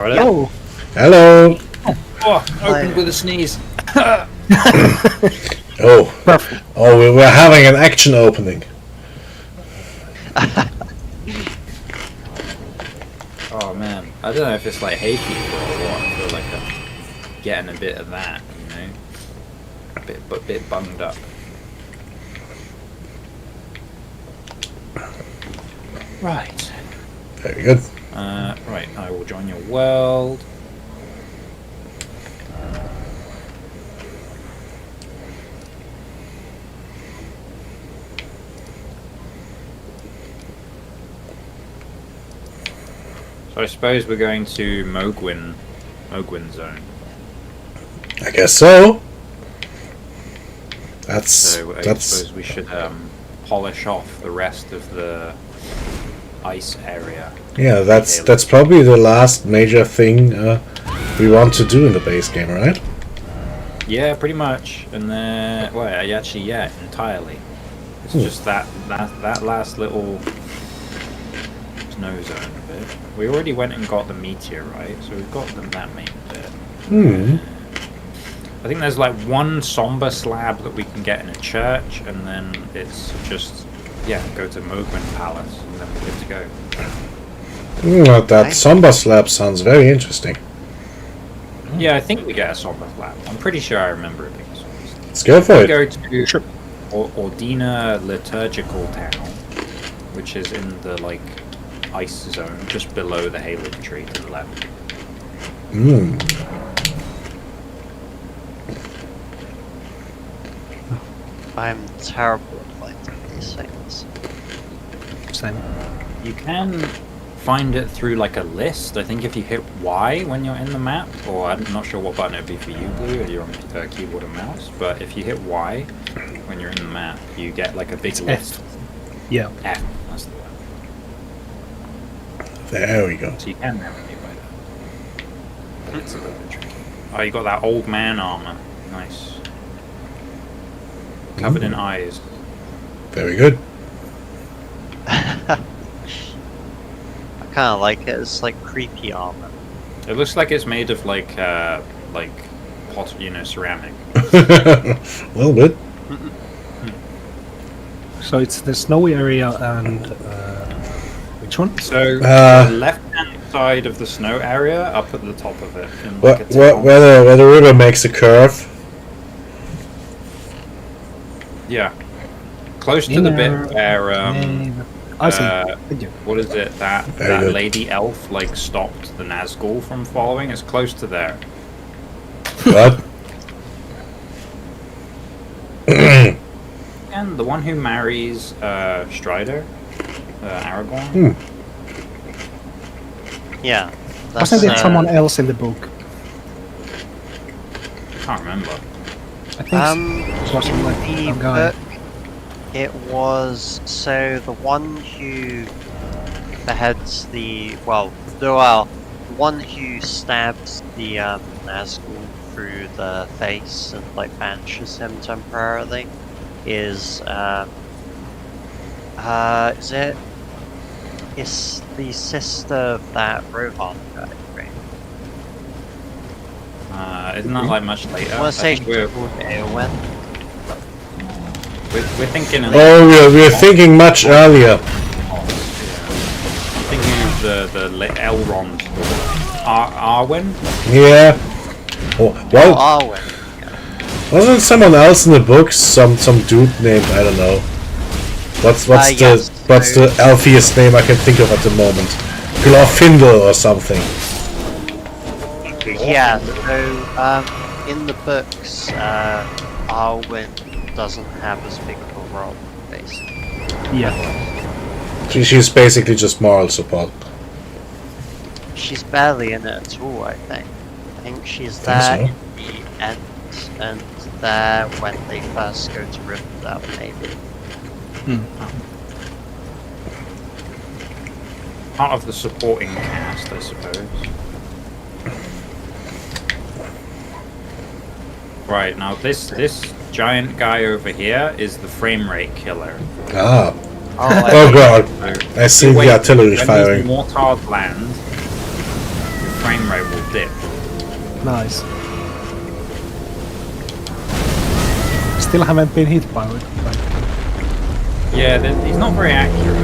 Hello. Hello. Oh, opened with a sneeze. Oh. Perfect. Oh, we're having an action opening. Oh man, I don't know if it's like hay fever or what. I feel like I'm getting a bit of that, you know, a bit bunged up. Right. Very good. Right. I will join your world. So I suppose we're going to Mogwin zone. I guess so. So I suppose we should polish off the rest of the ice area. Yeah, that's probably the last major thing we want to do in the base game, right? Yeah, pretty much. And then, well, actually, yeah, entirely. It's just that last little snow zone bit. We already went and got the meteorite, so we've got that main bit. I think there's like one somber slab that we can get in a church, and then it's just, yeah, go to Mogwin Palace, and then we're good to go. That somber slab sounds very interesting. Yeah, I think we get a somber slab. I'm pretty sure I remember it being a somber slab. Let's go for We it. go to Ordina Liturgical Town, which is in the, like, ice zone, just below the Halid tree to the left. I'm terrible at finding these things. Same. You can find it through like a list. I think if you hit Y when you're in the map, or I'm not sure what button it would be for you, Blue, or you're on keyboard and mouse, but if you hit Y when you're in the map, you get like a big list. Yeah. F, that's the one. There we go. So you can navigate by that. It's a little bit tricky. Oh, you got that old man armor. Nice. Covered in eyes. Very good. I kind of like it. It's like creepy armor. It looks like it's made of like pot, ceramic. A little bit. So it's the snowy area and which one? So the left-hand side of the snow area, up at the top of it. In like Where the river makes a curve. Yeah, close to the bit where I see. what is it that good. lady elf like stopped the Nazgul from following? It's close to there. What? And the one who marries Strider, Aragorn. Yeah. Wasn't it someone else in the book? I can't remember. I think it was like the some guy. book, it was the one who beheads the one who stabs the Nazgul through the face and like banishes him temporarily is it's the sister of that Rohan guy, right? Isn't that like much later? I want to say we're Eowyn. thinking. We're thinking much earlier. Thinking of the Elrond, Arwen. Yeah. Arwen. Wasn't someone else in the books? Some dude named, I don't know. What's the elfiest name I can think of at the moment? Glorfindel or something. Yeah, so in the books, Arwen doesn't have as big of a role, basically. Yeah. She's basically just moral support. She's barely in it at all, I think. I think she's there in the end, and there when they first go to Rivendell, maybe. Part of the supporting cast, I suppose. Right, now this giant guy over here is the frame rate killer. Ah. Oh god. I see the artillery firing. When these mortars land, frame rate will dip. Nice. Still haven't been hit by it. Like, Yeah, he's not very accurate,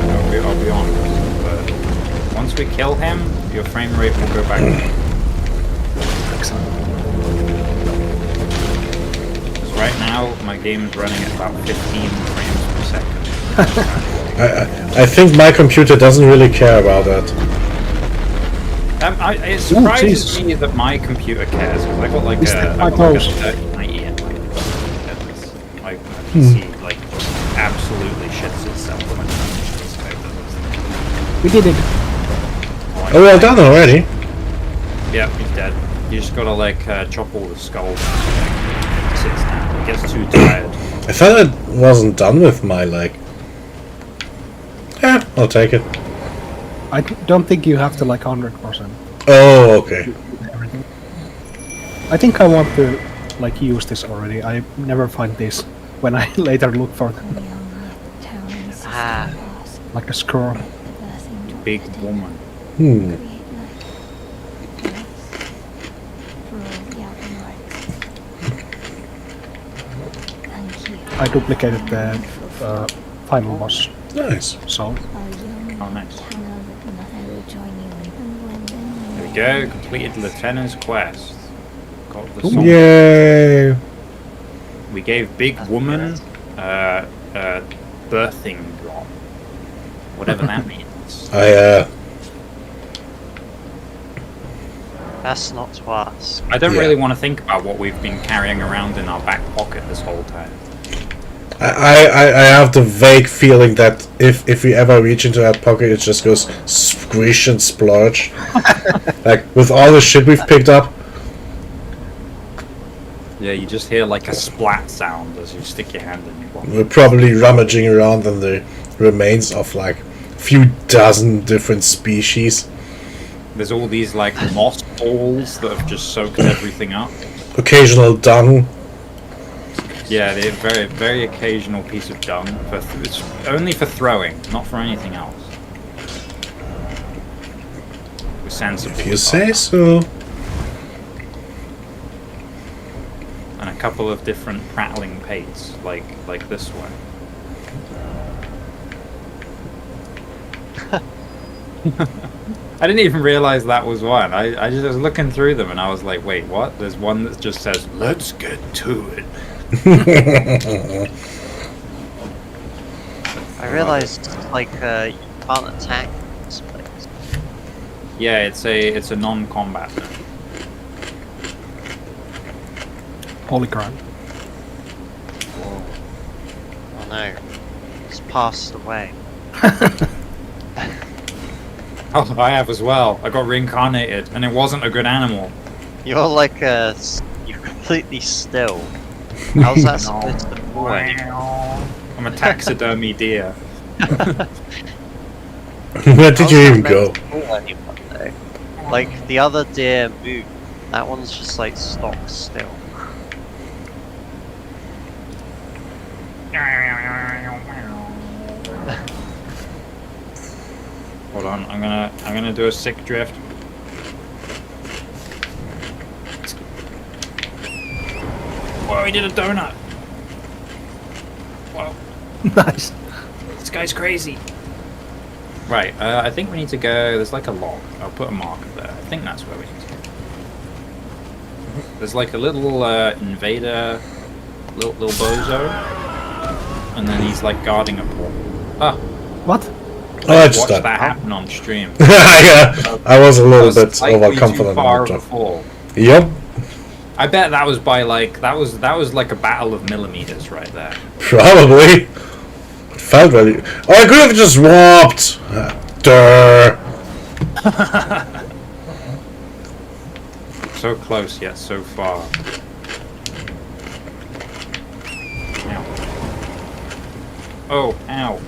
I'll be honest. But once we kill him, your frame rate will go back down. excellent. Because right now, my game's running at about 15 frames per second. I think my computer doesn't really care about that. It surprises me that my computer cares, because I got like a 3090 and my PC like absolutely shits itself when it comes to this code. We did it. Oh, well done already. Yeah, he's dead. You just gotta like chop all the skulls and sits down. He gets too tired. I thought it wasn't done with my like. Yeah, I'll take it. I don't think you have to like 100%. Oh, okay. Everything. I think I want to like use this already. I never find this when I later look for them. Ah. Like a scroll. Big woman. I duplicated the final boss. Nice. So. Oh, nice. There we go. Completed Lieutenant's quest. Got the song. Yay! We gave Big Woman birthing drop. Whatever that means. That's not to us. I don't really want to think about what we've been carrying around in our back pocket this whole time. I have the vague feeling that if we ever reach into that pocket, it just goes squish and splurge. Like, with all the shit we've picked up. Yeah, you just hear like a splat sound as you stick your hand in your pocket. We're probably rummaging around in the remains of like a few dozen different species. There's all these like moss balls that have just soaked everything up. Occasional dung. Yeah, they're very, very occasional piece of dung. It's only for throwing, not for anything else. We're sensible. If you say so. And a couple of different prattling pates, like this one. I didn't even realize that was one. I just was looking through them and I was like, wait, what? There's one that just says, let's get to it. I realized, like, you can't attack this place. Yeah, it's a non-combat zone. Holy crap. Oh no. It's passed away. Oh, I have as well. I got reincarnated and it wasn't a good animal. You're like you're completely still. How's that supposed to work? I'm a taxidermy deer. Where did you even go? Like, the other deer moved. That one's just like stock still. Hold on, I'm gonna do a sick drift. Whoa, he did a donut. Whoa. Nice. This guy's crazy. Right, I think we need to go. There's like a log. I'll put a marker there. I think that's where we need to go. There's like a little invader, little bozo, and then he's like guarding a portal. Ah. What? Oh, I just watched that happen on stream. Yeah, I was a little bit Too overconfident. far of a fall. Yep. I bet that was by like that was like a battle of millimeters right there. Probably. It felt really. Oh, I could have just warped. Durr. So close yet so far. Ow. Oh, ow.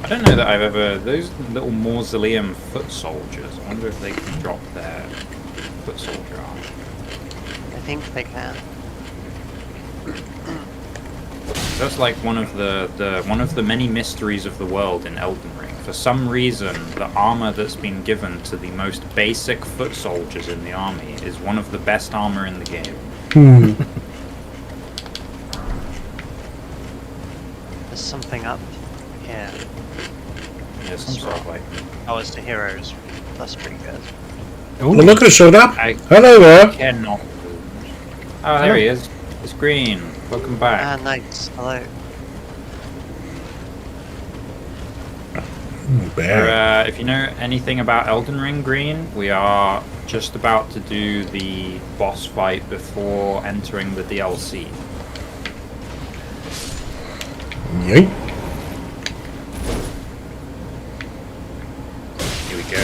I don't know that I've ever... Those little mausoleum foot soldiers, I wonder if they can drop their foot soldier arm. I think they can. That's like one of the many mysteries of the world in Elden Ring. For some reason, the armor that's been given to the most basic foot soldiers in the army is one of the best armor in the game. There's something up here. Yeah, some sort of like. Oh, it's the heroes. That's pretty good. Oh, look who showed up. I Hello there. cannot. Oh, there he is. It's Green. Welcome back. Ah, nice. Hello. Bear. If you know anything about Elden Ring, Green, we are just about to do the boss fight before entering the DLC. Yeet. Here we go.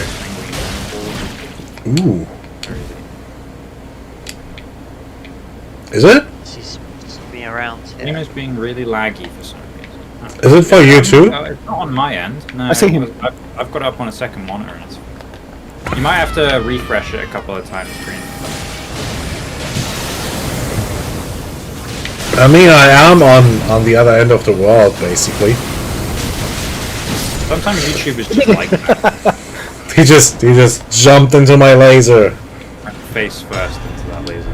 Ooh. Where is Is it? She's supposed to be around it? here. Nino's being really laggy for some reason. Is it for you too? Oh, it's not on my end. No, I see him. I've got it up on a second monitor. And it's... You might have to refresh it a couple of times, Green. I mean, I am on the other end of the world, basically. Sometimes YouTube is just like that. He just jumped into my laser. Face first into that laser.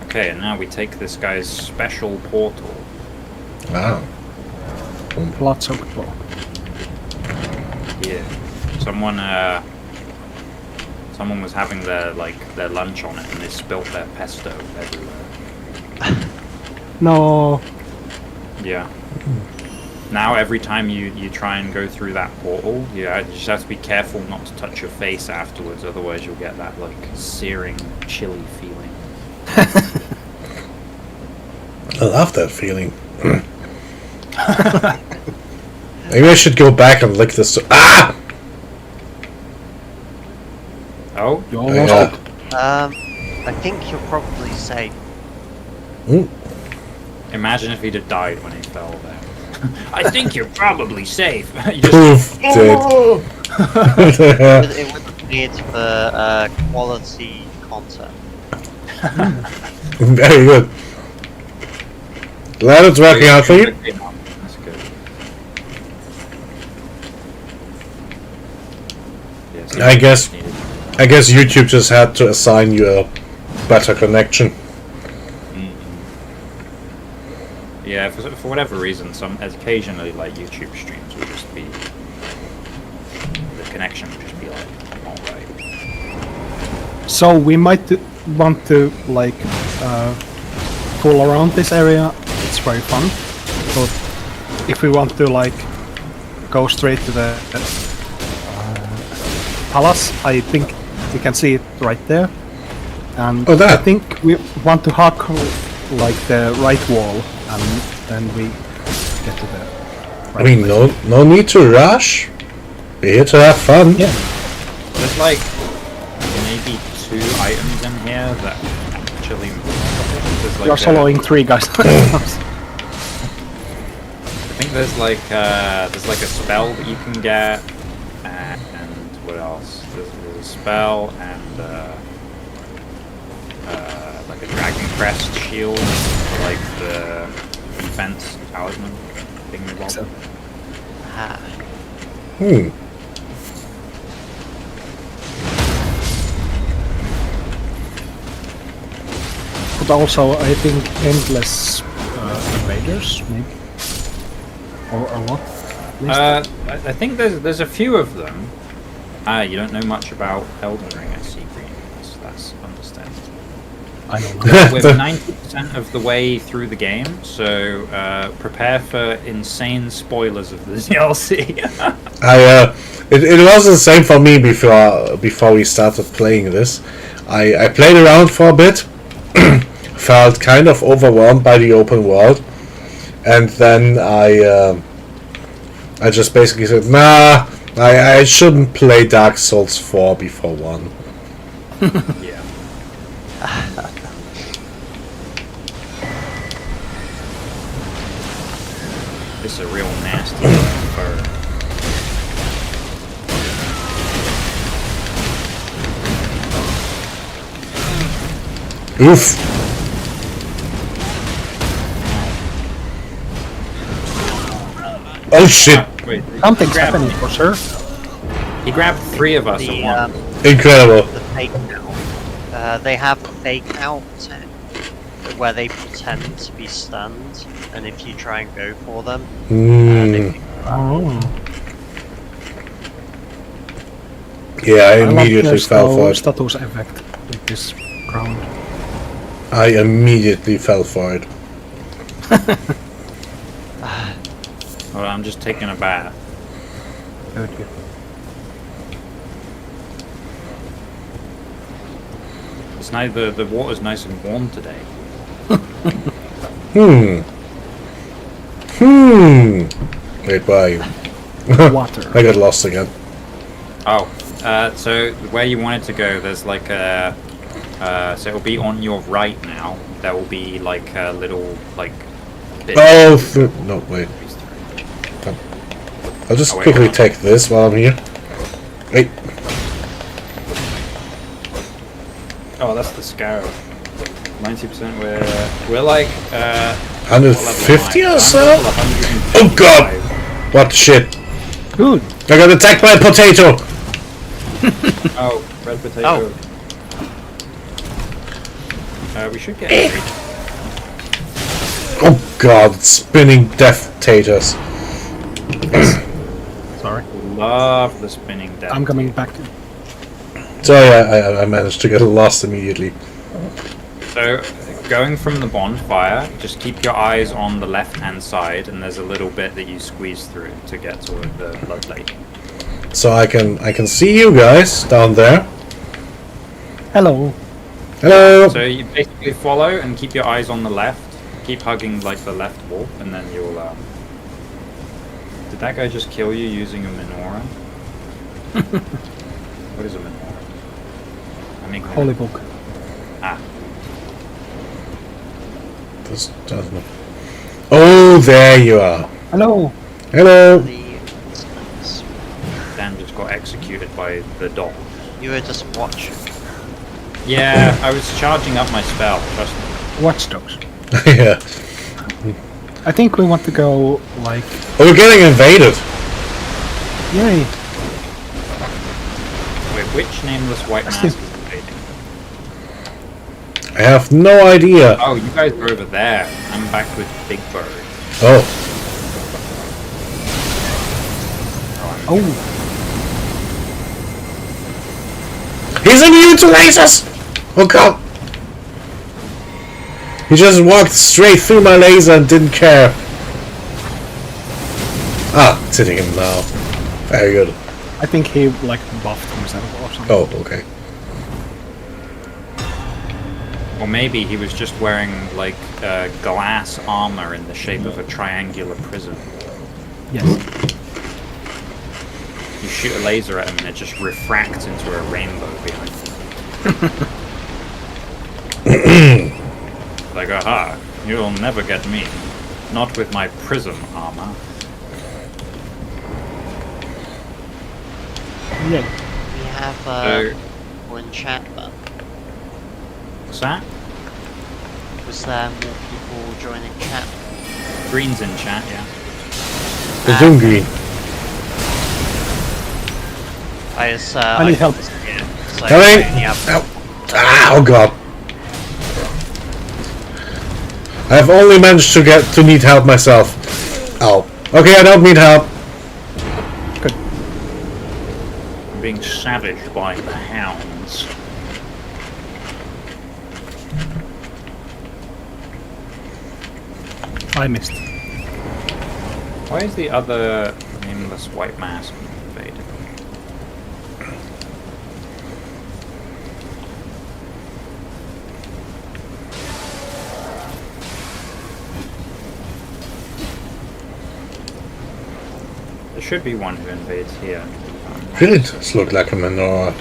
Okay, and now we take this guy's special portal. Wow. Blood-soaked block. Yeah. Someone was having their lunch on it and they spilt their pesto everywhere. No. Yeah. Now every time you try and go through that portal, you just have to be careful not to touch your face afterwards, otherwise you'll get that like searing, chilly feeling. I love that feeling. Maybe I should go back and lick this. Ah! Oh? You almost Yeah. I think you're probably safe. Mm. Imagine if he'd have died when he fell there. I think you're probably safe. You just, Poof! Dead. It would need for quality content. Very good. Glad it's working out for you. That's good. Yes, I guess YouTube just had to assign you a better connection. Yeah, for whatever reason, occasionally like YouTube streams would just be the connection would just be like not right. So we might want to like pull around this area. It's very fun. But if we want to like go straight to the palace, I think we can see it right there. And Oh, that. I think we want to hack like the right wall, and then we get to the. I mean, no need to rush. We're here to have fun. Yeah. There's like maybe 2 items in here that actually. There's like You're soloing 3 guys. I think there's like a spell that you can get, and what else? There's a spell and like a dragon crest shield, like the defense talisman thing. Ah. But also, I think endless invaders, maybe, or a lot. At least. I think there's a few of them. You don't know much about Elden Ring, I see, Green. That's understandable. I don't know. We're 90% of the way through the game, so prepare for insane spoilers of the DLC. It was the same for me before we started playing this. I played around for a bit, felt kind of overwhelmed by the open world, and then I just basically said, nah, I shouldn't play Dark Souls 4 before 1. Yeah. This is a real nasty bird. Oof. Oh shit! Wait, Something's happening for sure. he grabbed 3 of us at The once. Incredible. the fake out. They have fake out where they pretend to be stunned, and if you try and go for them, they Mm. pick you up. Oh. Yeah, I I like immediately the fell for it. status effect with this ground. I immediately fell for it. Well, I'm just taking a bath. Good. It's nice. The water's nice and warm today. Wait, where are you? Water. I got lost again. Oh, so where you wanted to go, there's like a. So it'll be on your right now. There will be like a little like. Bit Oh, no, wait. I'll just Oh, wait, quickly hold on. take this while I'm here. Wait. Oh, that's the scarab. 90%. We're like 150 or so? Oh Oh god! What the shit? Good. I got attacked by a potato! Oh, red potato. We should get a Oh god, spinning death taters. Sorry. Love the spinning death. I'm coming back. Sorry, I managed to get lost immediately. So, going from the bonfire, just keep your eyes on the left-hand side, and there's a little bit that you squeeze through to get to the blood lake. So I can see you guys down there. Hello. Hello! So you basically follow and keep your eyes on the left. Keep hugging like the left wall, and then you'll. Did that guy just kill you using a menorah? What is a menorah? I mean, Holy book. Ah, This doesn't... Oh, there you are. Hello. Hello! The Dan just got executed by the dog. you were just watching. Yeah, I was charging up my spell. Trust me. Watch Dogs. Yeah. I think we want to go like. Oh, we're getting invaded. Yay. Wait, which nameless white mask is invading? I have no idea. Oh, you guys are over there. I'm back with Big Bird. Oh. Oh. He's immune to lasers! Oh god! He just walked straight through my laser and didn't care. Ah, it's hitting him now. Very good. I think he like buffed himself or something. Oh, okay. Or maybe he was just wearing like glass armor in the shape of a triangular prism. Yes. You shoot a laser at him and it just refracts into a rainbow behind him. Like, aha, you'll never get me. Not with my prism armor. Yay. We have So, one chat then. what's that? Was there more people joining chat? Green's in chat, yeah. The Doom Green. I just I need help. So Coming! I only have Ow. Ah, oh god. I've only managed to need help myself. Ow. Okay, I don't need help. I'm being savaged by the hounds. I missed. Why is the other nameless white mask invaded? There should be one who invades here. Really does look like a menorah.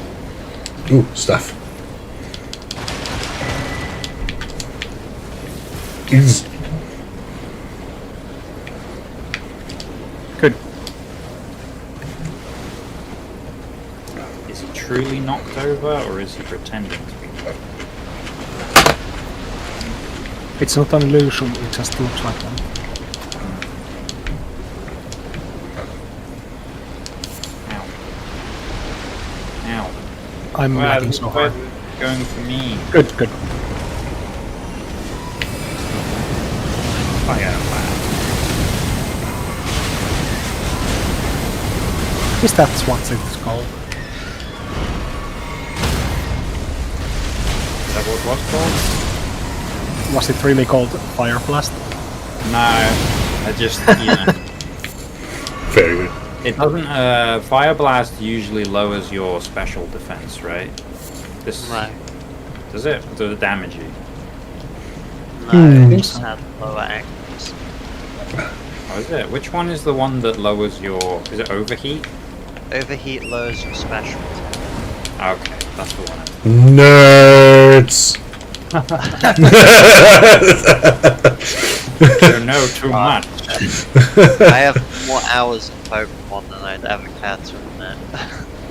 Ooh, stuff. Ease. Good. Is he truly knocked over, or is he pretending to be? It's not an illusion, it just looks like one. I'm Well, lagging this so is where hard. it's going for me. Good, good. Fire blast. Is that what it's called? Is that what it was called? Was it really called Fire Blast? No, I just, you know. Very good. It doesn't, Fire Blast usually lowers your special defense, right? This, No. Does it? Or does it damage you? No, it just had lower accuracy. Oh, is it? Which one is the one that lowers your, is it Overheat? Overheat lowers your special attack. Okay, that's the one. Nerds. You know too much. I have more hours of Pokemon than I'd ever care to admit.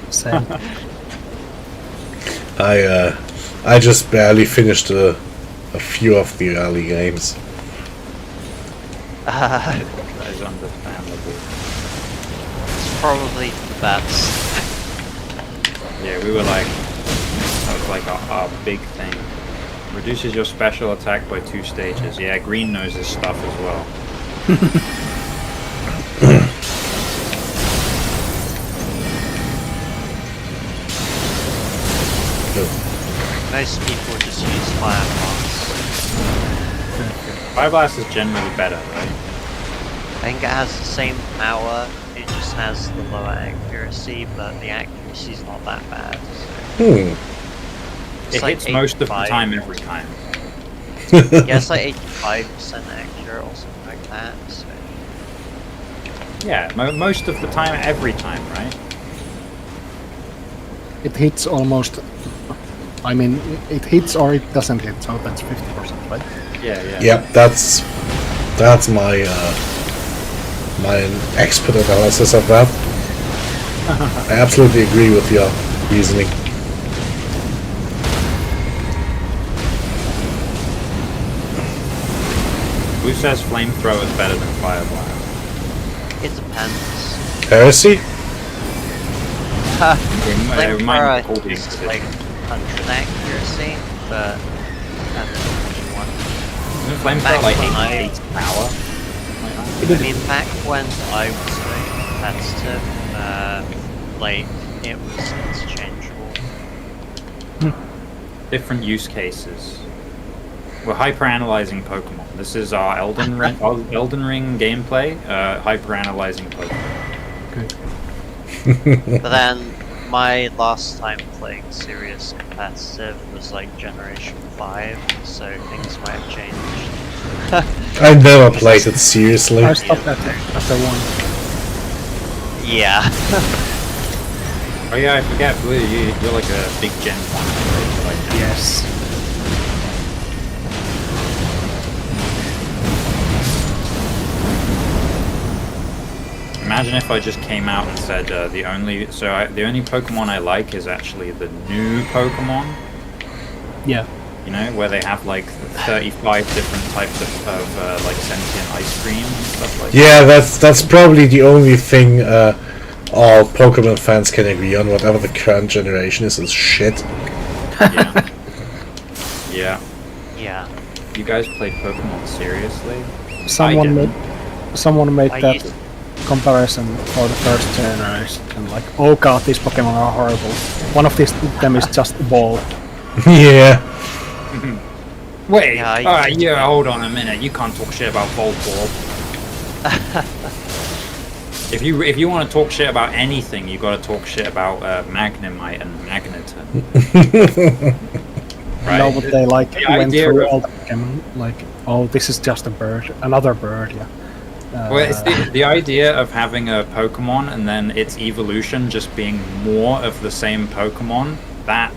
Same. I just barely finished a few of the early games. That is understandable. It's probably the best. Yeah, we were like, that was like our big thing. Reduces your special attack by 2 stages. Yeah, Green knows his stuff as well. Most people just use Fire Blast. Fire Blast is generally better, right? I think it has the same power, it just has the lower accuracy, but the accuracy's not that bad. So. It's It like hits most of the 85. time every time. Yeah, it's like 85% accurate or something like that. So. Yeah, most of the time, every time, right? It hits almost. I mean, it hits or it doesn't hit, so that's 50%, right? Yeah. Yep, that's my my expert analysis of that. I absolutely agree with your reasoning. Who says Flamethrower is better than Fire Blast? It depends. Heresy? Flamethrower Cool is like 100 accuracy, but depends on which one. Isn't Flamethrower Back like when 88 power? I mean, back when I was doing competitive, like, it was interchangeable. Different use cases. We're hyper-analyzing Pokemon. This is our Elden Ring gameplay, hyper-analyzing Pokemon. But then, my last time playing serious competitive was like Generation 5, so things might have changed. I never played it seriously. I stopped after 1. Yeah. Oh yeah, I forget, Blue, you're like a big Gen 1. Right? Yes. Imagine if I just came out and said the only Pokemon I like is actually the new Pokemon. Yeah. You know, where they have like 35 different types of like sentient ice cream and stuff like Yeah, that's probably the only thing all Pokemon fans can agree on. Whatever the current generation is shit. that. Yeah. Yeah. You guys play Pokemon seriously? Someone made I that used- comparison for the first generation. And like, oh god, these Pokemon are horrible. One of them is just a ball. Yeah. Wait, Yeah, hold on a minute. You can't talk shit about Voltorb. If you want to talk shit about anything, you got to talk shit about Magnemite and Magneton. Right? No, but they like The went idea through of- all the Pokemon, like, oh, this is just a bird, another bird, yeah. Well, it's the idea of having a Pokemon and then its evolution just being more of the same Pokemon, that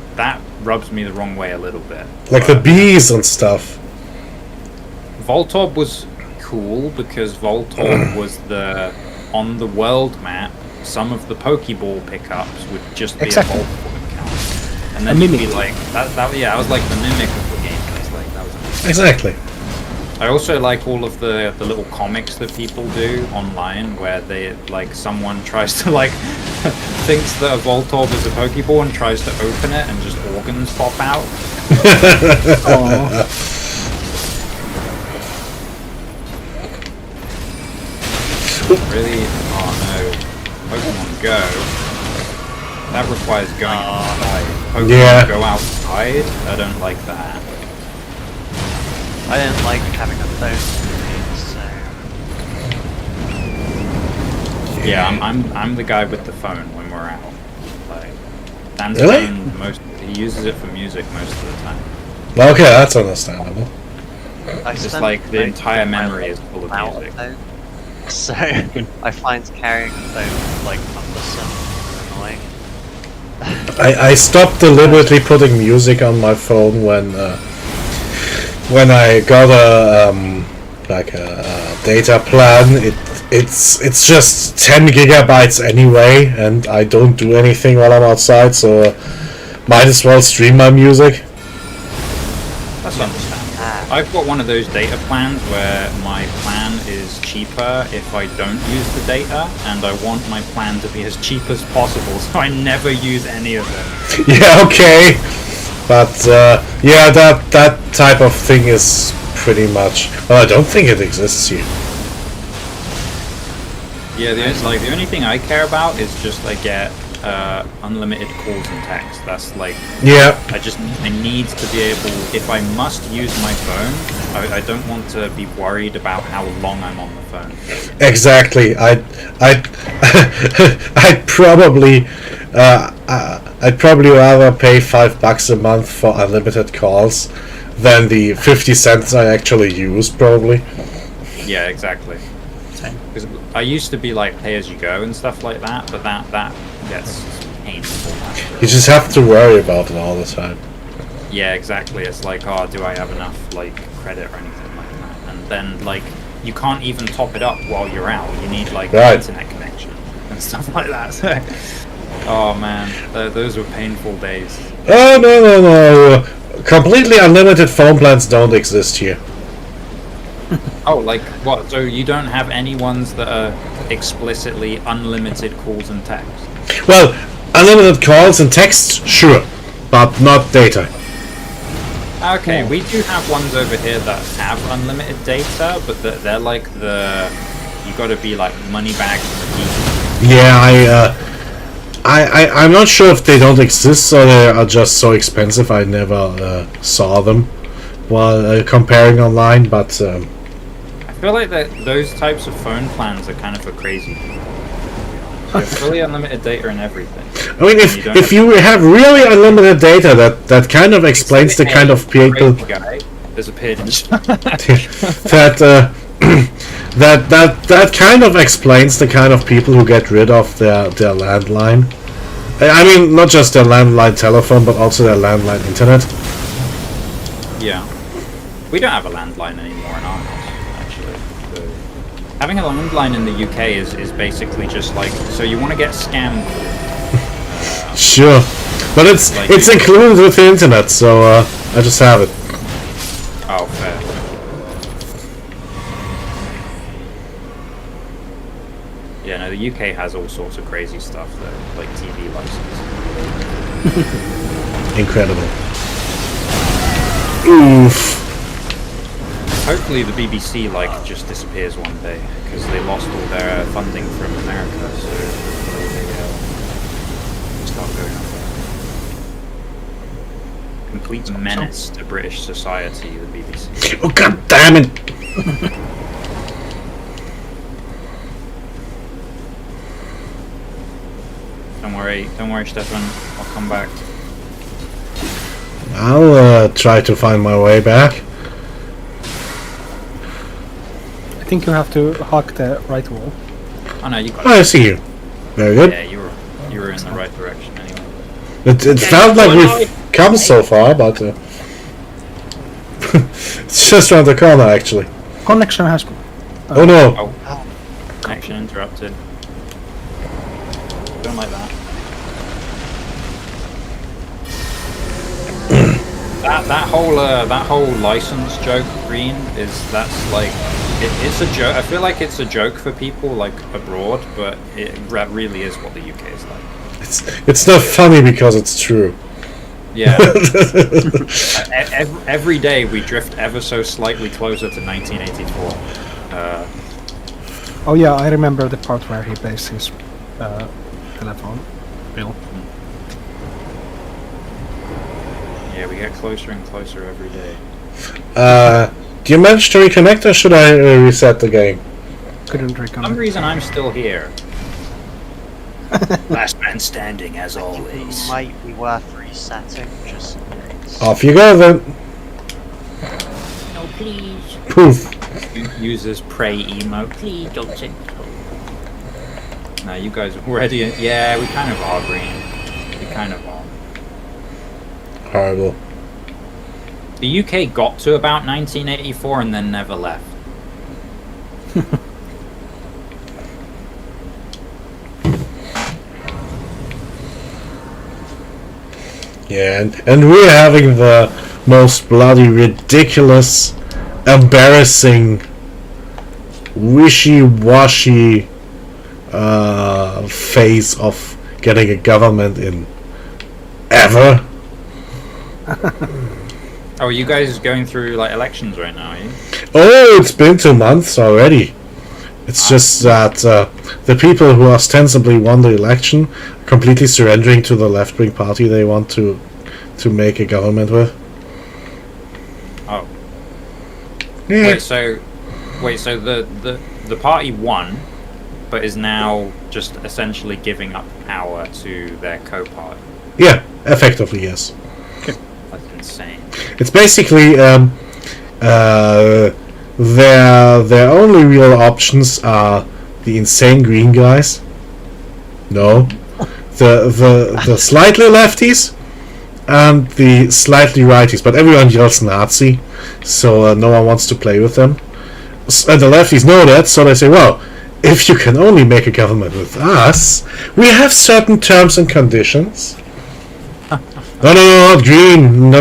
rubs me the wrong way a little bit. Like the bees and stuff. Voltorb was cool because Voltorb was on the world map, some of the Pokeball pickups would just be Exactly. a Voltorb account. And then A you'd mimic. be like, that was like the mimic of the game. That was like, that was amazing. Exactly. I also like all of the little comics that people do online where they like someone tries to like thinks that a Voltorb is a Pokeball and tries to open it and just organs pop out. Oh, Really? Oh no. Pokemon Go. That requires going outside. Pokemon Yeah. Go outside? I don't like that. I don't like having a phone, so Yeah, I'm the guy with the phone when we're out. Like, Dan's Really? phone he uses it for music most of the time. Okay, that's understandable. I Just spend like the most entire of my memory is life full of without a music. phone. So I find carrying a phone like cumbersome and annoying. I stopped deliberately putting music on my phone when I got a data plan. It's just 10 gigabytes anyway, and I don't do anything while I'm outside, so might as well stream my music. That's understandable. I've got one of those data plans where my plan is cheaper if I don't use the data, and I want my plan to be as cheap as possible, so I never use any of it. Yeah, okay, but yeah, that type of thing is pretty much. Well, I don't think it exists here. Yeah, the only thing I care about is just I get unlimited calls and texts. That's like Yeah. I need to be able, if I must use my phone, I don't want to be worried about how long I'm on the phone. Exactly. I'd probably rather pay $5 a month for unlimited calls than the 50 cents I actually use, probably. Yeah, exactly. Because I used to be like pay as you go and stuff like that, but that gets painful. You just have to worry about it all the time. Yeah, exactly. It's like, oh, do I have enough like credit or anything like that? And then like you can't even top it up while you're out. You need like Right. an internet connection and stuff like that. So, oh man, those were painful days. Oh, no. Completely unlimited phone plans don't exist here. Oh, like what? So you don't have any ones that are explicitly unlimited calls and texts? Well, unlimited calls and texts, sure, but not data. Okay, we do have ones over here that have unlimited data, but they're like you got to be like money bags from the people. Yeah, I'm not sure if they don't exist or they are just so expensive. I never saw them while comparing online, but I feel like those types of phone plans are kind of for crazy people. You have fully unlimited data and everything. I mean, if you have really unlimited data, that kind of explains the kind of people Guy, there's a pigeon. that kind of explains the kind of people who get rid of their landline. I mean, not just their landline telephone, but also their landline internet. Yeah. We don't have a landline anymore in our house, actually. So, having a landline in the UK is basically just like, so you want to get scammed. Sure, but it's included with the internet, so I just have it. Oh, fair. Yeah, no, the UK has all sorts of crazy stuff, though, like TV license. Incredible. Oof. Hopefully the BBC like just disappears one day because they lost all their funding from America, so they start going up there. Complete menace to British society, the BBC. Oh, god damn it! Don't worry, Stefan. I'll come back. I'll try to find my way back. I think you have to hug the right wall. Oh no, you got I it. see you. Very good. Yeah, you were in the right direction anyway. It felt like we've come so far, but it's just around the corner, actually. Connection has. Oh no! Oh, connection interrupted. Don't like that. That whole license joke, Green, that's like it's a joke. I feel like it's a joke for people like abroad, but that really is what the UK is like. It's not funny because it's true. Yeah. Every day we drift ever so slightly closer to 1984. Oh yeah, I remember the part where he pays his telephone bill. Yeah, we get closer and closer every day. Do you manage to reconnect, or should I reset the game? Couldn't For some reconnect. reason, I'm still here. Last man standing, as It always. might be worth resetting just in case. Off you go then. No, please. Poof. Uses pray emo. Please don't sing. Now you guys already. Yeah, we kind of are, Green. We kind of are. Horrible. The UK got to about 1984 and then never left. Yeah, and we're having the most bloody ridiculous, embarrassing, wishy-washy phase of getting a government in ever. Oh, are you guys going through like elections right now? Are you? Oh, it's been 2 months already. It's just that the people who ostensibly won the election are completely surrendering to the left-wing party they want to make a government with. Oh. Yeah. Wait, so the party won, but is now just essentially giving up power to their co-party. Yeah, effectively, yes. That's insane. It's basically their only real options are the insane green guys. No, the slightly lefties and the slightly righties, but everyone yells Nazi, so no one wants to play with them. And the lefties know that, so they say, well, if you can only make a government with us, we have certain terms and conditions. No, not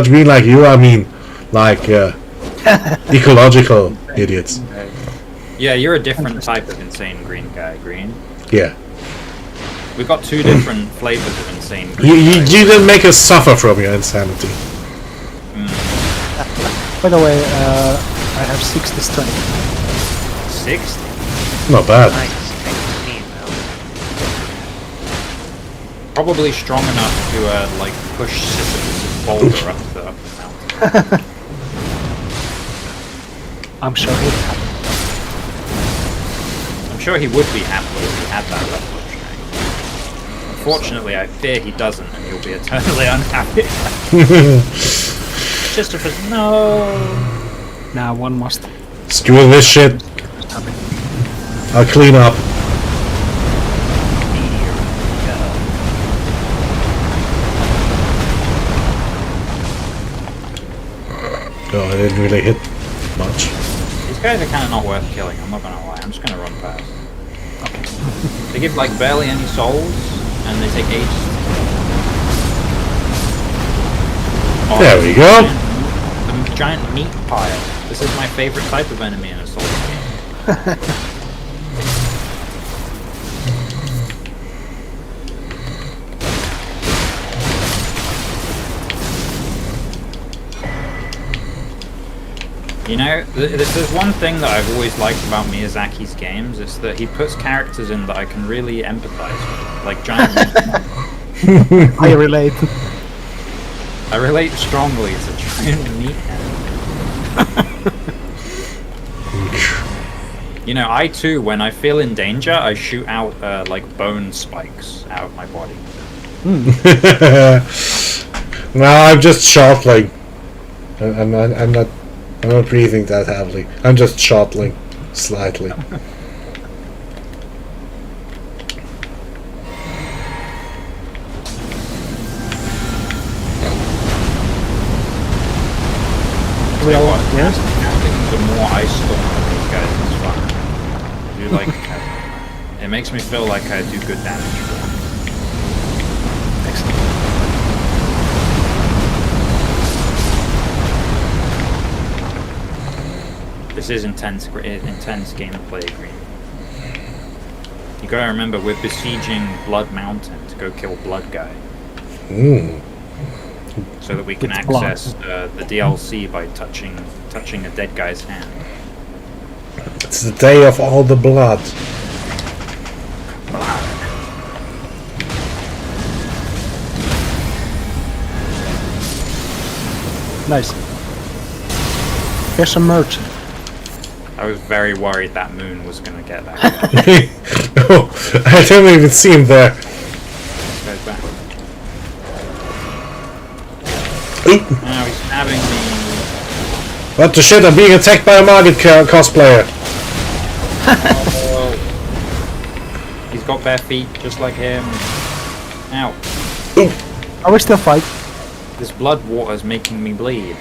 green like you, I mean, like, ecological idiots. Yeah, you're a different type of insane green guy, Green. Yeah. We've got two different flavors of insane You green guys. didn't make us suffer from your insanity. By the way, I have 60 strength. 60? Not bad. Nice. Make me know. Probably strong enough to like push Sisyphus' boulder up the mountain. I'm sure he'd have. I'm sure he would be happy if he had that level of strength. Unfortunately, I fear he doesn't, and he'll be eternally unhappy. Sisyphus, no! Now one must Screw this shit. have it. I'll clean up. Oh, I didn't really hit much. These guys are kind of not worth killing, I'm not gonna lie. I'm just gonna run past. They give like barely any souls, and they take ages. Oh, There we go. The giant meat pile. This is my favorite type of enemy in a Souls game. You know, there's one thing that I've always liked about Miyazaki's games, it's that he puts characters in that I can really empathize with, like giant meat. I relate. I relate strongly to giant meathead. You know, I too, when I feel in danger, I shoot out like bone spikes out of my body. No, I'm just shuttling. I'm not breathing that heavily. I'm just shuttling slightly. Well, yes. The more I storm at these guys, it's fun. I do like it makes me feel like I do good damage for them. This is intense gameplay, Green. You gotta remember, we're besieging Blood Mountain to go kill Blood Guy. So that we can It's blood. access the DLC by touching a dead guy's hand. It's the day of all the blood. Nice. Here's some merchant. I was very worried that Moon was gonna get that. Oh, I didn't even see him there. Goes back. Oop. Now he's stabbing me. What the shit, I'm being attacked by a Margit cosplayer. Oh, he's got bare feet, just like him. Ow. I will still fight. This blood water's making me bleed.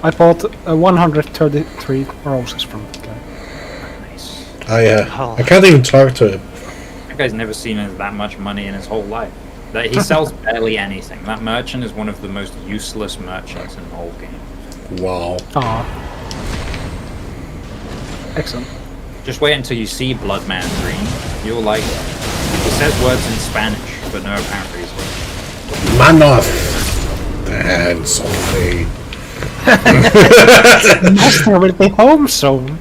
I bought 133 roses from the guy. Nice. I can't even talk to him. That guy's never seen that much money in his whole life. He sells barely anything. That merchant is one of the most useless merchants in the whole game. Wow. Ah. Excellent. Just wait until you see Bloodman Green. You'll like it. He says words in Spanish, but no apparent reason. Manoff! The hands of me. Master will be home soon.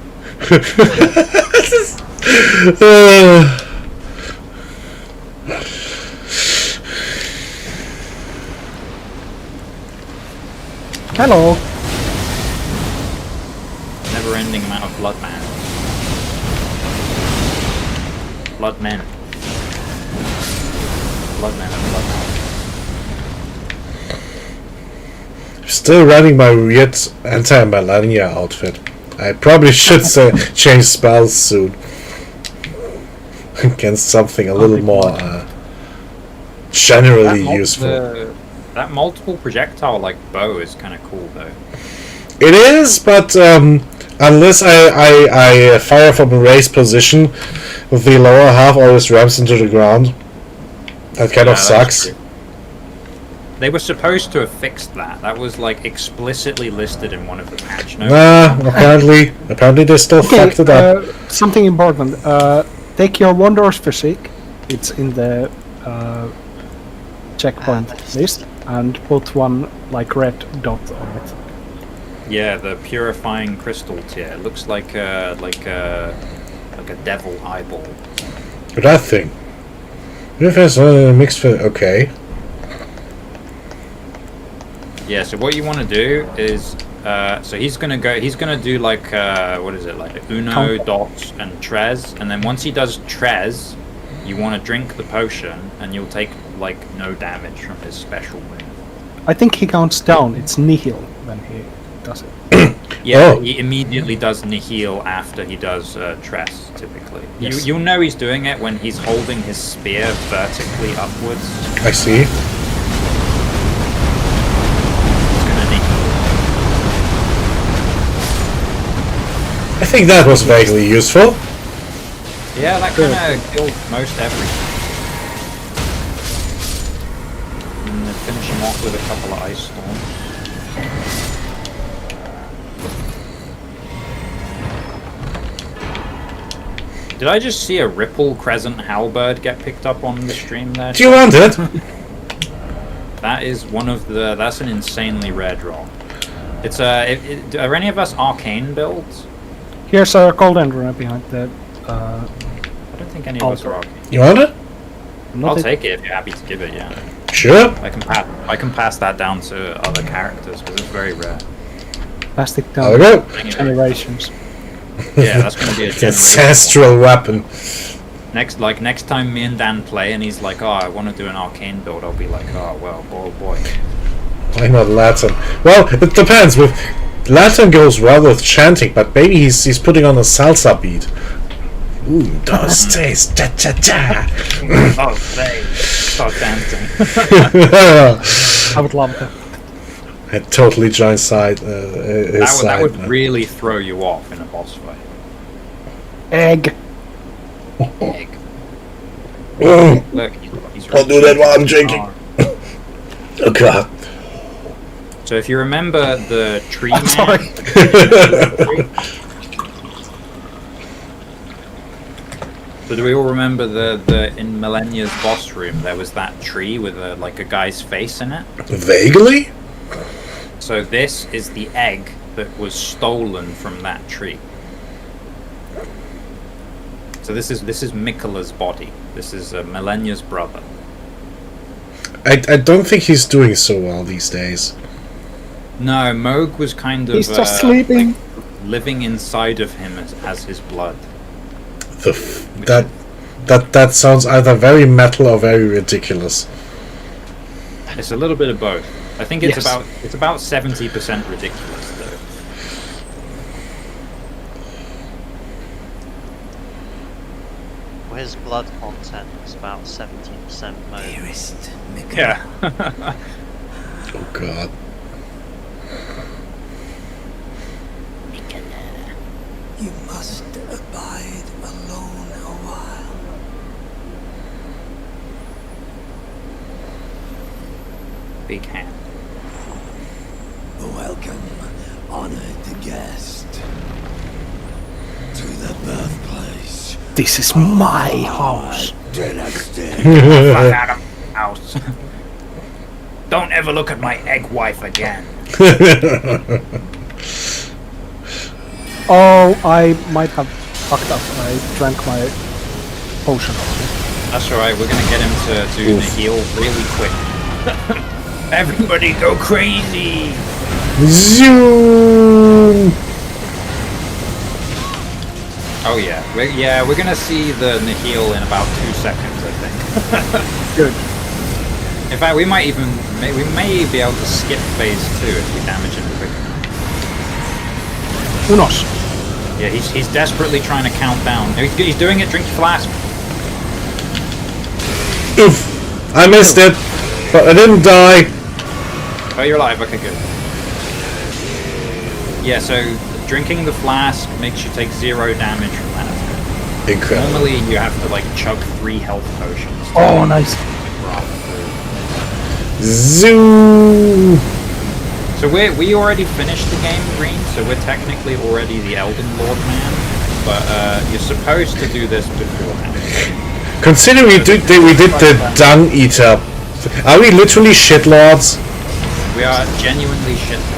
Hello. Never-ending amount of Bloodman. Bloodmen. Bloodmen and Bloodmen. Still running my weird anti-Melania outfit. I probably should say change spells soon. Against something a little more generally useful. That multiple projectile like bow is kind of cool though. It is, but unless I fire from a raised position with the lower half always ramps into the ground, that kind of that's sucks. true. They were supposed to have fixed that. That was like explicitly listed in one of the patch notes. Apparently they still fucked it up. Something important. Take your Wanderer's Physique. It's in the checkpoint list, and put one like red dot on it. Yeah, the purifying crystal tier. It looks like a devil eyeball. That thing. If there's a mixed for okay. Yeah, so what you want to do is, so he's gonna do like, what is it, like Uno, Dots, and Trez, and then once he does Trez, you want to drink the potion, and you'll take like no damage from his special move. I think he counts down. It's nihil when he does it. Yeah, Oh. he immediately does Nihil after he does Trez, typically. Yes. You'll know he's doing it when he's holding his spear vertically upwards. I see. I think that was vaguely useful. Yeah, that kind of killed most everything. And then finish him off with a couple of ice storms. Did I just see a Ripple Crescent Halberd get picked up on the stream there? Do you want it? That is one of the. That's an insanely rare draw. It's are any of us arcane builds? Here's a golden rune behind the. I don't think any of us are arcane. You want it? I'll take it if you're happy to give it. Yeah, Sure. I can pass that down to other characters because it's very rare. Plastic There we down. go. Generations. Yeah, that's gonna be a generation. Ancestral weapon. Next time me and Dan play, and he's like, "Oh, I want to do an arcane build," I'll be like, "Oh well, boy." Why not Latin? Well, it depends. With Latin goes well with chanting, but maybe he's putting on a salsa beat. Ooh, does taste cha cha cha. Oh, they start dancing. I would love that. I totally join side. His side. That would really throw you off in a boss fight. Egg. Egg. Mm. Look, he's I'll do that while I'm drinking. Oh god. So if you remember the tree man, Sorry. So do we all remember the in Millennia's boss room there was that tree with a guy's face in it? Vaguely? So this is the egg that was stolen from that tree. So this is Mikola's body. This is Millennia's brother. I don't think he's doing so well these days. No, Moog was kind of He's just sleeping. living inside of him as his blood. That sounds either very metal or very ridiculous. It's a little bit of both. I think it's Yes. about 70% ridiculous though. Well, his blood content is about 70% mode. Dearest Mikola, Yeah. Oh god. you must abide alone a while. Big hand. Welcome, honored guest, to the birthplace This is my house. dynasty. Fuck out of my house. Don't ever look at my egg wife again. Oh, I might have fucked up. I drank my potion already. That's alright, we're gonna get him to do the heal really quick. Everybody go crazy! Zoom! Oh yeah, we're gonna see the Nihil in about 2 seconds, I think. Good. In fact, we may be able to skip phase 2 if we damage him quick. Who knows? Yeah, he's desperately trying to count down. He's doing it. Drink your flask. Oof! I missed it, but I didn't die. Oh, you're alive. Okay, good. Yeah, so drinking the flask makes you take 0 damage from that. Incredible. Normally, you have to chug 3 health potions. Oh, nice. Zoom! So we already finished the game, Green. So we're technically already the Elden Lord man. But you're supposed to do this beforehand. Considering we did the Dung Eater, are we literally shitlords? We are genuinely shitlords.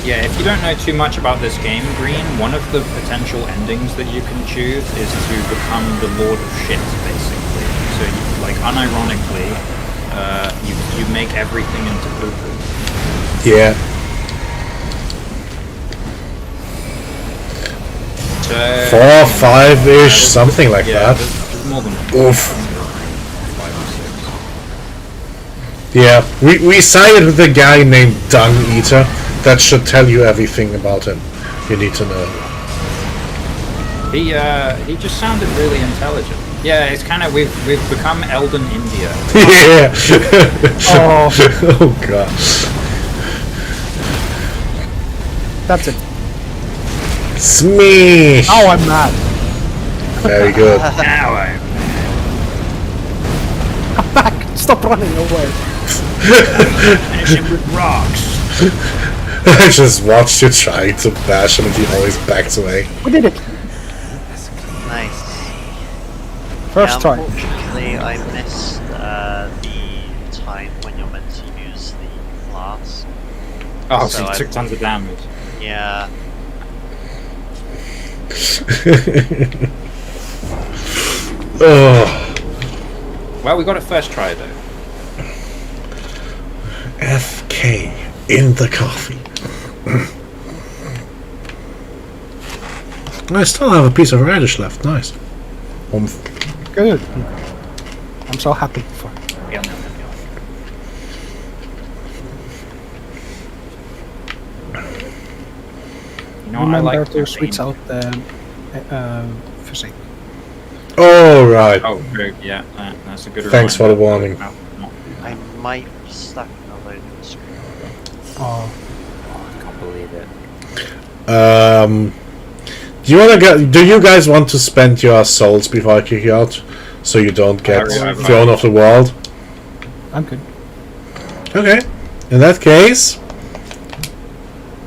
Yeah, if you don't know too much about this game, Green, one of the potential endings that you can choose is to become the Lord of Shit, basically. So, unironically, you make everything into poo-poo. Yeah. So, 4, 5-ish, something like yeah, that. there's more than Oof. 5 or 6. Yeah, we sided with a guy named Dung Eater. That should tell you everything about him you need to know. He just sounded really intelligent. Yeah, it's kind of we've become Elden India. Yeah. Oh, Oh god. that's it. Smash. Now I'm mad. Very good. Now I'm Come back. Stop running away. finish him with rocks. I just watched you trying to bash him and he always backs away. We did it. Nice. First try. Unfortunately, I missed the time when you're meant to use the flask. Oh, So so you I- took tons of damage. Yeah. Oh. Well, we got it first try though. FK in the coffee. I still have a piece of radish left. Nice. Good. I'm so happy for. Yeah. You know, I Remember like to switch out the physics. Oh right. Oh, good. Yeah, that's a good. Thanks for the reminder. warning. I might be stuck in a loading screen. Oh, I can't believe it. Do you guys want to spend your souls before I kick you out, so you don't get thrown off the world? I'm good. Okay. In that case,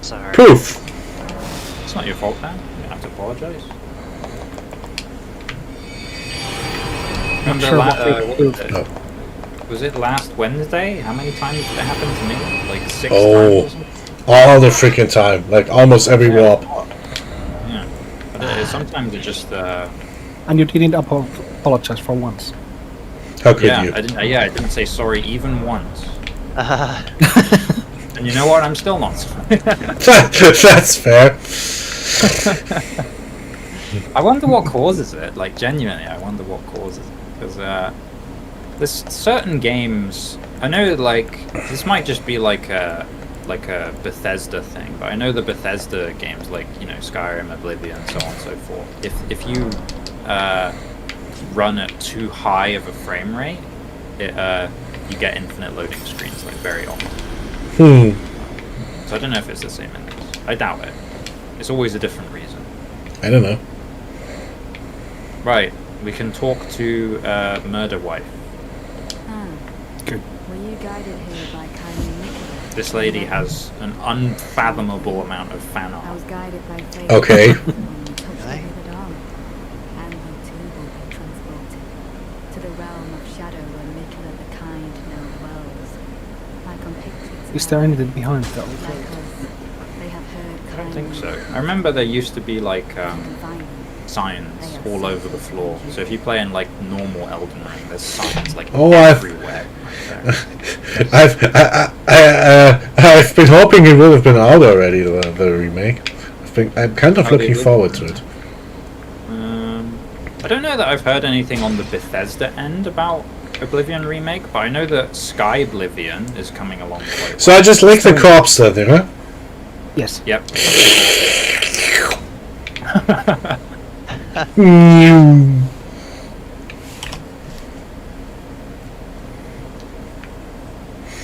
Sorry. proof. It's not your fault, man. You don't have to apologise. Remember sure what we what do. was it? No. Was it last Wednesday? How many times did it happen to me? Like 6 Oh. times or something? All the freaking time. Like almost every warp. Yeah. But sometimes it just... And you didn't apologize for once. How could yeah, you? I didn't say sorry even once. And you know what? I'm still not sorry. That's fair. I wonder what causes it. Like, genuinely, I wonder what causes it. Because there's certain games... I know, like, this might just be like a Bethesda thing, but I know the Bethesda games, like, you know, Skyrim, Oblivion, so on and so forth. If you run at too high of a frame rate, you get infinite loading screens, like, very often. So I don't know if it's the same in this. I doubt it. It's always a different reason. I don't know. Right, we can talk to Murder Wife. Good. Were you guided here by kindly Nicola? This lady has an unfathomable amount of fan I art. was guided by fate. Okay. And you too will be transported to the realm of shadow where Nicola the kind know dwells. My compatriots Is there anything behind that? like us, they have heard I don't think kindly so. I remember there used to be like and divine. signs all over the floor. So if you play in like normal Elden Ring, there's signs like Oh, I've- everywhere. I've been hoping it would have been out already, the remake. I'm kind of Oh, they looking would? forward to it. I don't know that I've heard anything on the Bethesda end about Oblivion remake, but I know that Sky Oblivion is coming along quite well. So I just licked the corpse there, huh? Yes. Yep.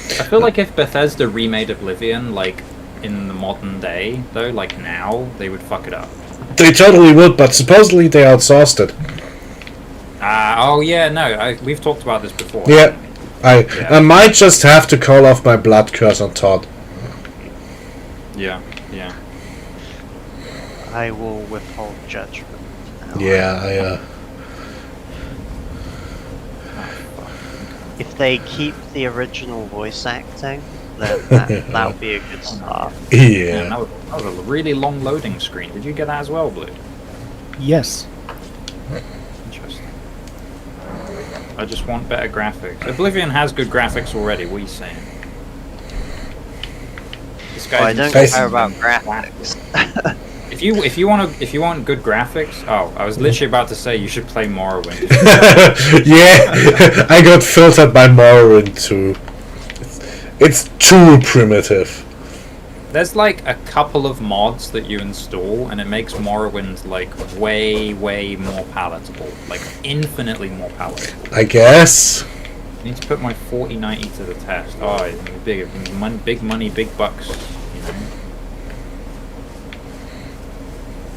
I feel like if Bethesda remade Oblivion, like, in the modern day, though, like now, they would fuck it up. They totally would, but supposedly they outsourced it. Oh yeah, no, we've talked about this before. Yeah. Yeah. I might just have to call off my blood curse on Todd. Yeah, yeah. I will withhold judgment now. Yeah, If they keep the original voice acting, then that would be a good start. Yeah, yeah. that was a really long loading screen. Did you get that as well, Blue? Yes. Interesting. I just want better graphics. Oblivion has good graphics already. What are you saying? This Well, I don't Face- care about graphics. If you want good graphics, I was literally about to say you should play Morrowind. Yeah, I got filtered by Morrowind too. It's too primitive. There's like a couple of mods that you install, and it makes Morrowind like way more palatable, like infinitely more palatable. I guess. I need to put my 4090 to the test. Oh, big money, big bucks. You know.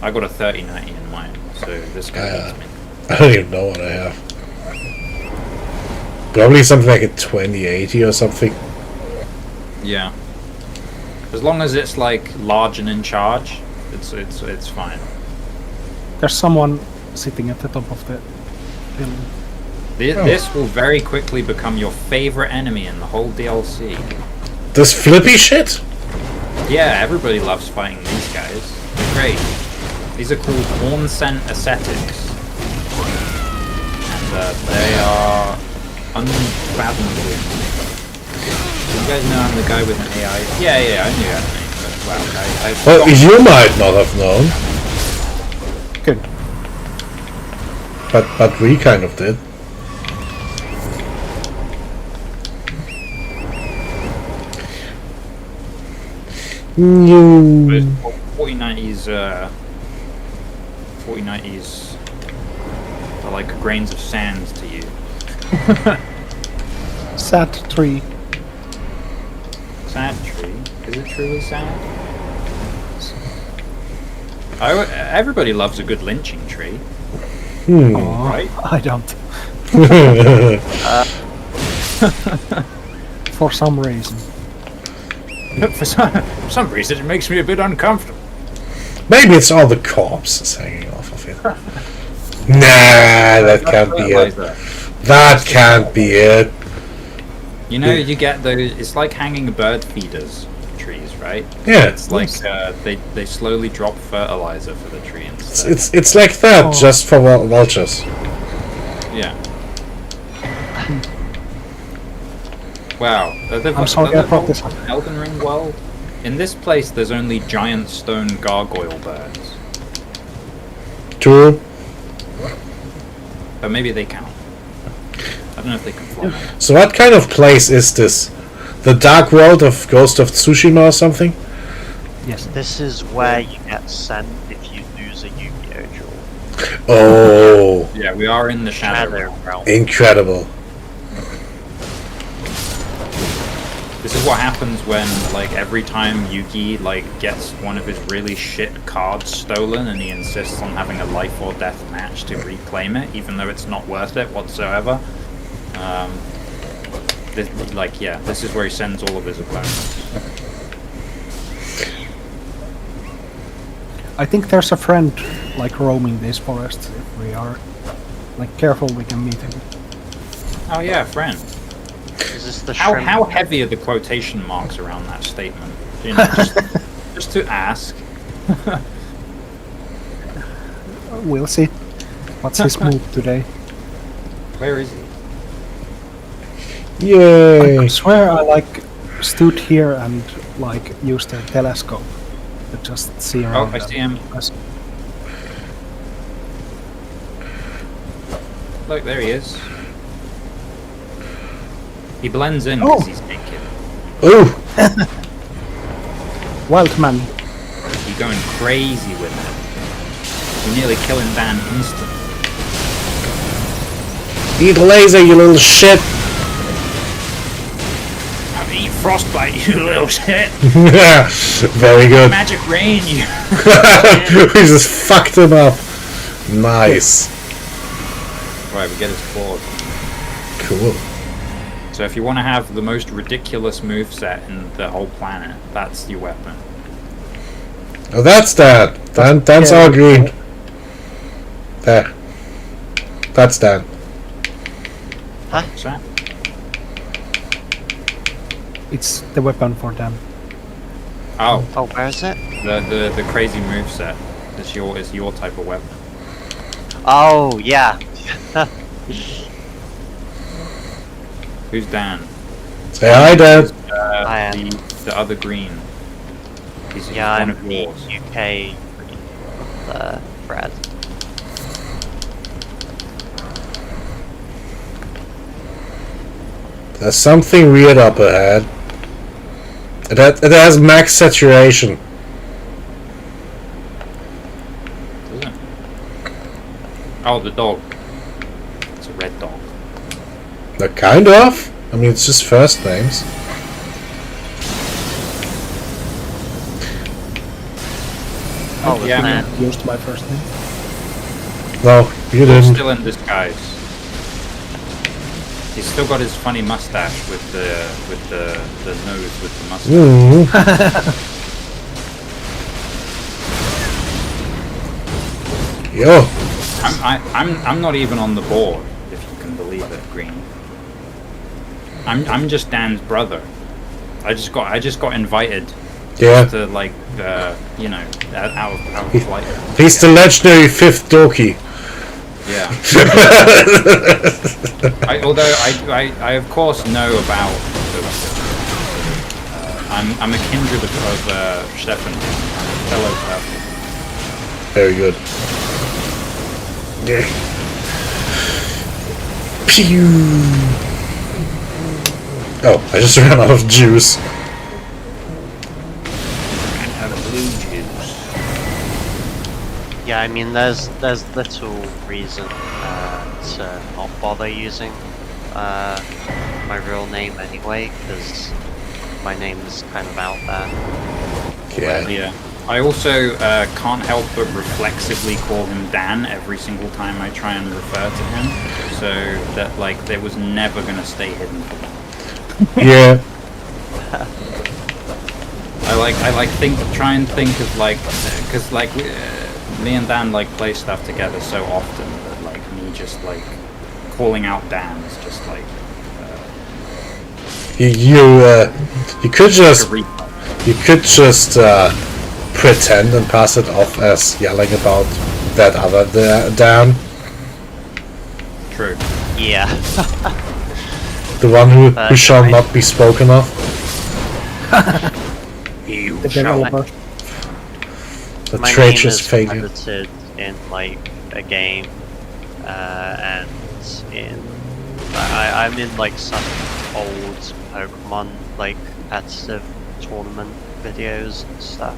I got a 3090 in mine, so this guy beats me. I don't even know what I have. Probably something like a 2080 or something. Yeah. As long as it's like large and in charge, it's fine. There's someone sitting at the top of the building. This will very quickly become your favorite enemy in the whole DLC. This flippy shit? Yeah, everybody loves fighting these guys. They're great. These are called Horn Scent Ascetics. And they are unfathomable. You guys know I'm the guy with an AI? Yeah, I knew that name. But, wow, I Well, you might not have known, Good. but we kind of did. But 4090s, 4090s are like grains of sand to you. Sad tree. Sad tree? Is it truly sad? Everybody loves a good lynching tree. Aw, Right? I don't. For some reason. For some reason, it makes me a bit uncomfortable. Maybe it's all the corpses hanging off of it. Nah, that can't be it. That can't be it. You know, you get those. It's like hanging bird feeders trees, right? Yeah, It's like they slowly drop fertilizer for the tree instead. It's like that, just for vultures. Yeah. Wow. I'm sorry, I brought this up. Elden Ring world. In this place, there's only giant stone gargoyle birds. True. But maybe they count. I don't know if they can fly. So what kind of place is this? The dark world of Ghost of Tsushima or something? Yes. This is where you get sent if you lose a Yu-Gi-Oh jewel. Oh, Yeah, we are in the shadow. Shadow realm. incredible. This is what happens when, like, every time Yugi, like, gets one of his really shit cards stolen and he insists on having a life or death match to reclaim it, even though it's not worth it whatsoever. This is where he sends all of his opponents. I think there's a friend like roaming this forest. If we are like careful, we can meet him. Oh yeah, friend. Is this the How shrimp? heavy are the quotation marks around that statement? You know, just to ask. We'll see. What's his move today? Where is he? Yay! I swear I like stood here and like used a telescope to just see Oh, around. I see him. Look, there he is. He blends in because he's naked. Ooh! Wild man. He's going crazy with it. You're nearly killing Dan instantly. Eat laser, you little shit! I mean, frostbite, you little shit. Very good. Magic rain, you. We just fucked him up. Nice. Right, we get his claws. Cool. So if you want to have the most ridiculous moveset in the whole planet, that's your weapon. Oh, that's that. That's all green. There. That's that. What's that? It's the weapon for them. Oh, Oh, where is it? the crazy moveset is your type of weapon. Oh, yeah. Who's Dan? Say hi, Dad. I am. The other green. He's Yeah, one I'm of the yours. UK Brad. There's something weird up ahead. It has max saturation. Does it? Oh, the dog. It's a red dog. Kind of. I mean, it's just first names. Oh, Yeah. man. Used my first name. No, you He's didn't. still in disguise. He's still got his funny mustache with the nose with the mustache. Yo. I'm not even on the board, if you can believe it, Green. I'm just Dan's brother. I just got invited Yeah. to out of flight. He's the legendary fifth Doki. Yeah. I of course know about. I'm a kindred of Stefan, fellow Stefan. Very good. Yeah. Pew. Oh, I just ran out of juice. And have a blue juice. Yeah, I mean, there's little reason to not bother using my real name anyway, because my name is kind of out there. Yeah. Yeah. I also can't help but reflexively call him Dan every single time I try and refer to him, so that it was never gonna stay hidden for long. Yeah. I try and think of like, because like me and Dan like play stuff together so often that like me just like calling out Dan is just like you could just a replay. you could just pretend and pass it off as yelling about that other Dan, True. Yeah. the one who shall not be spoken of. You The shall developer. The My name traitorous is failure. credited in like a game, and I'm in like some old Pokemon like competitive tournament videos and stuff.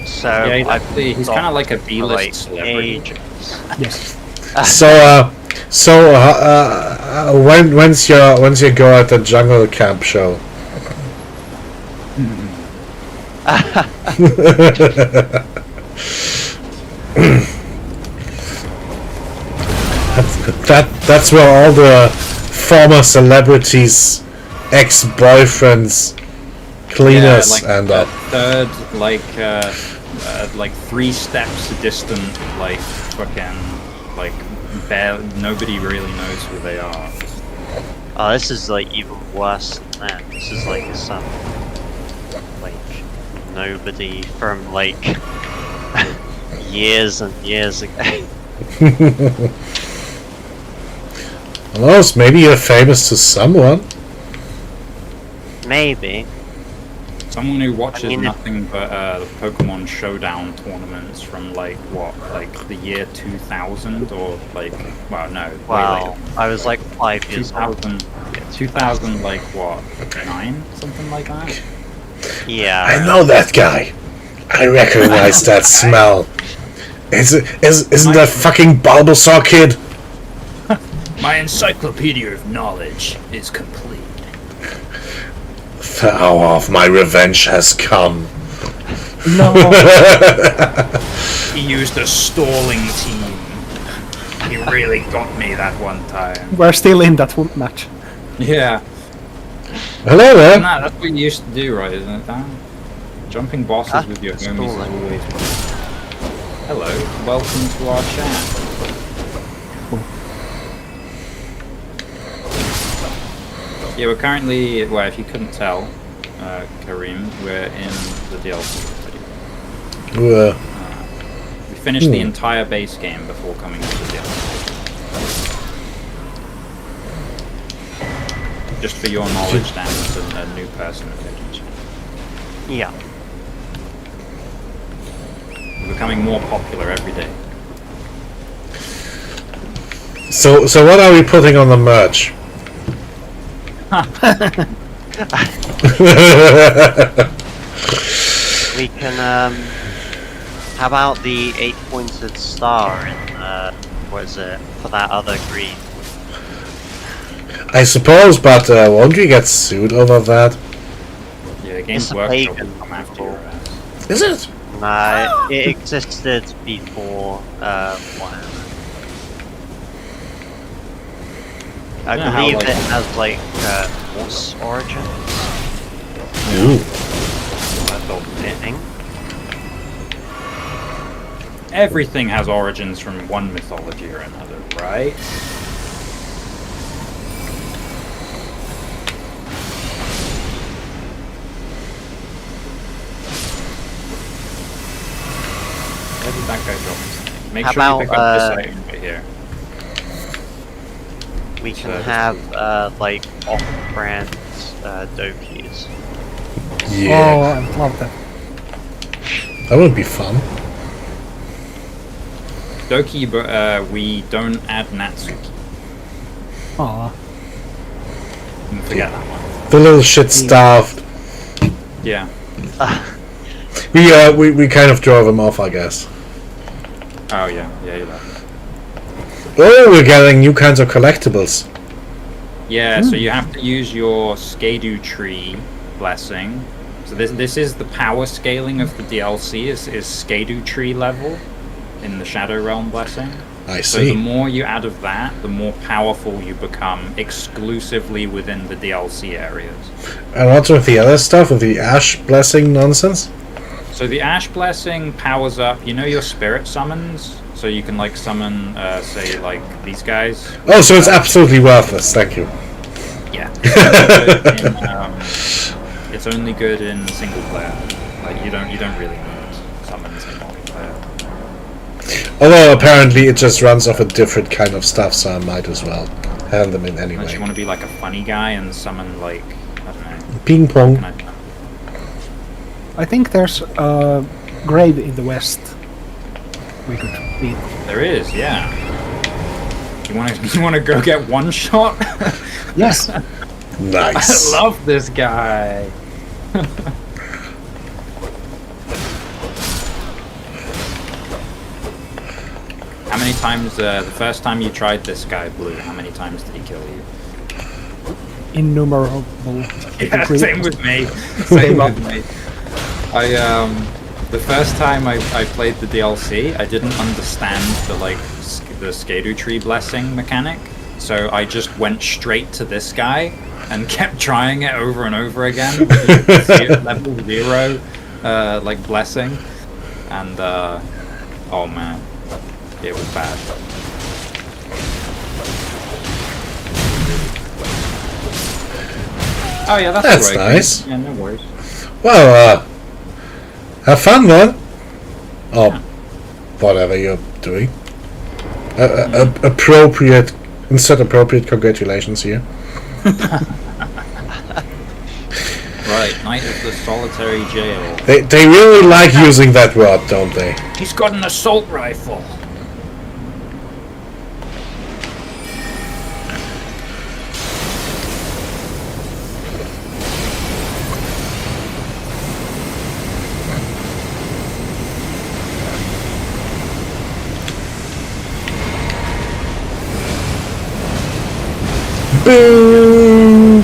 So Yeah, he's I've kind of like a for, B-list like celebrity. ages. Yes. When's your go at the jungle camp show? That's where all the former celebrities, ex-boyfriends, cleaners, like and third, like 3 steps distant, like fucking, like nobody really knows who they are. Oh, this is like even worse than that. This is like some like nobody from like years and years ago. who knows, maybe you're famous to someone. Maybe. Someone who watches I mean, nothing but the Pokemon Showdown tournaments from like what, like the year 2000 or like, well, no, way Wow. later. I was like 5 years old. 2000, like what, 9, something like that. Yeah. I know that guy. I recognize that smell. Isn't that fucking Bulbasaur kid? My encyclopedia of knowledge is complete. The hour of my revenge has come. No. He used a stalling team. He really got me that one time. We're still in that match. Yeah. Hello there. Nah, that's what you used to do, right, isn't it, Dan? Jumping bosses with your homies is stalling. always... Hello, welcome to our chat. Yeah, we're currently, well, if you couldn't tell, Kareem, we're in the DLC already. We finished the entire base game before coming to the DLC. Just for your knowledge, Dan, as a new person at Legends. Yeah. We're becoming more popular every day. So what are we putting on the merch? We can how about the 8-pointed star in what is it, for that other green? I suppose, but won't we get sued over that? Yeah, the Games It's a Workshop pagan will come after your ass. Is it? No, it existed before whatever. I Yeah, how, believe like- it has like Norse origins, Ooh. I think. Everything has origins from one mythology or another, right? Where did that guy drop his thing? Make How sure you pick up about, this item right here. We can Service have like off-brand Dokis. Yeah, Oh, I love that. that would be fun. Doki, but we don't add Natsuki. Aw. You can forget that one. The little shit starved. Yeah. We kind of drove him off, I guess. Oh yeah, yeah, you're right. Oh, we're getting new kinds of collectibles. Yeah, so you have to use your Skadu tree blessing. So this is the power scaling of the DLC is Skadu tree level in the Shadow Realm blessing. I So the see. more you add of that, the more powerful you become exclusively within the DLC areas. And what's with the other stuff, with the Ash Blessing nonsense? So the Ash Blessing powers up, you know your spirit summons? So you can like summon, say like these guys. Oh, so it's absolutely worthless, thank you. Yeah. It's only good in single player. Like you don't really need summons in multiplayer. Although apparently it just runs off a different kind of stuff, so I might as well have them in Unless anyway. you want to be like a funny guy and summon like, I don't know. Ping pong. I think there's a grave in the west. We could beat. There is, yeah. You wanna go get one shot? Yes. Nice. I love this guy. How many times, the first time you tried this guy, Blue, how many times did he kill you? Innumerable. Yeah, same with me. Same with me. The first time I played the DLC, I didn't understand the the Skadu Tree Blessing mechanic, so I just went straight to this guy and kept trying it over and over again. Level 0, like blessing, and oh man, it was bad. Oh yeah, that's right. nice. Yeah, no worries. Well, have fun then. Oh, whatever you're doing. Appropriate. Insert appropriate congratulations here. Right, Night of the Solitary Jail. They really like using that word, don't they? He's got an assault rifle. Boo!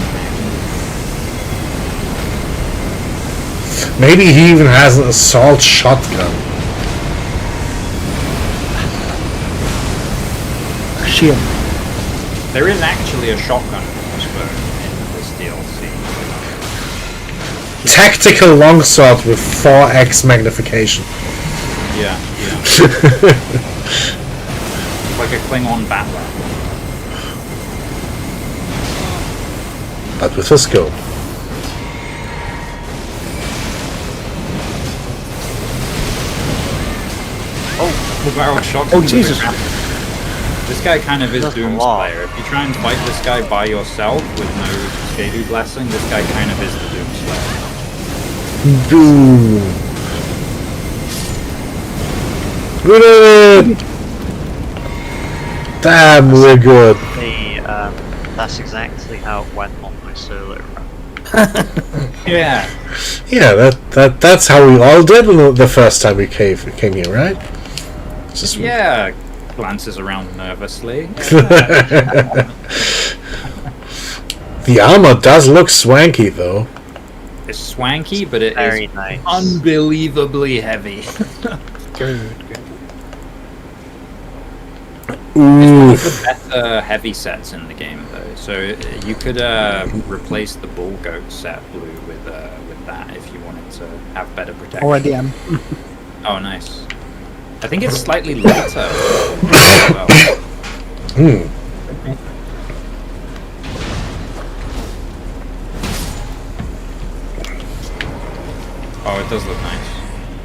Maybe he even has an assault shotgun. Shield. There is actually a shotgun crossbow in this DLC. Tactical longsword with 4x magnification. Yeah, yeah. Like a Klingon battler. But with a scope. Oh, the barrel shotgun. Oh, Jesus. This guy kind of is That's a Doom's lot. Slayer. If you try and fight this guy by yourself with no Skadu Blessing, this guy kind of is the Doom Slayer. Boom. Good. Damn, we're good. That's exactly how it went on my solo run. Yeah. Yeah, that's how we all did the first time we came here, right? Just Yeah. Glances around nervously. The armor does look swanky, though. It's swanky, but it Very is nice. unbelievably heavy. Good. Oof. The better heavy sets in the game, though. So you could replace the bull goat set, Blue, with that if you wanted to have better protection. Already am. Oh, nice. I think it's slightly lighter. Well, Hmm. oh, it does look nice.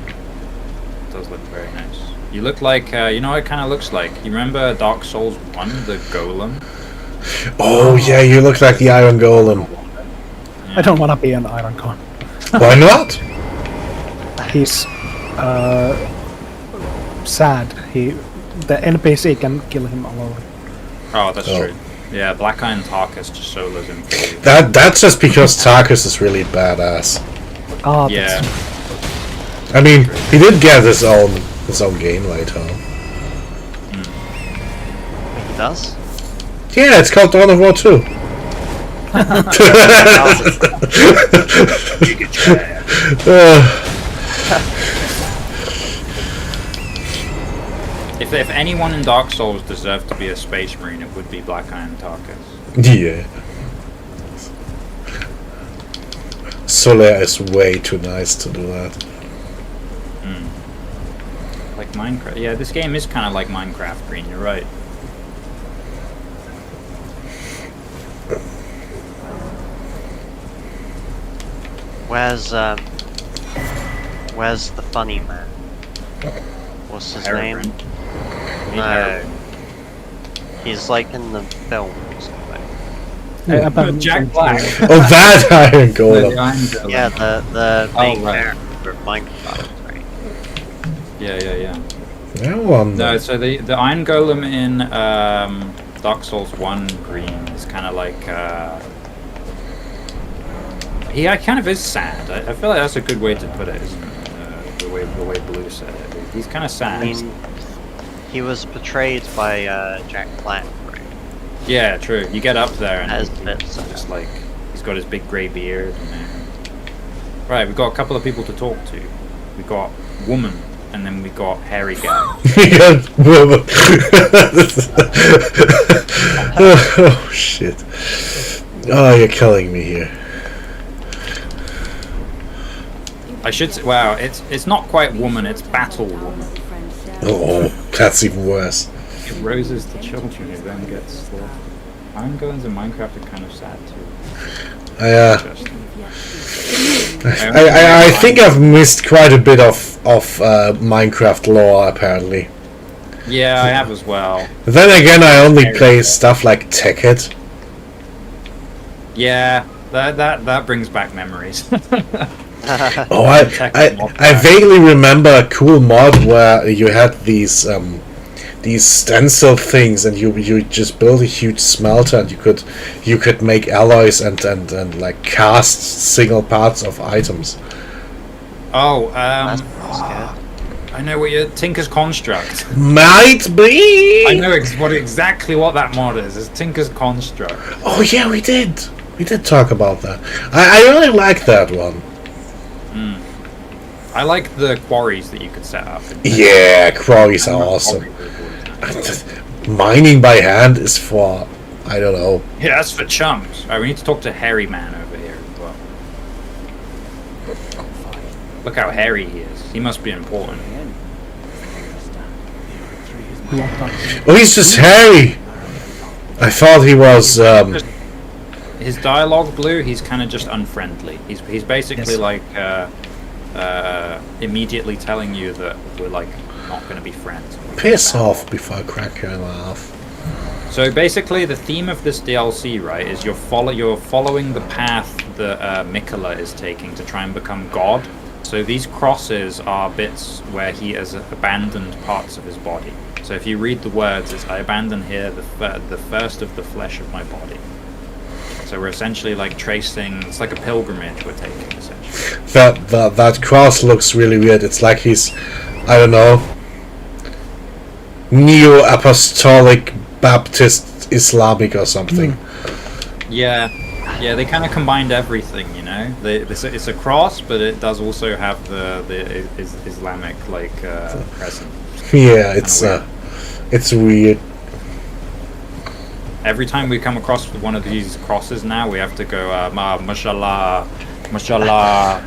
It does look very nice. You look like, you know what it kind of looks like? You remember Dark Souls 1, the Golem? Oh yeah, you look like the Iron Golem. I don't want to be an Iron Con. Why not? He's sad. The NPC can kill him alone. Oh, that's Oh. true. Yeah, Black Iron Tarkus just solos him for you. That's just because Tarkus is really badass. Ah, Yeah. I mean, he did get his own game later. He does? Yeah, it's called Dawn of War 2. If anyone in Dark Souls deserved to be a Space Marine, it would be Black Iron Tarkus. Yeah. Solaire is way too nice to do that. Like Minecraft. Yeah, this game is kind of like Minecraft Green, you're right. Where's the funny man? What's his name? Herobrine. No. He's like in the film or something. Jack Black. Oh, that Iron Golem. Yeah, the main right. character of Minecraft, right? Yeah. That one. No, so the Iron Golem in Dark Souls 1 Green is kind of like he kind of is sad. I feel like that's a good way to put it, isn't it? The way Blue said it. He's kind of sad. I mean, he was portrayed by Jack Black, right? Yeah, true. You get up there and As he's bits, just like he's got his big grey beard. Right, we've got a couple of people to talk to. We got woman, and then we got hairy guy. Oh shit! Oh, you're killing me here. I should say, wow, it's not quite woman, it's battle woman. Oh, that's even worse. It roses to children who then get slaughtered. Iron Golems in Minecraft are kind of sad too. I think I've missed quite a bit of Minecraft lore apparently. Yeah, I have as well. Then again, I only play stuff like Tekkit. Yeah, that brings back memories. Oh, I vaguely remember a cool mod where you had these stencil things, and you just built a huge smelter, and you could make alloys and like cast single parts of items. Oh, That's good. I know what your Tinker's Construct. Might be. I know exactly what that mod is. It's Tinker's Construct. Oh yeah, we did talk about that. I really like that one. I like the quarries that you could set up. Yeah, quarries are awesome. Mining by hand is for, I don't know. Yeah, that's for chumps. Alright, we need to talk to Hairy Man over here as well. Look how hairy he is. He must be important. Oh, he's just hairy. I thought he was. His dialogue, Blue, he's kind of just unfriendly. He's basically like immediately telling you that we're like not going to be friends. Piss off before I crack your laugh. So basically, the theme of this DLC, right, is you're following the path that Mikola is taking to try and become God. So these crosses are bits where he has abandoned parts of his body. So if you read the words, it's "I abandon here the first of the flesh of my body." So we're essentially like tracing. It's like a pilgrimage we're taking, essentially. That cross looks really weird. It's like he's, I don't know, Neo-Apostolic Baptist Islamic or something. Yeah, they kind of combined everything, you know. It's a cross, but it does also have the Islamic like crescent. Yeah, it's weird. Every time we come across one of these crosses now, we have to go, mashallah, mashallah.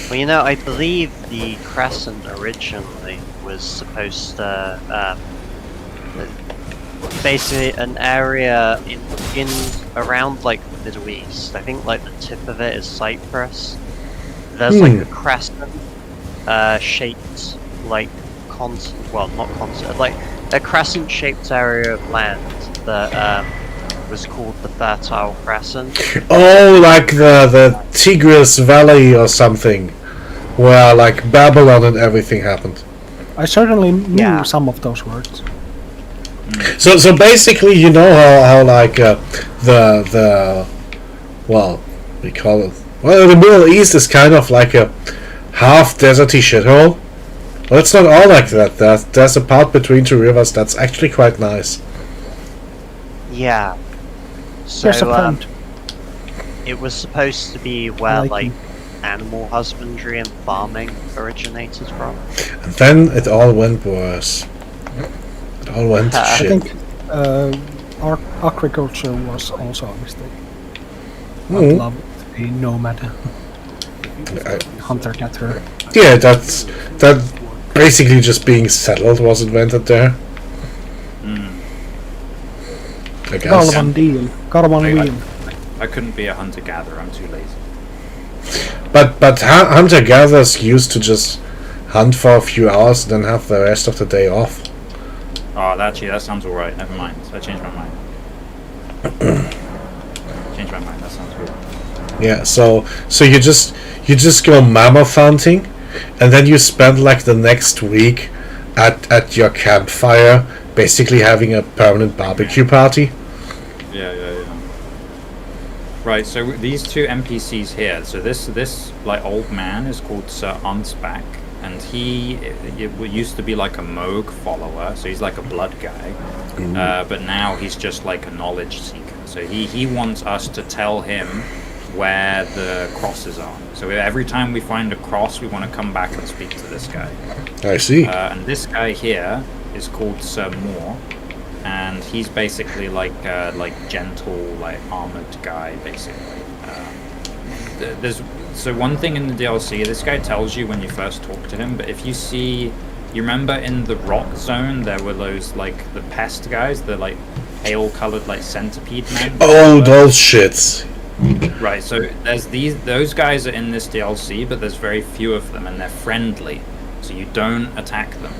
Well, you know, I believe the crescent originally was supposed to basically an area in around like the Middle East. I think like the tip of it is Cyprus. There's like a crescent shaped like like a crescent shaped area of land that was called the Fertile Crescent. Oh, like the Tigris Valley or something, where like Babylon and everything happened. I certainly knew some of those words. So basically, you know how like the we call it, the Middle East is kind of like a half deserty shithole. Well, it's not all like that. There's a part between two rivers that's actually quite nice. Yeah. So There's a point. it was supposed to be where like animal husbandry and farming originated from. And then it all went worse. It all went to I shit. I think agriculture was also a mistake. I'd Mhm. love to be nomad, hunter-gatherer. Yeah, that basically just being settled was invented there. I Got guess. one deal. Got one wheel. I couldn't be a hunter-gatherer, I'm too lazy. But hunter gatherers used to just hunt for a few hours and then have the rest of the day off. Oh, actually, that sounds alright. Never mind. I changed my mind. That sounds good. Yeah, so you just go mammoth hunting, and then you spend like the next week at your campfire, basically having a permanent barbecue party. Yeah. Right, so these two NPCs here. So this like old man is called Sir Ansbach, and he used to be like a Moog follower, so he's like a blood guy. But now he's just like a knowledge seeker. So he wants us to tell him where the crosses are. So every time we find a cross, we want to come back and speak to this guy. I see. And this guy here is called Sir Moore, and he's basically like gentle, like armored guy, basically. So one thing in the DLC, this guy tells you when you first talk to him, but if you see, you remember in the rock zone there were those like the pest guys, the like pale colored like centipede men. Oh, those shits. Right, so there's those guys are in this DLC, but there's very few of them, and they're friendly, so you don't attack them.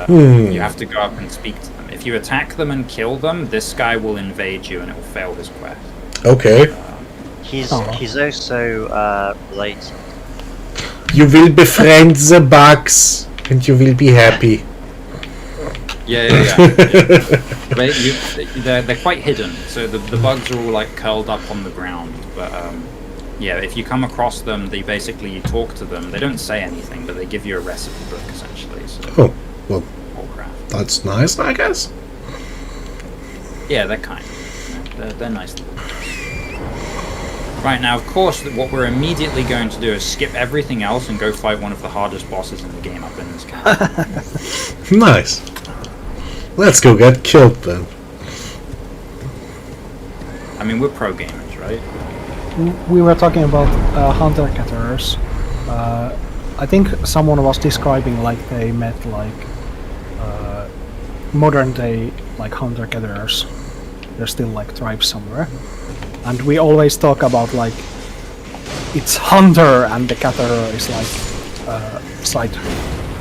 You have to go up and speak to them. If you attack them and kill them, this guy will invade you, and it will fail his quest. Okay. He's also related. You will befriend the bugs, and you will be happy. Yeah. But they're quite hidden, so the bugs are all like curled up on the ground. But yeah, if you come across them, you talk to them. They don't say anything, but they give you a recipe book essentially. So, Oh, well, Warcraft. that's nice, I guess. Yeah, they're kind. They're nice. Right, now, of course, what we're immediately going to do is skip everything else and go fight one of the hardest bosses in the game up in this camp. Nice. Let's go get killed then. I mean, we're pro gamers, right? We were talking about hunter-gatherers. I think someone was describing like they met like modern-day like hunter-gatherers. There's still like tribes somewhere, and we always talk about like it's hunter and the gatherer is like side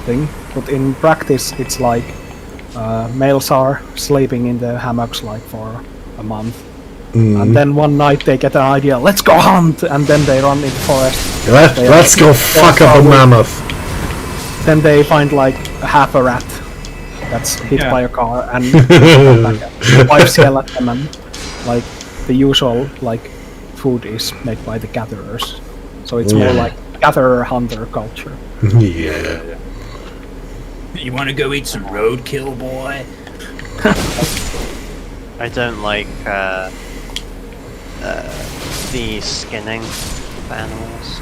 thing. But in practice, it's like males are sleeping in the hammocks like for a month. And then one night they get an idea, let's go hunt, and then they run in the forest. Let's go fuck up a mammoth. Then they find like half a rat that's hit by a car, and wives yell at them, and like the usual like food is made by the gatherers. So it's more like gatherer-hunter culture. Yeah. You want to go eat some roadkill, boy? I don't like the skinning of animals.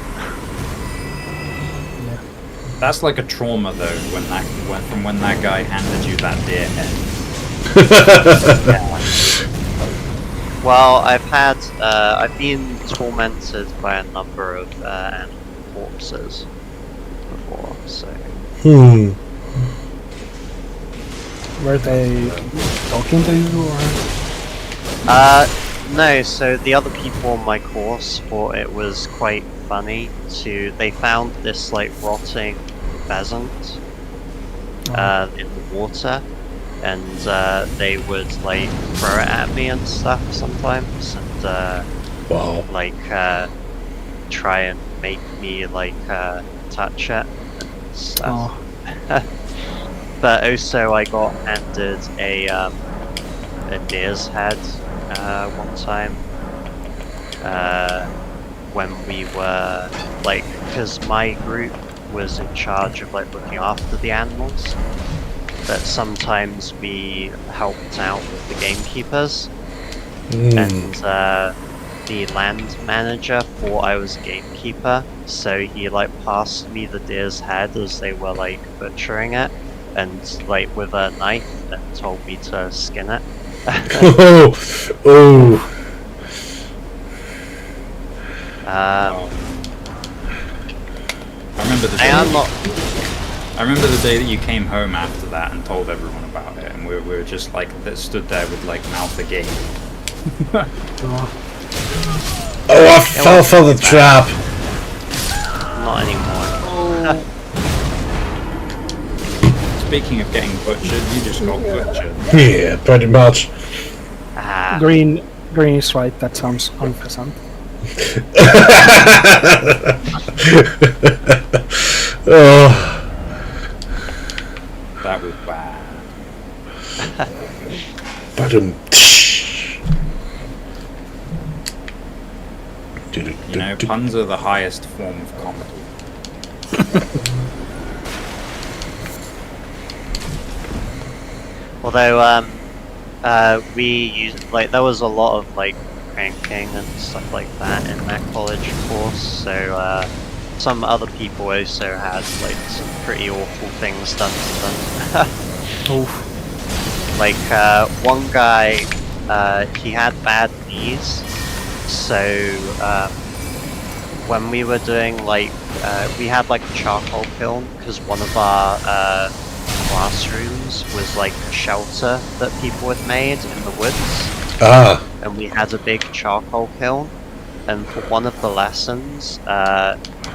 That's like a trauma, though, when that guy handed you that deer head. Well, I've been tormented by a number of animal corpses before, so. Were they talking to you, or? No, so the other people on my course thought it was quite funny they found this like rotting pheasant in the water, and they would like throw it at me and stuff sometimes, and Wow. like try and make me like touch it and stuff. But also I got handed a deer's head one time when we were like, because my group was in charge of like looking after the animals, but sometimes we helped out with the gamekeepers, and the land manager thought I was gatekeeper, so he like passed me the deer's head as they were like butchering it, and like with a knife, and told me to skin it. Oh. I remember the day. I'm not. I remember the day that you came home after that and told everyone about it, and we were just like stood there with like mouth agape. Oh, I fell for the trap. Not anymore. Speaking of getting butchered, you just got butchered. Yeah, pretty much. Green is right. That sounds unpleasant. Oh. That was bad. You know, puns are the highest form of comedy. Although, we used, like, there was a lot of, like, pranking and stuff like that in that college course, so, some other people also had, like, some pretty awful things done to them. Like, one guy, he had bad knees, so, when we were doing, like, we had, like, a charcoal kiln, because one of our, classrooms was like a shelter that people had made in the woods. And we had a big charcoal kiln, and for one of the lessons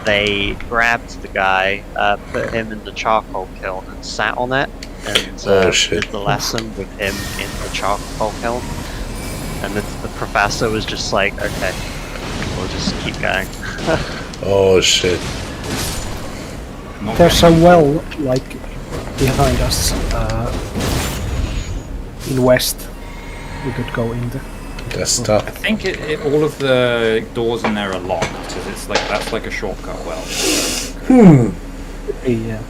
they grabbed the guy, put him in the charcoal kiln and sat on it, and did the lesson with him in the charcoal kiln, and the professor was just like, okay, we'll just keep going. Oh shit. They're so well, like, behind us, in west, we could go in the desktop. I think all of the doors in there are locked, because it's like, that's like a shortcut well. Yeah.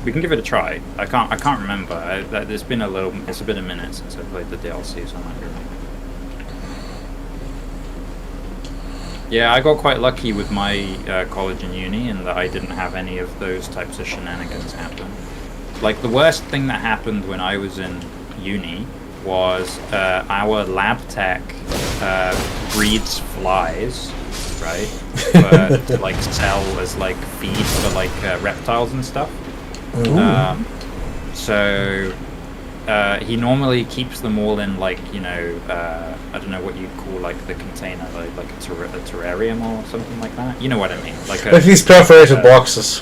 We can give it a try. I can't remember. It's been a minute since I played the DLC, so I might be wrong. Yeah, I got quite lucky with my college and uni in that I didn't have any of those types of shenanigans happen. Like, the worst thing that happened when I was in uni was our lab tech breeds flies, right? To like sell as like feed for like reptiles and stuff. So he normally keeps them all in like, you know, I don't know what you'd call like the container, like a terrarium or something like that. You know what I mean? Like these perforated boxes.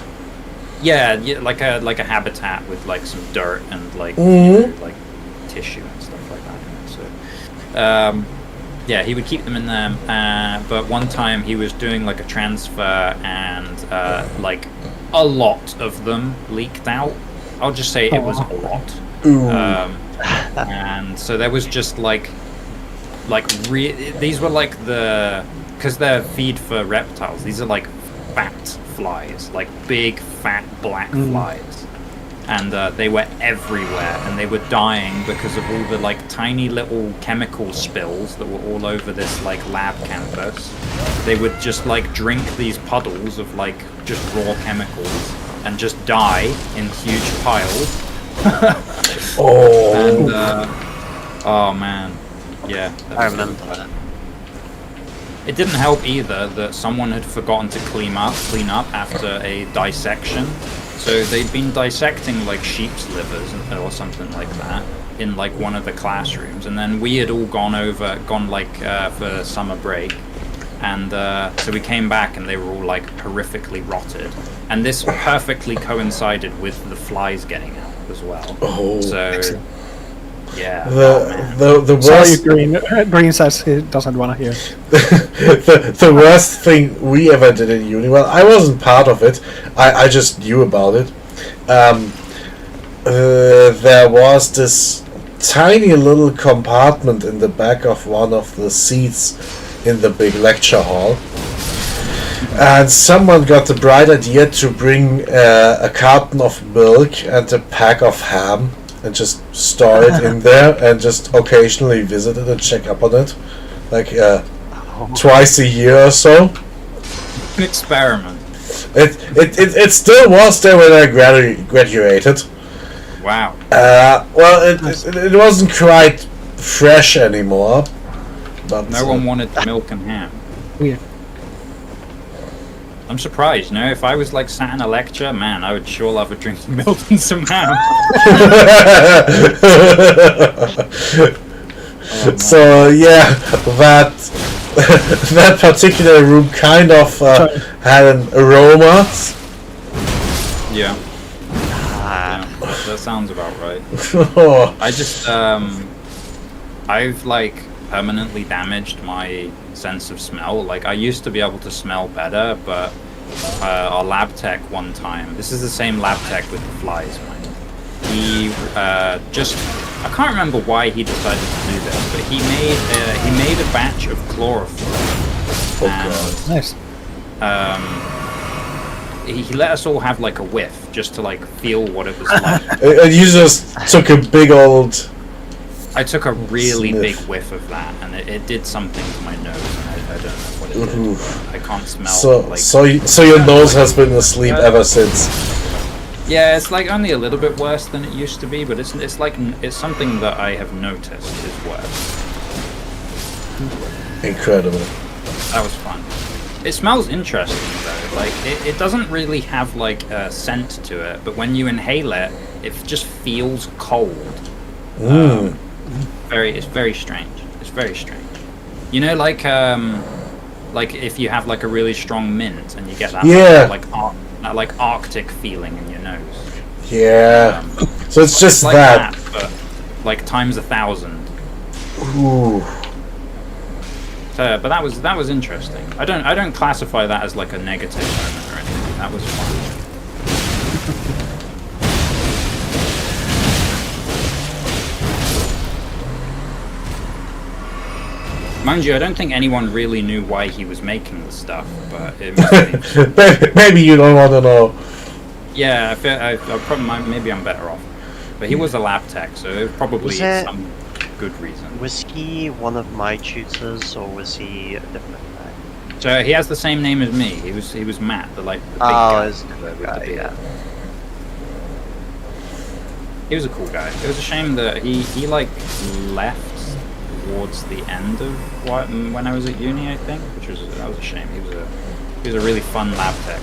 Yeah, like a habitat with like some dirt and like you know, like tissue and stuff like that. So yeah, he would keep them in there. But one time he was doing like a transfer and like a lot of them leaked out. I'll just say it was a lot. And so there was just these were like because they're feed for reptiles. These are like fat flies, like big fat black flies, and they were everywhere, and they were dying because of all the like tiny little chemical spills that were all over this like lab campus. They would just like drink these puddles of like just raw chemicals and just die in huge piles. And oh man, yeah, I remember that. It didn't help either that someone had forgotten to clean up after a dissection. So they'd been dissecting like sheep's livers or something like that in like one of the classrooms, and then we had all gone for summer break, and so we came back and they were all like horrifically rotted, and this perfectly coincided with the flies getting out as well. So yeah. The worst. Sorry, Green says he doesn't want to hear. the worst thing we ever did in uni. Well, I wasn't part of it. I just knew about it. There was this tiny little compartment in the back of one of the seats in the big lecture hall, and someone got the bright idea to bring a carton of milk and a pack of ham and just store it in there and just occasionally visit it and check up on it. Like, twice a year or so. An experiment. It still was there when I graduated. Wow. Well, it wasn't quite fresh anymore. But No one wanted milk and ham. Weird. I'm surprised, you know, if I was like sat in a lecture, man, I would sure love a drink of milk and some ham. So yeah, that that particular room kind of had an aroma. Yeah. Ah, Yeah, that sounds about right. Oh, I just, I've like permanently damaged my sense of smell. Like I used to be able to smell better, but our lab tech one time, this is the same lab tech with the flies, mind. He I can't remember why he decided to do this, but he made a batch of chloroform. And, Nice. he let us all have like a whiff just to like feel what it was like. and you just took a big old. I took a really Sniff. big whiff of that, and it did something to my nose, and I don't know what it Ooh. did. I can't smell. So your nose has been asleep ever since. Yeah, it's like only a little bit worse than it used to be, but it's like it's something that I have noticed is worse. Incredible. That was fun. It smells interesting though. Like it doesn't really have like a scent to it, but when you inhale it, it just feels cold. It's very strange. It's very strange. You know, like if you have like a really strong mint and you get that like Arctic feeling in your nose. Yeah. So it's just like that. but like times 1,000. Ooh. But that was interesting. I don't classify that as like a negative moment or anything. That was fun. Mind you, I don't think anyone really knew why he was making the stuff, but it must have been. Maybe you don't want to know. Yeah, I feel I probably maybe I'm better off. But he was a lab tech, so it was probably some good reason. was he one of my tutors, or was he a different guy? So he has the same name as me. He was Matt, the big Oh, guy. it's the with guy, the beard. yeah. He was a cool guy. It was a shame that he like left towards the end of when I was at uni, I think, that was a shame. He was a really fun lab tech.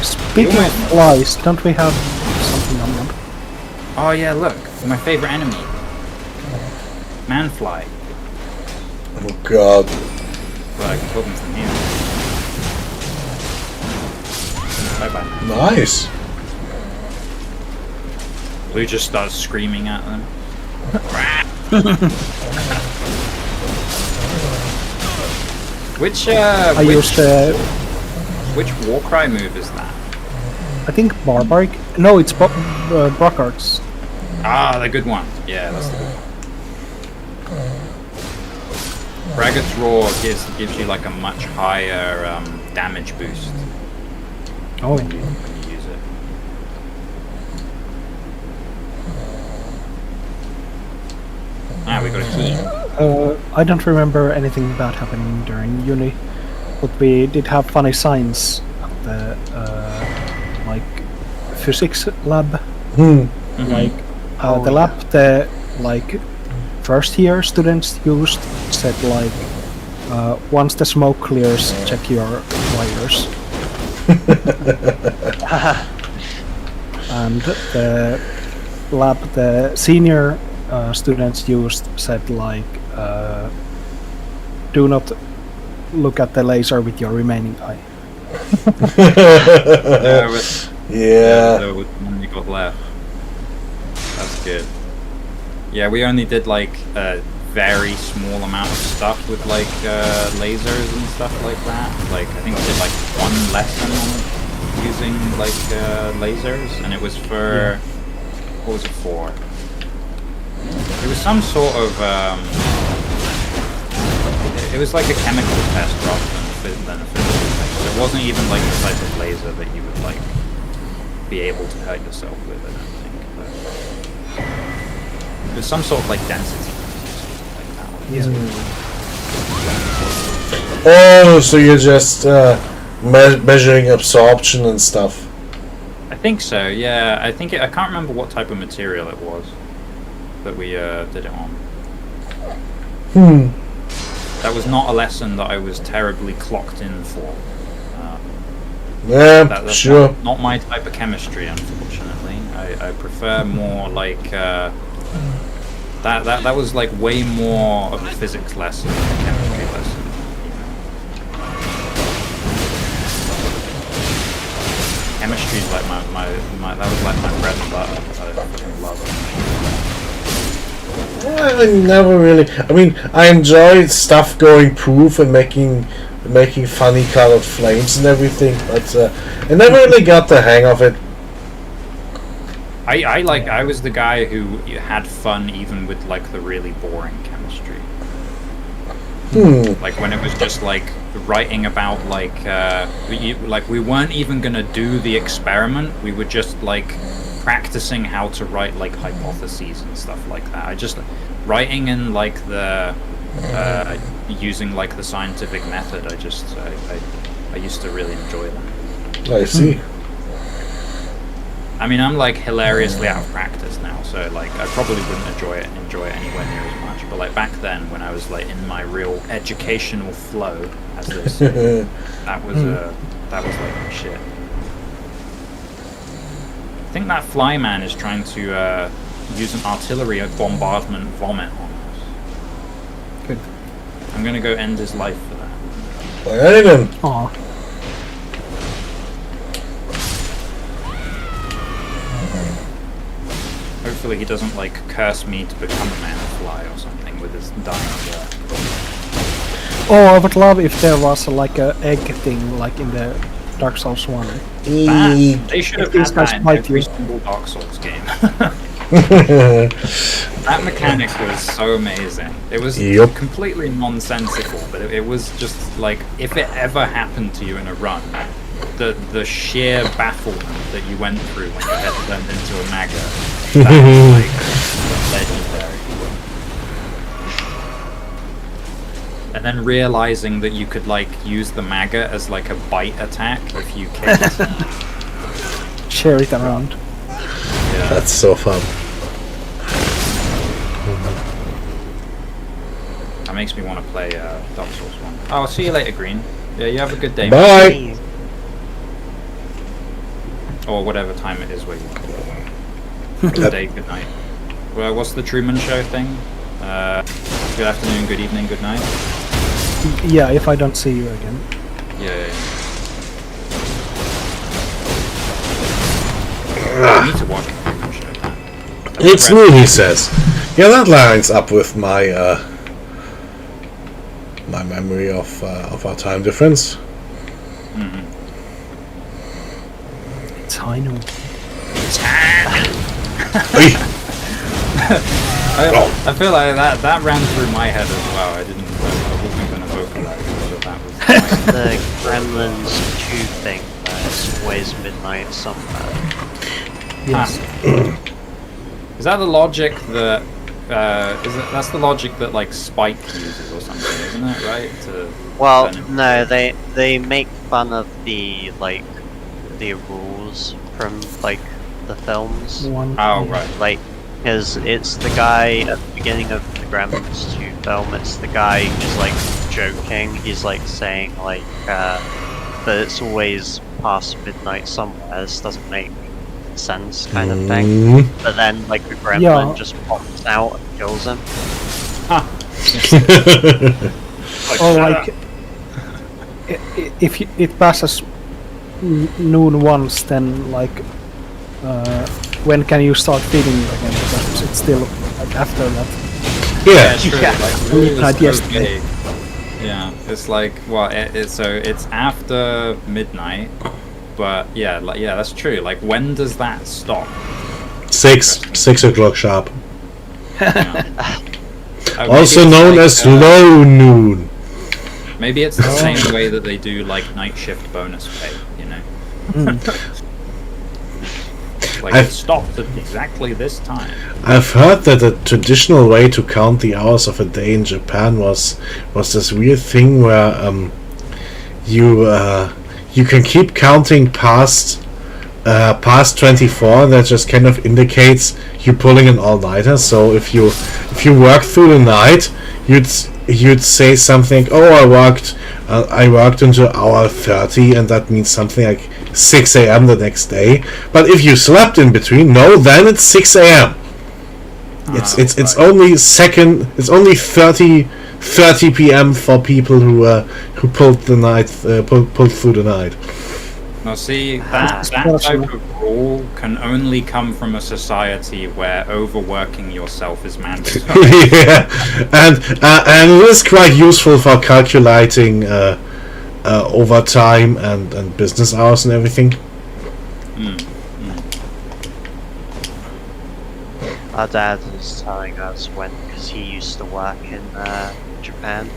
Speaking of flies, don't we have something on them? Oh yeah, look, my favorite enemy, manfly. Oh god. Well, I can talk him from here. Bye bye. Nice. Blue just starts screaming at them. Which Warcry move is that? I think Barbaric. No, it's Brockart's. Ah, the good one. Yeah, that's the good one. Braggart's Roar gives you like a much higher damage boost Oh, when you use it. Ah, we got a key. I don't remember anything bad happening during uni, but we did have funny science at the like physics lab. Like the lab the like first year students used said like once the smoke clears, check your wires. And the lab the senior students used said like do not look at the laser with your remaining eye. Yeah. There was one we got left. That's good. Yeah, we only did like a very small amount of stuff with like lasers and stuff like that. Like I think we did like one lesson on using like lasers, and it was for what was it for? It was some sort of it was like a chemical test rather than a physical thing. So it wasn't even like the type of laser that you would like be able to hurt yourself with, I don't think. But it was some sort of like density or something like that. easily. Oh, so you're just measuring absorption and stuff. I think so. Yeah, I think I can't remember what type of material it was that we did it on. That was not a lesson that I was terribly clocked in for. Yeah, That's sure. not my type of chemistry, unfortunately. I prefer more like that was like way more of a physics lesson than a chemistry lesson. Chemistry is like my that was like my bread and butter. I fucking love it. I never really. I mean, I enjoyed stuff going proof and making funny colored flames and everything, but I never really got the hang of it. I was the guy who had fun even with like the really boring chemistry. Like when it was just like writing about like we weren't even gonna do the experiment. We were just like practicing how to write like hypotheses and stuff like that. I just writing in like the using like the scientific method. I used to really enjoy that. I see. I mean, I'm like hilariously out of practice now, so like I probably wouldn't enjoy it anywhere near as much. But like back then, when I was like in my real educational flow, as they say, that was like my shit. I think that flyman is trying to use an artillery bombardment vomit on us. Good. I'm gonna go end his life for that. Alright then. Aw. Hopefully he doesn't like curse me to become a man-fly or something with his dying breath. Oh, I would love if there was like a egg thing like in the Dark Souls 1. They should have These had guys that in might every use- single Dark Souls game. That mechanic was so amazing. It was Yup. completely nonsensical, but it was just like, if it ever happened to you in a run, the sheer bafflement that you went through when your head turned into a maga, that was like legendary. And then realizing that you could like use the maga as like a bite attack if you kicked. Share it around. Yeah. That's so fun. That makes me want to play Dark Souls 1. Oh, I'll see you later, Green. Yeah, you have a good day. Bye. Or whatever time it is where you are. Good day, good night. Well, what's the Truman Show thing? Good afternoon, good evening, good night. Yeah, if I don't see you again. Yeah. I need to watch the Truman Show. It's new, he says. Yeah, that lines up with my my memory of our time difference. It's Hino. I feel like that ran through my head as well. I wasn't going to vocalize it, but that was The Gremlins 2 thing, it's always midnight somewhere. Yes. Is that the logic that that's the logic that like Spike uses or something, isn't it? Right? Well, turn him- no, they make fun of the rules from like the films, One. Oh right. like because it's the guy at the beginning of the Gremlins 2 film. It's the guy who's like joking. He's like saying like that it's always past midnight somewhere. This doesn't make sense, kind of thing. But then like the gremlin Yeah. just pops out and kills him. Or like, if it passes noon once, then like, when can you start feeding again? Because it's still like after that. Yeah. True. Yeah. Like, really Midnight so yesterday. vague. Yeah, it's like so it's after midnight, but yeah, that's true. Like, when does that stop? 6 o'clock sharp. Yeah. Also known as low noon. Maybe it's the same way that they do like night shift bonus pay, you know? Like, I've- it stopped at exactly this time. I've heard that the traditional way to count the hours of a day in Japan was this weird thing where you can keep counting past 24. That just kind of indicates you pulling an all-nighter. So if you work through the night, you'd say something. Oh, I worked until hour 30, and that means something like 6 a.m. the next day. But if you slept in between, no, then it's 6 a.m. It's only 30 p.m. for people who pulled through the night. Now, see, that type of rule can only come from a society where overworking yourself is mandatory. Yeah, and it is quite useful for calculating overtime and business hours and everything. Our dad was telling us because he used to work in Japan.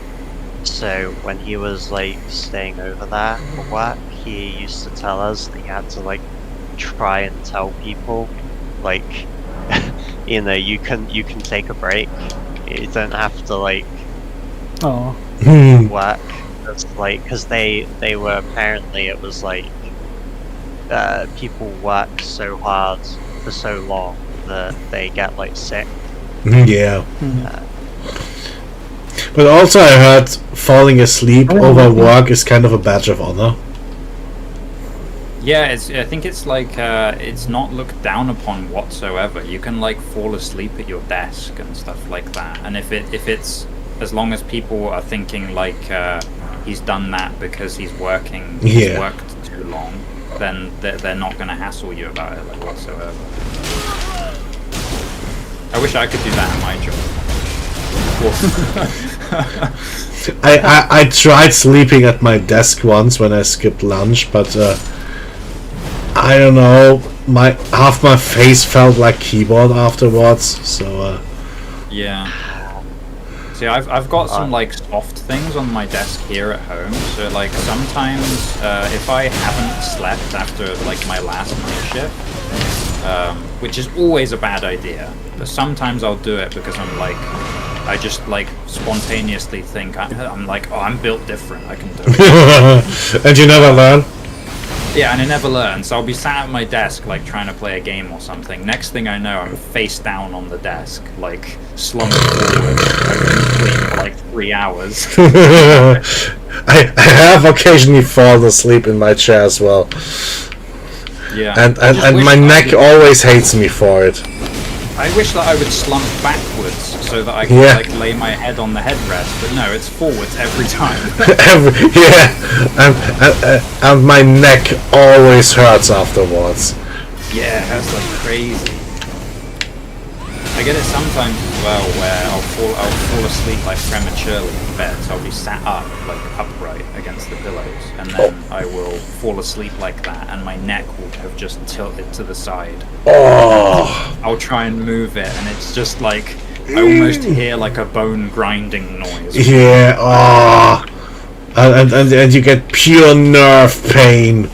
So when he was like staying over there for work, he used to tell us that he had to like try and tell people, like, you know, you can take a break. You don't have to like Oh, work. It's like because they were apparently it was like people work so hard for so long that they get like sick. Yeah. But also I heard falling asleep over work is kind of a badge of honor. Yeah, I think it's like it's not looked down upon whatsoever. You can like fall asleep at your desk and stuff like that. And if it's as long as people are thinking like he's done that because he's working, he's worked too long, then they're not going to hassle you about it like whatsoever. I wish I could do that in my job. I tried sleeping at my desk once when I skipped lunch, but I don't know. Half my face felt like keyboard afterwards. So yeah. See, I've got some like soft things on my desk here at home. So like sometimes if I haven't slept after like my last night shift, which is always a bad idea, but sometimes I'll do it because I just like spontaneously think I'm like, oh, I'm built different, I can do it. and you never learn. Yeah, and I never learn. So I'll be sat at my desk like trying to play a game or something. Next thing I know, I'm face down on the desk, like slumped forward. I've been asleep for like 3 hours. I have occasionally fallen asleep in my chair as well. Yeah. And my neck always hates me for it. I wish that I would slump backwards so that I could like lay my head on the headrest, but no, it's forwards every time. And my neck always hurts afterwards. Yeah, that's like crazy. I get it sometimes as well where I'll fall asleep like prematurely in bed, so I'll be sat up like upright against the pillows, and then I will fall asleep like that, and my neck will have just tilted to the side. Oh! I'll try and move it, and it's just like I almost hear like a bone grinding noise. Yeah. Oh. And you get pure nerve pain.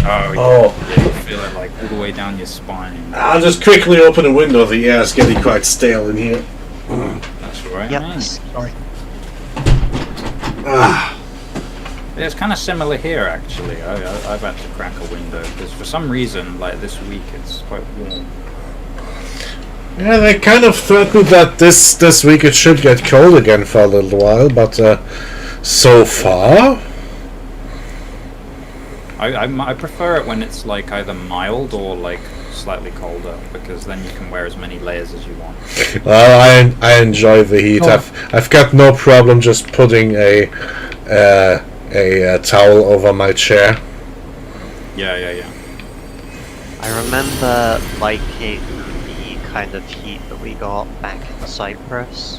Oh. Yeah, you feel it like all the way down your spine. I'll just quickly open a window. The air is getting quite stale in here. That's right. Yep. sorry. Ah. Yeah, it's kind of similar here, actually. I've had to crack a window because for some reason, like this week, it's quite warm. Yeah, they kind of threatened that this week it should get cold again for a little while, but so far, I prefer it when it's like either mild or like slightly colder, because then you can wear as many layers as you want. well, I enjoy the heat. I've got no problem just putting a towel over my chair. Yeah. I remember liking the kind of heat that we got back in Cyprus.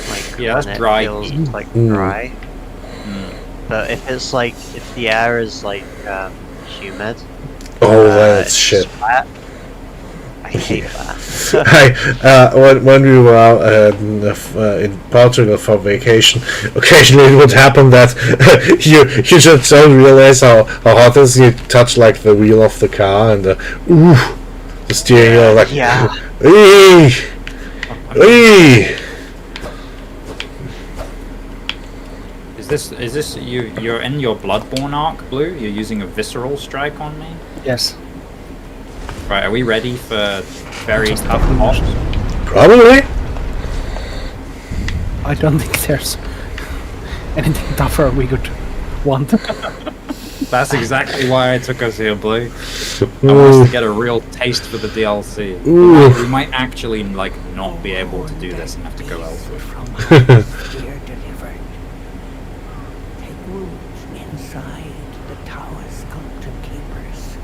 Like Yeah, when that's it dry feels heat. like dry. But if the air is like humid, That's shit. wet, I hate that. When we were in Portugal for vacation, occasionally it would happen that you just don't realize how hot it is. You touch like the wheel of the car and The steering wheel, like, Yeah. Eee! Eee! Is this you're in your Bloodborne arc, Blue? You're using a visceral strike on me? Yes. Right, are we ready for very Just tough fucking boss? Probably. I don't think there's anything tougher we could want. That's exactly why I took us here, Blue. I want us to get a real taste for the DLC. Ooh. We might actually like not be able to do this and have to go elsewhere. Fear delivered. Take rooms inside the tower's sculpted keepers.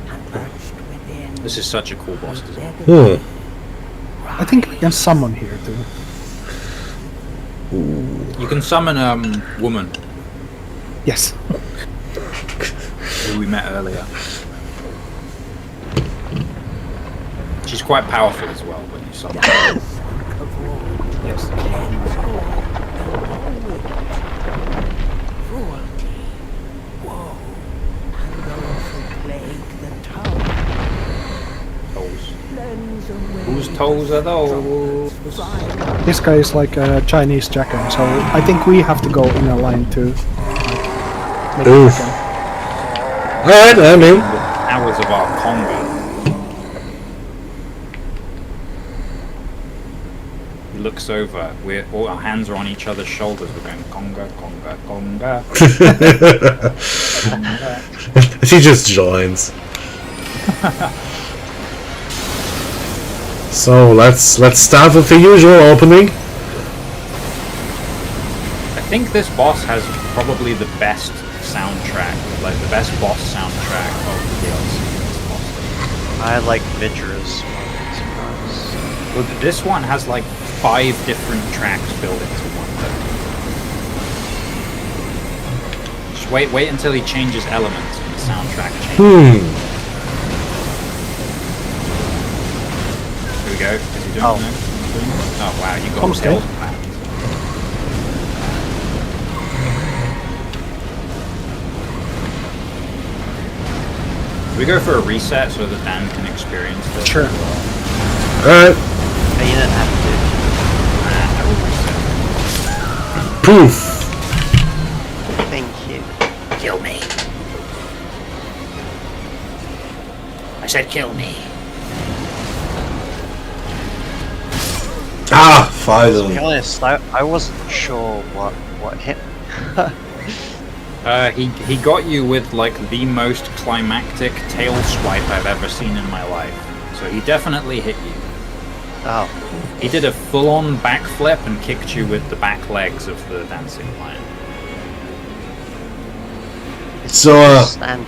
And perched within This is such a cool boss design. Hmm. I think we can summon here too. You can summon woman Yes. who we met earlier. She's quite powerful as well when you summon her. Yes. cruelty, woe, and those who plague the tower. Toes. Cleanse away Whose toes are those? This guy is like a Chinese jacker, so I think we have to go in a line to make Oof. it happen. Alright, I'm in. Hours of our conga. He looks over. All our hands are on each other's shoulders. We're going conga, conga, conga. conga. She just joins. So let's start with the usual opening. I think this boss has probably the best soundtrack, like the best boss soundtrack of the DLC. This boss. I like Vidra's one, sometimes. Well, this one has like 5 different tracks built into one. Just wait until he changes elements and the soundtrack changes. Here we go. Is he doing Oh. it? Oh wow, you got Almost skills dead. back. We go for a reset so that Dan can experience this. Sure. Alright. But you didn't have to. Poof. Thank you. Kill me. I said kill me. Ah, To be finally. honest, I wasn't sure what hit. He got you with like the most climactic tail swipe I've ever seen in my life. So he definitely hit you. Oh, He did a full-on backflip and kicked you with the back legs of the dancing lion. it's So, stand.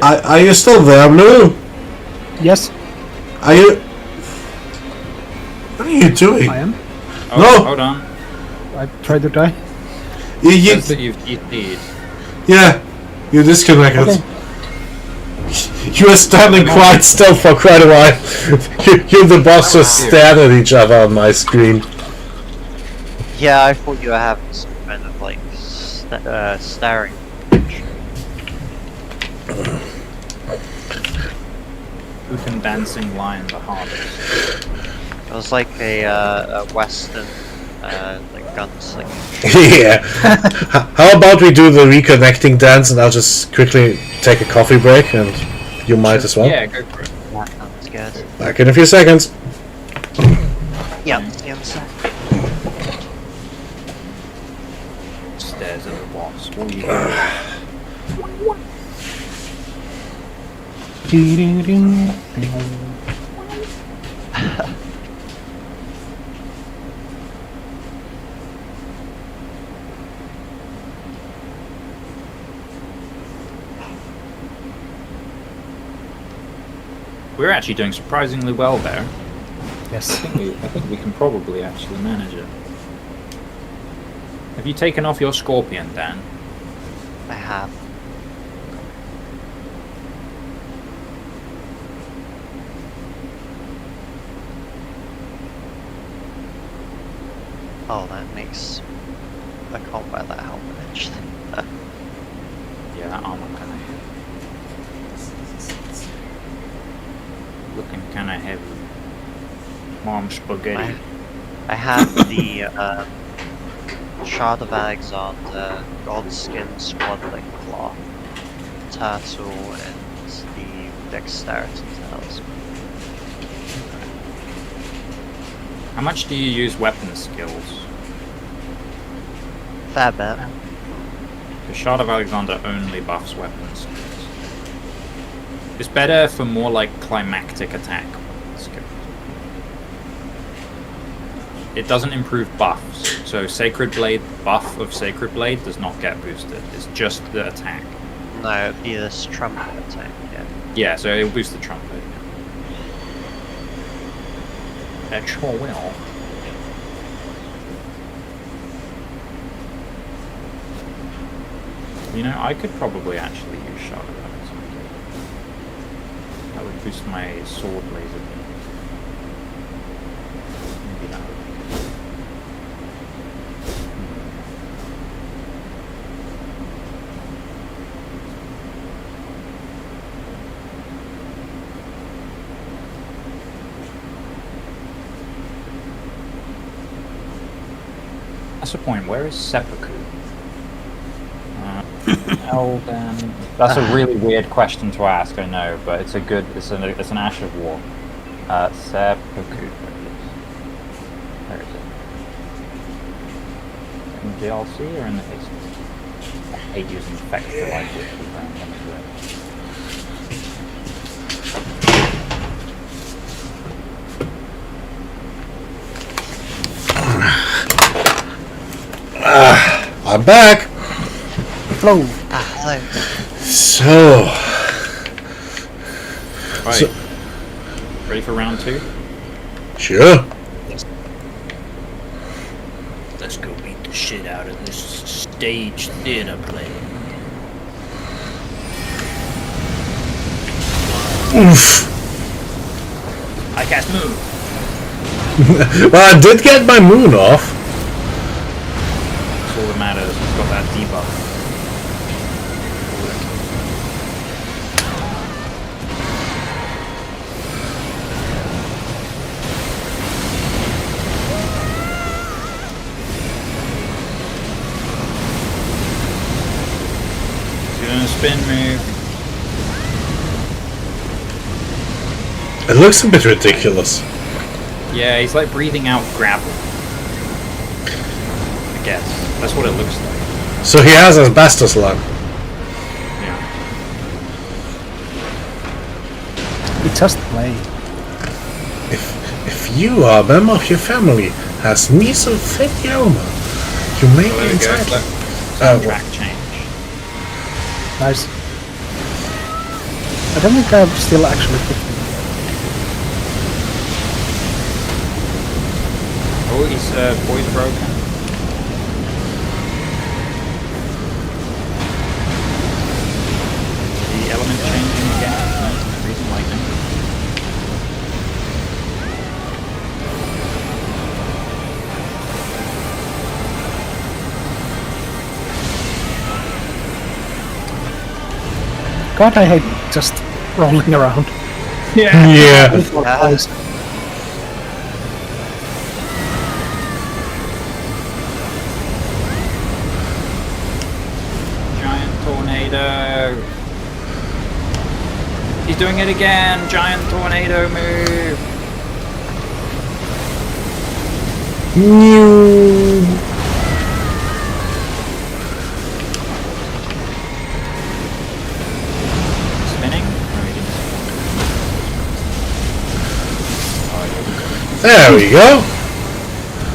Are you still there, Blue? Yes, Are you... What are you doing? I am. Oh, No! hold on. I tried to die. Says that you've DC'd. Yeah, you disconnected. Okay. You were standing quite still for quite a while. You and the boss just stared at each other on my screen. Yeah, I thought you were having some kind of like staring. Who can dancing lion the hardest? It was like a western like gunslinger. Yeah. How about we do the reconnecting dance and I'll just quickly take a coffee break and you might as well. Yeah, go for it. That sounds good. Back in a few seconds. Yeah, see you in a sec. Stares at the boss. What are you doing? We're actually doing surprisingly well there. Yes. I think we can probably actually manage it. Have you taken off your scorpion, Dan? I have. Oh, that makes the combat that help actually. Yeah, that armor kind of hit. looking kind of heavy. Mom spaghetti. I have the Shard of Alexander, Godskin Swaddling Cloth, Turtle, and the Dexterity Talisman. How much do you use weapon skills? Fair bit. The Shard of Alexander only buffs weapon skills. It's better for more like climactic attack weapon skills. It doesn't improve buffs. So Sacred Blade, buff of Sacred Blade does not get boosted. It's just the attack. No, it'd be this trumpet attack, yeah. Yeah, so it'll boost the trumpet. It sure will. You know, I could probably actually use Shard of Alexander. That would boost my sword laser. Maybe that would be good. That's the point. Where is Seppuku? Elden. That's a really weird question to ask, I know, but it's a good. It's an Ash of War. Seppuku. Where is it? In the DLC or in the base? I hate using effects to like it. I'm back. Hello. Hello. So, Right. Ready for round 2? sure. Let's go beat the shit out of this stage theater play. Oof. I cast move. Well, I did get my moon off. That's all that matters. We've got that debuff. Doing a spin move. It looks a bit ridiculous. Yeah, he's like breathing out gravel. I guess. That's what it looks like. So he has asbestos lung. Yeah. It's just play. If you or a member of your family has mesothelioma, you may Well, be there we go. entitled. Soundtrack change. Nice. I don't think I've still actually picked it. Oh, he's voice broken. The element changing again. No, freezing lightning. God, I hate just rolling around. Yeah. Yeah. Giant tornado. He's doing it again. Giant tornado move. Spinning. There we go.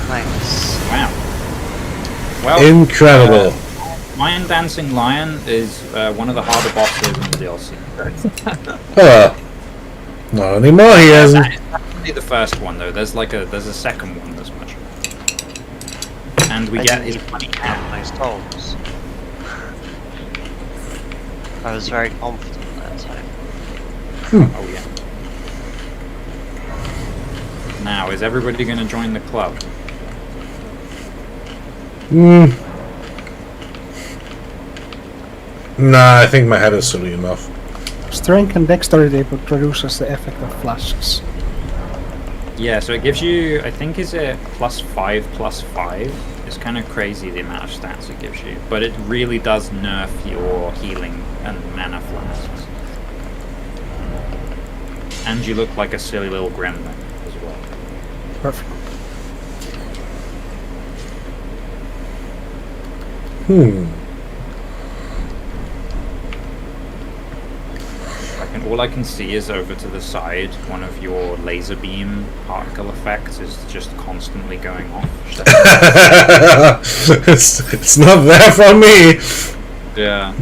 Nice. Wow. Well, Incredible. Lion Dancing Lion is one of the harder bosses in the DLC. Not anymore, he hasn't. That is definitely the first one though. There's a second one that's much better. And we I get didn't his even money count out. my souls. I was very confident that time. Oh yeah. Now, is everybody going to join the club? Nah, I think my head is silly enough. strength and dexterity produces the effect of flashes. Yeah, so it gives you, I think, is it +5/+5? It's kind of crazy the amount of stats it gives you, but it really does nerf your healing and mana flasks. And you look like a silly little gremlin as well. Perfect. All I can see is over to the side, one of your laser beam particle effects is just constantly going off. It's not there for me. Yeah.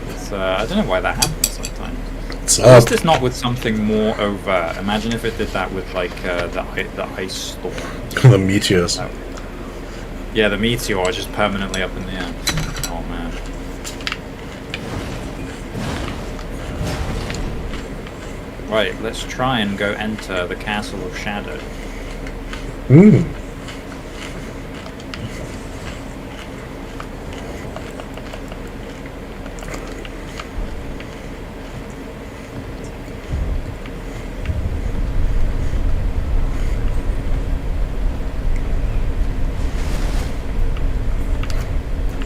It's, I don't know why that happens sometimes. It's At least up. it's not with something more overt. Imagine if it did that with like the ice storm. The meteors. Yeah, the meteor is just permanently up in the air. Oh man. Right, let's try and go enter the Castle of Shadow.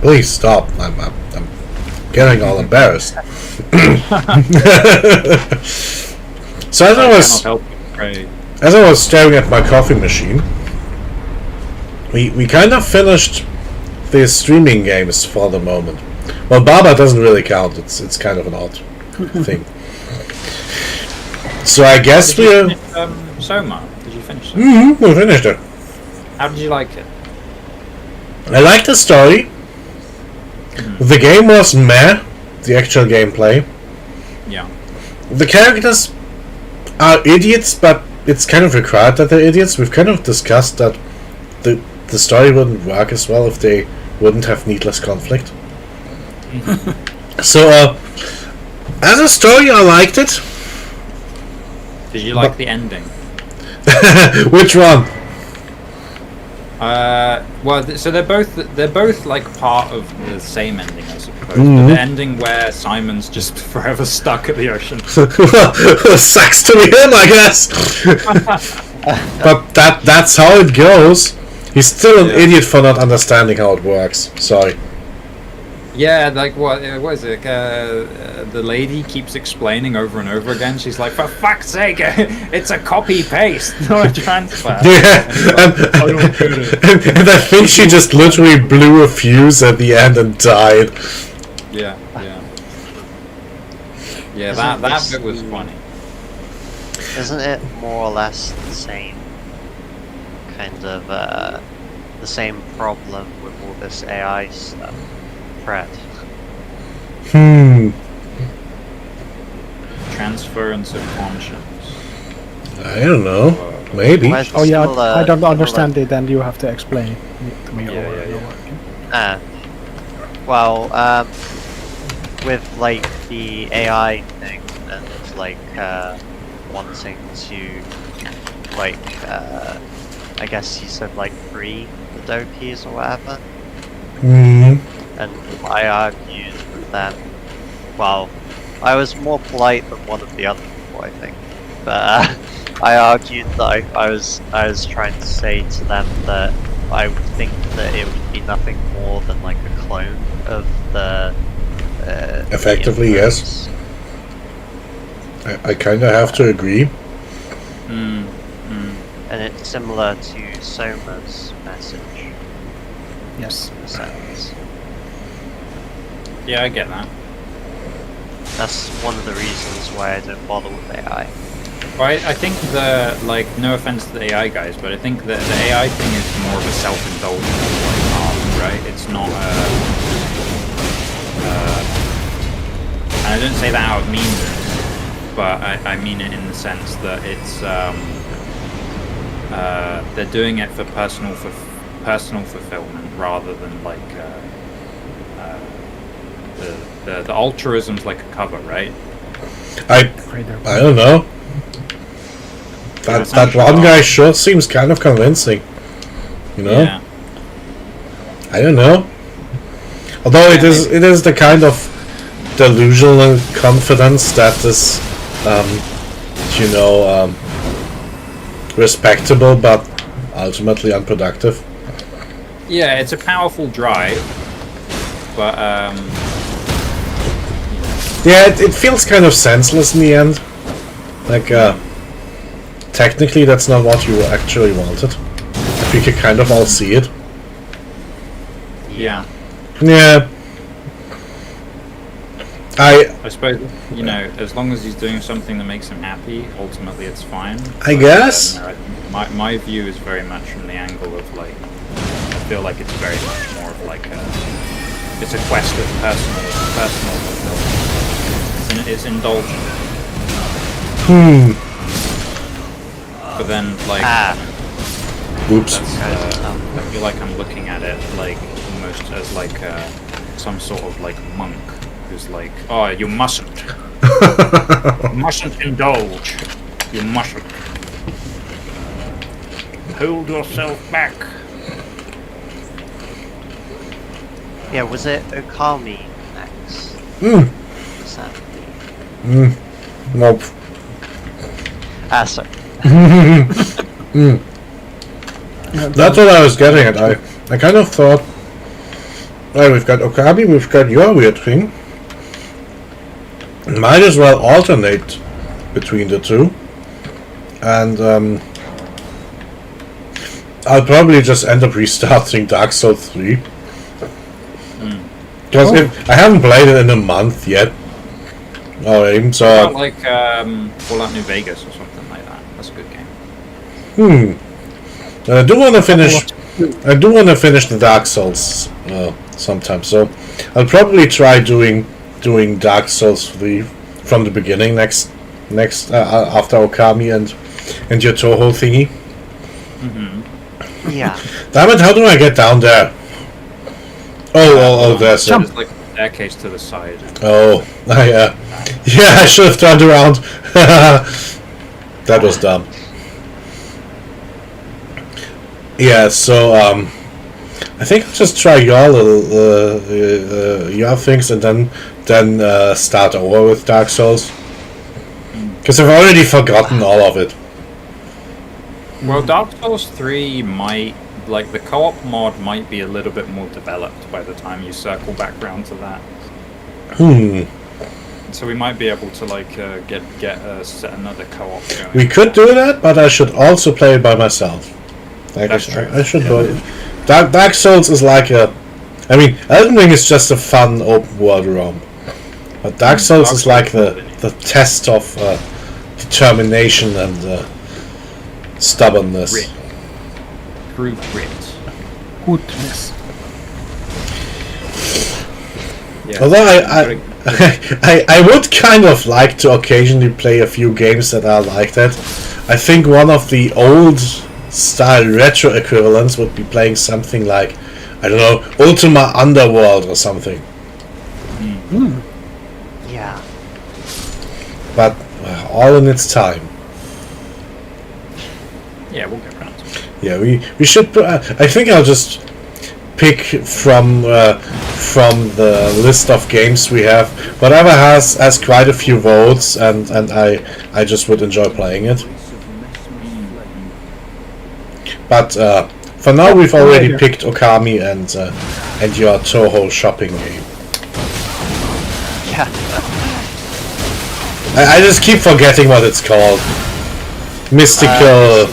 Please stop. I'm getting all embarrassed. So as I was Cannot help but pray. as I was staring at my coffee machine, we kind of finished the streaming games for the moment. Well, Baba doesn't really count. It's kind of an odd thing. So I guess Did you we're finish, Soma? Did you finish it? we finished it. How did you like it? I liked the story. The game was meh. The actual gameplay. Yeah. The characters are idiots, but it's kind of required that they're idiots. We've kind of discussed that the story wouldn't work as well if they wouldn't have needless conflict. So, as a story, I liked it. Did you like the ending? Which one? Well, so they're both like part of the same ending, I suppose. But the ending where Simon's just forever stuck at the ocean. Sucks to be him, I guess. But that's how it goes. He's still an idiot for not understanding how it works. Sorry. Yeah, like what is it? The lady keeps explaining over and over again. She's like, "For fuck's sake, it's a copy paste, not a transfer." Yeah, and I think she just literally blew a fuse at the end and died. Yeah. Yeah, Isn't that this bit was funny. Isn't it more or less the same kind of the same problem with all this AI stuff? Fred. Transference of conscience. I don't know. Maybe. Where's the Oh yeah, similar- I don't similar- understand it, and you have to explain it to me. Yeah, over yeah, and yeah. over again. Well, with like the AI thing and like wanting to like I guess you said like free the dopies or whatever. And I argued with them. Well, I was more polite than one of the other people, I think. But I argued that I was trying to say to them that I would think that it would be nothing more than like a clone of the. Effectively, the yes. I kind of have to agree. And it's similar to Soma's message. Yes. In a sense. Yeah, I get that. That's one of the reasons why I don't bother with AI. Well, I think like, no offense to the AI guys, but I think that the AI thing is more of a self-indulgent path, right? It's not and I don't say that out of meanness, but I mean it in the sense that it's, they're doing it for personal fulfillment rather than like, the altruism's like a cover, right? I don't know. That one guy sure seems kind of convincing. You know? Yeah. I don't know. Although it is the kind of delusional confidence that is, respectable but ultimately unproductive. Yeah, it's a powerful drive, but Yeah, it feels kind of senseless in the end. Like, technically that's not what you actually wanted. If we could kind of all see it. yeah. Yeah. I suppose, as long as he's doing something that makes him happy, ultimately it's fine. I guess. My view is very much from the angle of like, I feel like it's very much more of like it's a quest of personal fulfillment. It's indulgent. But then like, Oops. I feel like I'm looking at it like almost as like some sort of like monk who's like, oh, you mustn't indulge, you mustn't hold yourself back. Yeah, was it Okami next? Was that? Nope. Sorry. That's what I was getting at. I kind of thought, well, we've got Okami, we've got your weird thing. Might as well alternate between the two. And I'll probably just end up restarting Dark Souls 3. Because I haven't played it in a month yet. Alright, so... What about like Fallout New Vegas or something like that? That's a good game. I do want to finish the Dark Souls sometime. So I'll probably try doing Dark Souls 3 from the beginning next after Okami and your Toho thingy. Yeah. Damn it! How do I get down there? Oh, there's There's like a staircase to the side. Oh, I should have turned around. That was dumb. Yeah, so I think I'll just try your little your things and then start over with Dark Souls, because I've already forgotten all of it. Well, Dark Souls 3 might, like, the co-op mod might be a little bit more developed by the time you circle back round to that. So we might be able to like set another co-op going. We could do that, but I should also play it by myself. Like That's true. I should do it. Dark Souls is like Elden Ring is just a fun open world ROM. But Dark Souls is like the test of determination and stubbornness. Grit. True grit. Goodness. Yeah. Although I would kind of like to occasionally play a few games that are like that. I think one of the old style retro equivalents would be playing something like, I don't know, Ultima Underworld or something. Yeah. But all in its time. Yeah, we'll get around to it. Yeah, we should. I think I'll just pick from the list of games we have, whatever has quite a few votes, and I just would enjoy playing it. But for now, we've already picked Okami and your Toho shopping game. Yeah. I just keep forgetting what it's called. Mystical.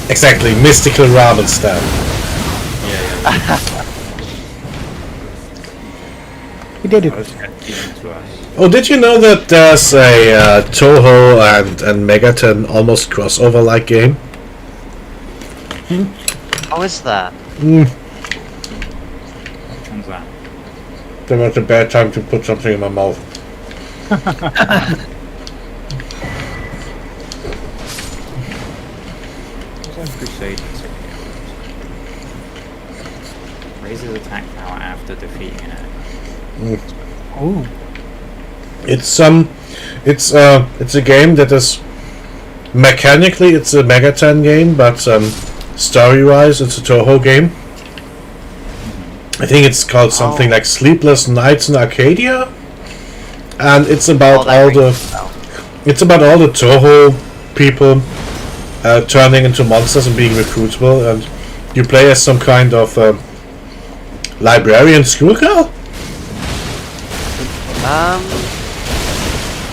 Exactly, mystical ramen stand. We did it. Oh, did you know that there's a Toho and Megaton almost crossover-like game? How is that? Which one's that? That was a bad time to put something in my mouth. Crusade. Raises attack power after defeating an enemy. Oh. It's a game that is mechanically it's a Megaton game, but story-wise it's a Toho game. I think it's called something like Sleepless Nights in Arcadia. and it's about that all rings the a bell. it's about all the Toho people turning into monsters and being recruitable, and you play as some kind of librarian schoolgirl.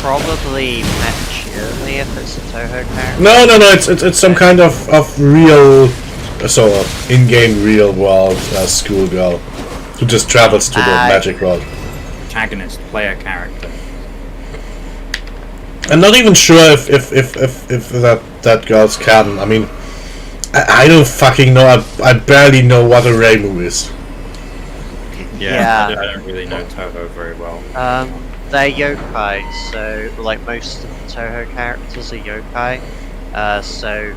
Probably maturely if it's a Toho character. No, it's some kind of real, in-game real world schoolgirl who just travels to the magic world. Protagonist, player character. I'm not even sure if that girl's canon. I mean, I don't fucking know. I barely know what a Reimu is. Yeah. I don't really know Toho very well. They're yokai, so like most of the Toho characters are yokai. So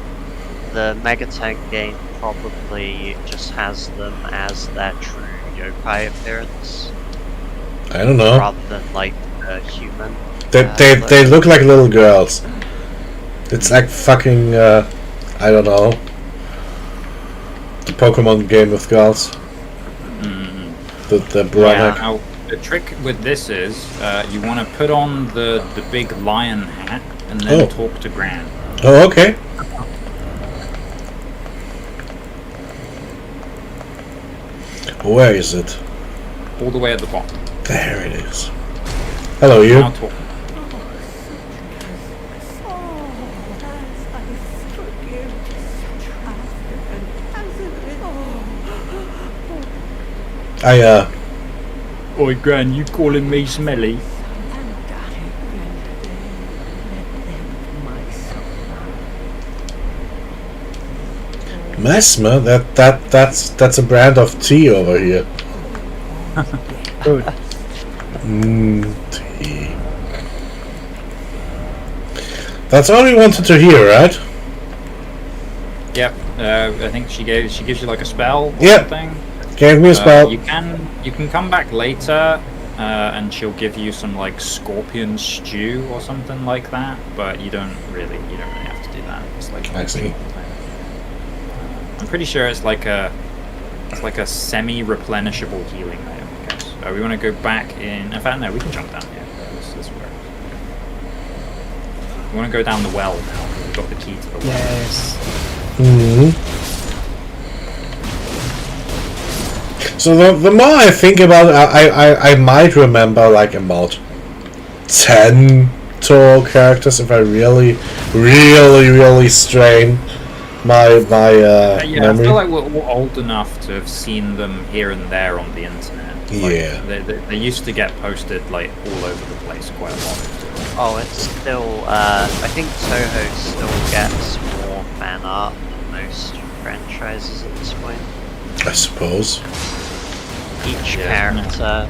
the Megaten game probably just has them as their true yokai appearance, I don't know. rather than like a human. They look like little girls. It's like fucking I don't know. The Pokemon game with girls. The brother. Now, the trick with this is you want to put on the big lion hat and then talk to Gran. Oh, okay. Where is it? All the way at the bottom. There it is. Hello, you. Now talk. Oi, Gran, you calling me smelly? Mesmer? That's a brand of tea over here. Good. Tea. That's all we wanted to hear, right? Yep. I think she gives you like a spell or Yep. something. Gave me a spell. You can come back later, and she'll give you some like scorpion stew or something like that. But you don't really have to do that. It's like I see. I'm pretty sure it's like a semi-replenishable healing item. I guess. We want to go back in. In fact, no, we can jump down here. This works. We want to go down the well now. We've got the key to the well. Yes. So the more I think about it, I might remember like about 10 total characters if I really strain my Yeah, I memory. feel like we're old enough to have seen them here and there on the internet. Like, Yeah. They used to get posted like all over the place quite a lot. Oh, it's still. I think Toho still gets more fan art than most franchises at this point. I suppose. Each Yeah. character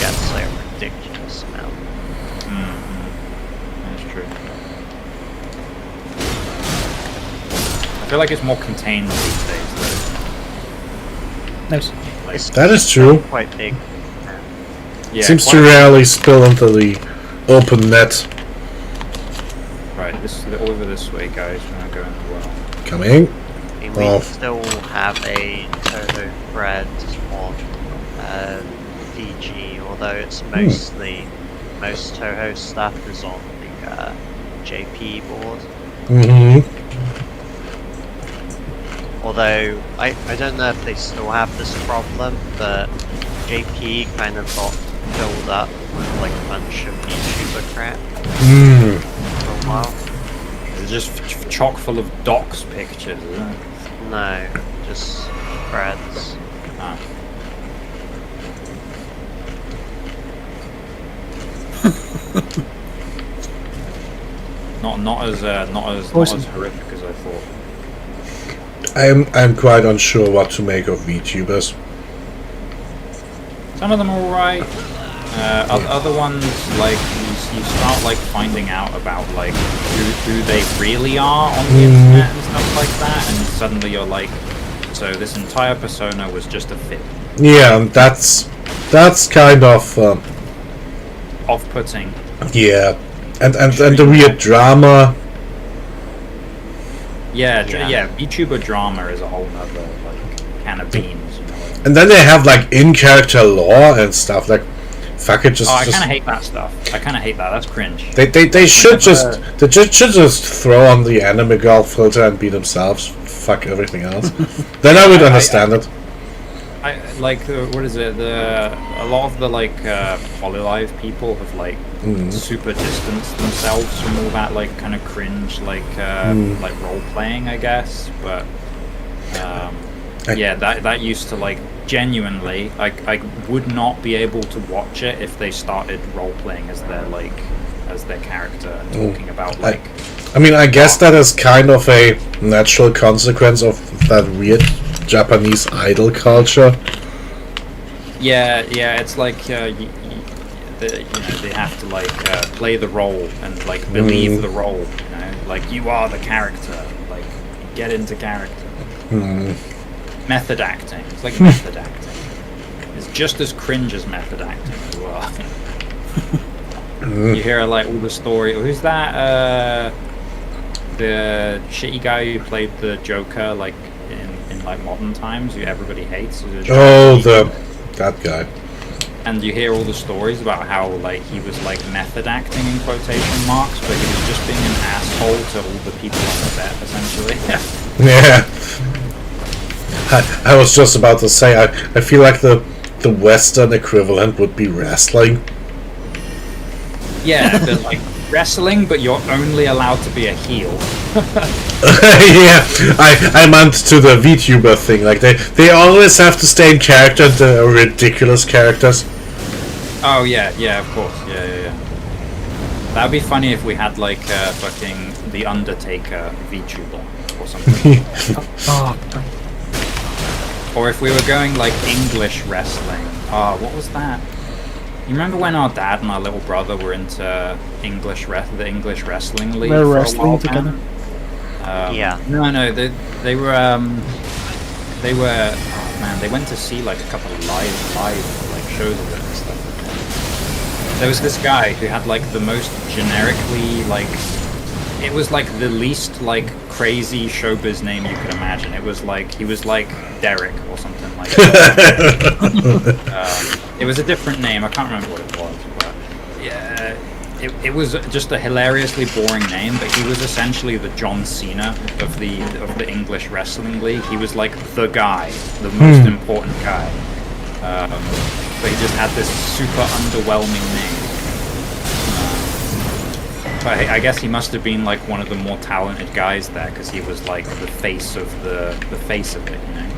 gets like a ridiculous amount. That's true. I feel like it's more contained these days, Nice. though. Like, It's That is true. quite big. yeah, Seems to quite- rarely spill into the open net. Right, this is over this way, guys. We're gonna go in the well. Coming. I mean, we Oh. still have a Toho thread on PG, although it's mostly most Toho stuff is on the JP board. Although I don't know if they still have this problem, but JP kind of got filled up with like a bunch of YouTuber crap for a while. It's just chock full of docs pictures, isn't it? No, just threads. Ah. not as horrific as I thought. I'm quite unsure what to make of VTubers. Some of them are alright. Other ones, like you start like finding out about like who they really are on the internet and stuff like that, and suddenly you're like, so this entire persona was just a fib. Yeah, that's kind of Off-putting. yeah, and the weird drama. Yeah, Yeah. VTuber drama is a whole nother like can of beans. You know? And then they have like in-character lore and stuff. Like Fuck it, just. Oh, I just kind of hate that stuff. I kind of hate that. That's cringe. they should Whenever- should just throw on the anime girl filter and be themselves. Fuck everything else. Then I would understand it. I like what is it? A lot of the like Polylive people have like super distanced themselves from all that like kind of cringe like role playing, I guess. But yeah, that used to like genuinely, I would not be able to watch it if they started role playing as their character and talking about like. I mean, I guess that is kind of a natural consequence of that weird Japanese idol culture. Yeah, it's like they have to like play the role and like believe the role. You know, like you are the character. Like get into character. Method acting. It's like method acting. It's just as cringe as method acting as well. You hear like all the story. Who's that? The shitty guy who played the Joker like in like modern times, who everybody hates. That guy. And you hear all the stories about how like he was like method acting in quotation marks, but he was just being an asshole to all the people on the set, essentially. Yeah. I was just about to say, I feel like the Western equivalent would be wrestling. Yeah, but like wrestling, but you're only allowed to be a heel. Yeah, I meant to the VTuber thing. Like they always have to stay in character and they're ridiculous characters. Oh yeah, of course, yeah. That'd be funny if we had like fucking The Undertaker VTuber or something. Or if we were going like English wrestling. What was that? You remember when our dad and our little brother were into the English wrestling league? We're for a wrestling while together. Yeah. No, they were. Oh man, they went to see like a couple of live like shows of it and stuff. There was this guy who had like the most generically like. It was like the least like crazy showbiz name you could imagine. It was like he was like Derek or something like that. It was a different name. I can't remember what it was, but yeah, it was just a hilariously boring name. But he was essentially the John Cena of the English wrestling league. He was like the guy, the most important guy. But he just had this super underwhelming name. I guess he must have been like one of the more talented guys there because he was like the face of the face of it, you know.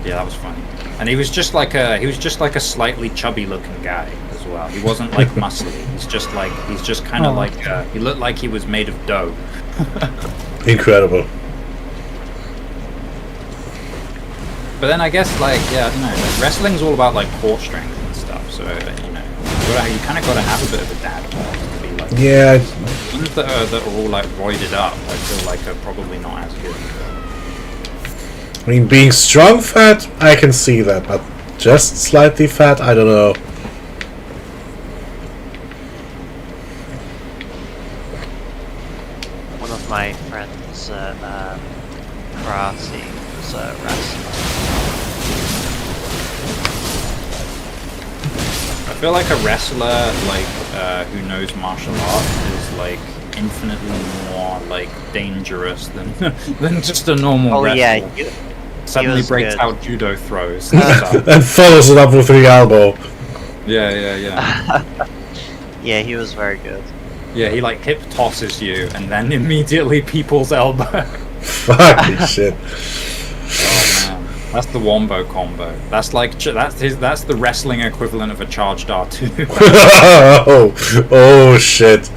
Yeah, that was funny. And he was just like a slightly chubby looking guy as well. He wasn't like muscly. He's just kind of like he looked like he was made of dough. Incredible. But then I guess like I don't know, like, wrestling's all about like core strength and stuff. So you know. You kind of got to have a bit of a dad bod to be like. Yeah. Ones that are all like roided up, I feel like are probably not as good. I mean, being strong fat, I can see that, but just slightly fat, I don't know. One of my friends at karate was a wrestler. I feel like a wrestler like who knows martial art is like infinitely more like dangerous than than just a normal wrestler. Yeah, Suddenly was breaks good. out judo throws and stuff. And follows it up with the elbow. Yeah. Yeah, he was very good. Yeah, he like hip tosses you and then immediately people's elbow. Fucking shit. Oh man, that's the wombo combo. That's like that's the wrestling equivalent of a charged R2. Oh shit.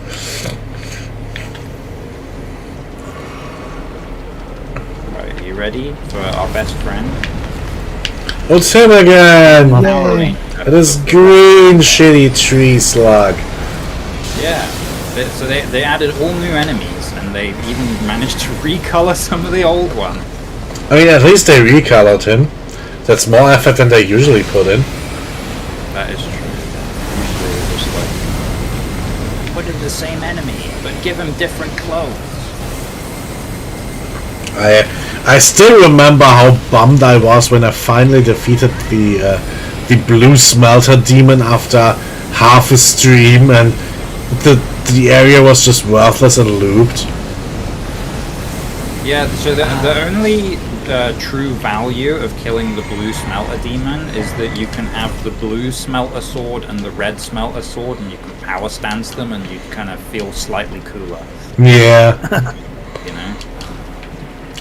Right, you ready for our best friend? Oh, it's him again! Yay. It is green shitty tree slug. Yeah. So they added all new enemies and they even managed to recolor some of the old ones. I mean, at least they recolored him. That's more effort than they usually put in. That is true. Usually it's just like put in the same enemy, but give him different clothes. I still remember how bummed I was when I finally defeated the the blue smelter demon after half a stream, and the area was just worthless and looped. Yeah, so the only true value of killing the blue smelter demon is that you can have the blue smelter sword and the red smelter sword, and you can power stance them, and you kind of feel slightly cooler. Yeah. You know.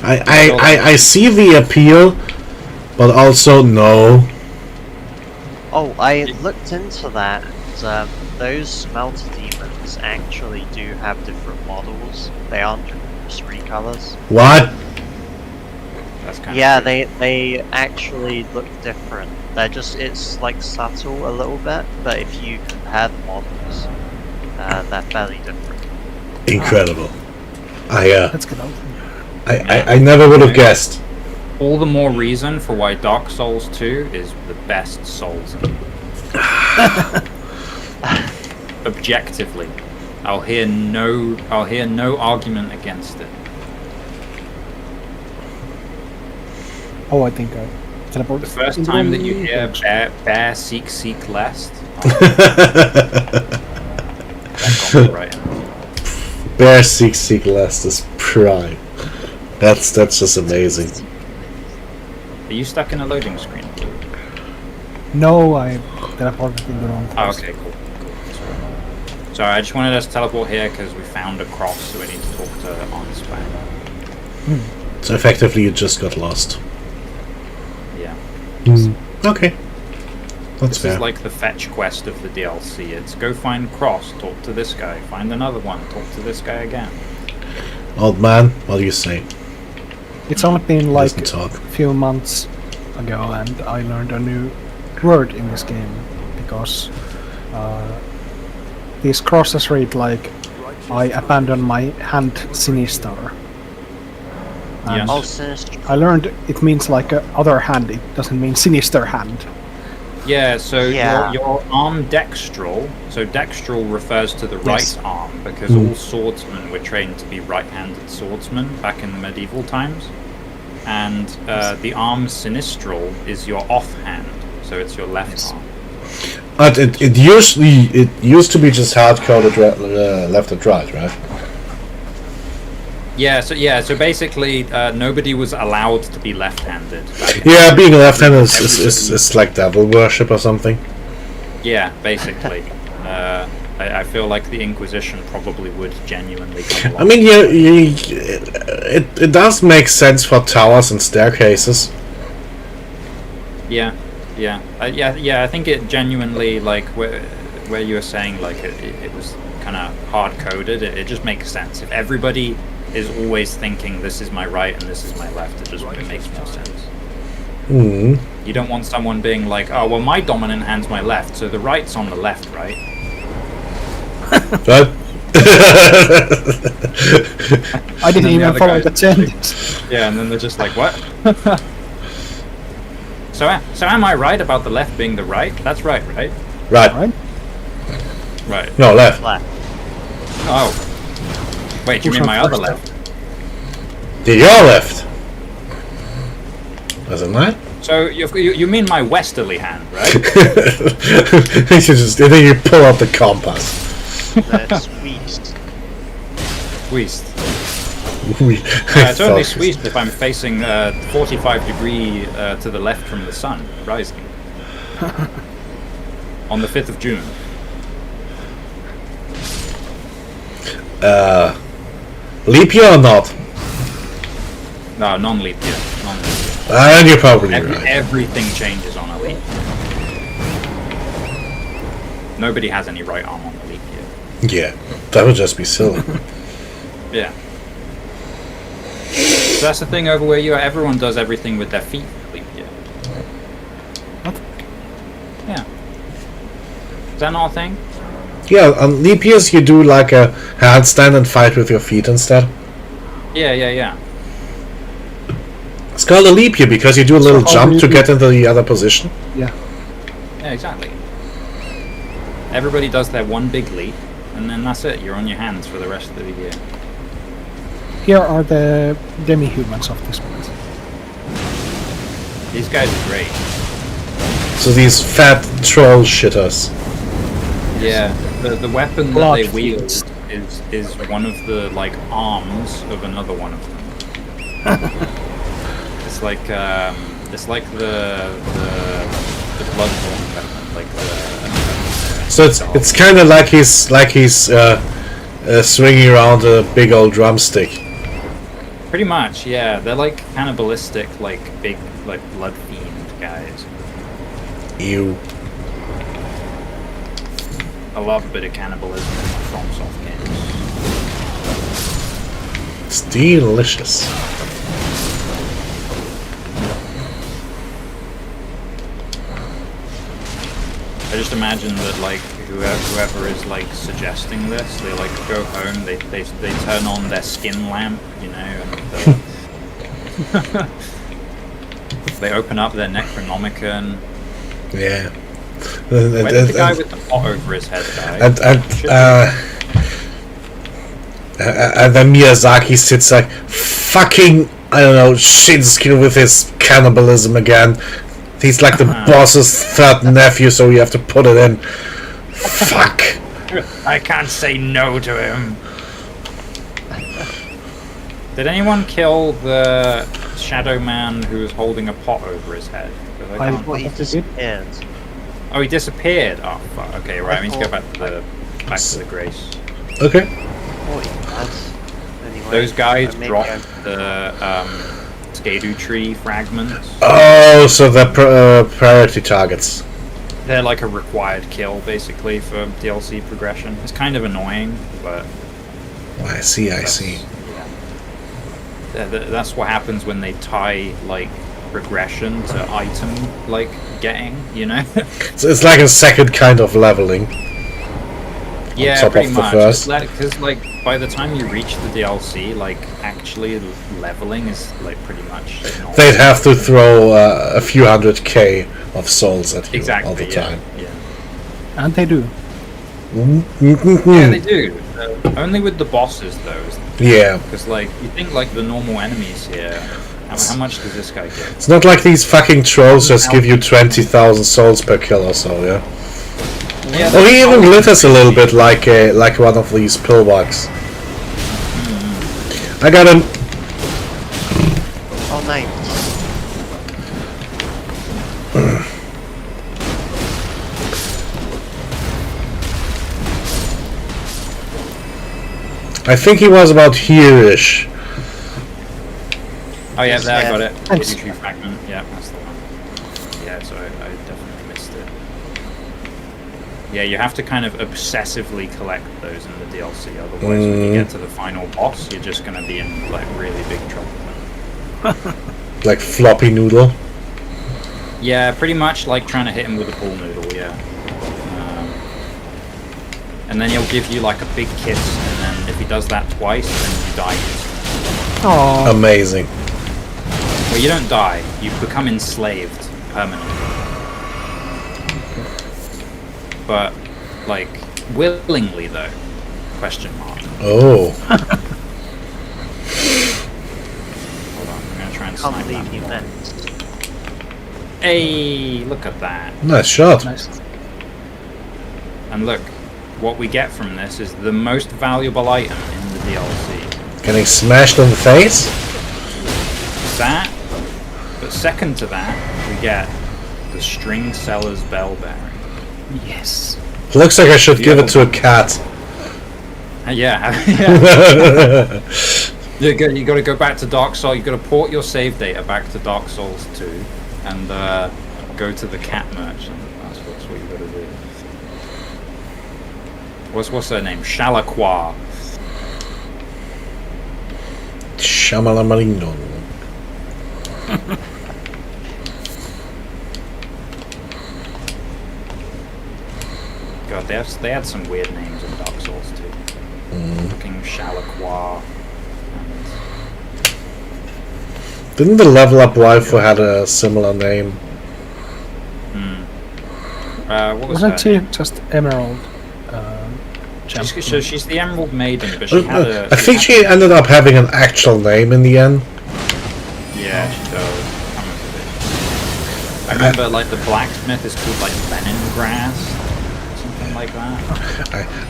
I see the appeal, but also no. Oh, I looked into that. And, those smelter demons actually do have different models. They aren't just recolors. What? That's kind Yeah, of they actually look different. They're just, it's like subtle a little bit, but if you compare the models, they're fairly different. Incredible. That's good. I never would have guessed. all the more reason for why Dark Souls 2 is the best Souls. Objectively, I'll hear no argument against it. Oh, I think I teleported. The first time that you hear bear seek lest, that got me right. Bear seek less is prime. That's just amazing. Are you stuck in a loading screen? No, I teleported in the wrong Oh, place. okay, cool. Sorry, I just wanted us to teleport here because we found a cross, so we need to talk to Onspan. So effectively, you just got lost. Yeah. Okay. That's This fair. is like the fetch quest of the DLC. It's go find Cross, talk to this guy, find another one, talk to this guy again. Old man, what do you say? It's only been like Doesn't talk. a few months ago, and I learned a new word in this game because these crosses read like I abandon my hand sinister. And Yes. Oh, sinister. I learned it means like a other hand, it doesn't mean sinister hand. Yeah, so Yeah. your arm dextral, so dextral refers to the right Yes. arm, because all swordsmen were trained to be right-handed swordsmen back in the medieval times. And the arm sinistral is your offhand, so it's your left arm. But it used to be just hard-coded left and right, right? So basically nobody was allowed to be left-handed. back in- Yeah, being a left-hander is like devil worship or something. Yeah, basically. I feel like the Inquisition probably would genuinely come along. I mean, it does make sense for towers and staircases. Yeah. I think it genuinely, like where you were saying, like it was kind of hard coded. It just makes sense. If everybody is always thinking this is my right and this is my left, it makes more sense. You don't want someone being like, oh well, my dominant hand's my left, so the right's on the left, right? Right? I didn't And then the even other follow guy- the sentence. Yeah, and then they're just like, what? So am I right about the left being the right? That's right, right? Right. Right? Right. No, left. Left. Oh. Wait, you Who's mean on my other first, left? Your left. Wasn't that? So you mean my westerly hand, right? And then you pull out the compass. That's West. West. It's only Focus. Sweden if I'm facing 45 degree to the left from the sun, rising. On the 5th of June. Leap year or not? No, non-leap year. And you're probably right. Everything changes on a leap year. Nobody has any right arm on the leap year. Yeah, that would just be silly. Yeah. So that's the thing over where you are. Everyone does everything with their feet in the leap year. What? Yeah. Is that not a thing? Yeah, on leap years you do like a handstand and fight with your feet instead. Yeah. It's called a leap year because you do a little how jump do to you get into the other position. Yeah. Yeah, exactly. Everybody does their one big leap, and then that's it. You're on your hands for the rest of the year. Here are the demi-humans of this world. These guys are great. So these fat troll shitters. Yeah, the weapon that Blood they wield fiends. is one of the like arms of another one of them. It's like the bloodborne weapon, like the. So it's kind of like he's swinging around a big old drumstick. Pretty much, yeah. They're like cannibalistic, like big, like blood fiend guys. Ew. I love a bit of cannibalism in my FromSoft games. It's delicious. I just imagine that like whoever is like suggesting this, they like go home, they turn on their skin lamp, you know, and they open up their Necronomicon. Yeah. Where did the guy with the pot over his head die? And then Miyazaki sits like, fucking, I don't know, Shinsuke with his cannibalism again. He's like the boss's third nephew, so you have to put it in. Fuck. I can't say no to him. Did anyone kill the shadow man who was holding a pot over his head? 'Cause I can't- What he disappeared. Oh, he disappeared. Oh, fuck. Okay, right. I need to go back to the Grace. Okay. What he had. Anyway, Those guys maybe dropped the Skadu tree fragments. Oh, so the priority targets. They're like a required kill, basically, for DLC progression. It's kind of annoying, but Oh, I see. that's what happens when they tie like progression to item like getting, you know. So it's like a second kind of leveling. Yeah, top pretty of the much. first. Because like by the time you reach the DLC, like actually leveling is like pretty much. Normal. They'd have to throw a few 100k of souls at you Exactly. all the time. Yeah. And they do. Yeah, they do. Only with the bosses though. Yeah. Because like you think like the normal enemies here. How much does this guy get? It's not like these fucking trolls just give you 20,000 souls per kill or so, yeah? Yeah, Oh, he even glitters a little bit like one of these pillbox. I got him. Oh, nice. I think he was about here-ish. Oh yeah, there, I got it. Thanks. Tree fragment. Yeah, that's the one. Yeah, so I definitely missed it. Yeah, you have to kind of obsessively collect those in the DLC, otherwise when you get to the final boss, you're just going to be in like really big trouble. Like floppy noodle. Yeah, pretty much like trying to hit him with a pool noodle, yeah. And then he'll give you like a big kiss, and then if he does that twice, then you die instantly. Oh, Amazing. Well, you don't die, you become enslaved permanently. But, like, willingly though? Question mark. Oh. Hold on, I'm gonna try and Can't snipe believe that. you missed. Hey, look at that. Nice shot. nice. And look, what we get from this is the most valuable item in the DLC. Getting smashed in the face? That, but second to that, we get the String Seller's Bell Bearing. Yes. Looks like I should give it to a cat. Yeah, you got to go back to Dark Souls. You got to port your save data back to Dark Souls 2, and go to the cat merchant. That's what you got to do. What's her name? Shalaqua. Shamalamarino. God, they had some weird names in Dark Souls too. Fucking Shalaqua. Didn't the level up waifu had a similar name? What was Wasn't her she name? just Emerald? Champion? So she's the Emerald Maiden, but she had a. I think she ended up having an actual name in the end. Yeah, she does. I remember like the blacksmith is called like Leningrass, something like that.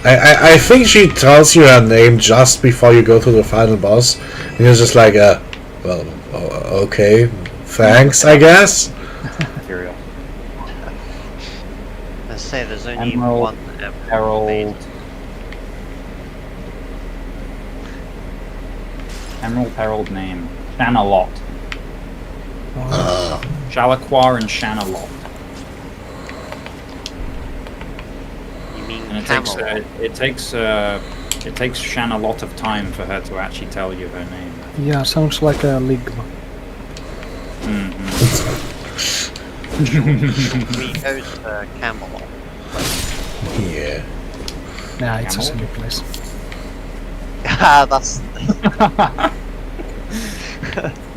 I think she tells you her name just before you go to the final boss, and you're just like, well, okay, thanks, I guess. Material. Let's say there's only Emerald, one Herald. Emerald Herald name. Shanalot. Shalaqua and Shanalot. You mean And it takes it takes Shan a lot of time for her to actually tell you her name. Yeah, sounds like a ligma. We go to Camelot. Yeah. Yeah, it's a Camel? silly place. Ah, that's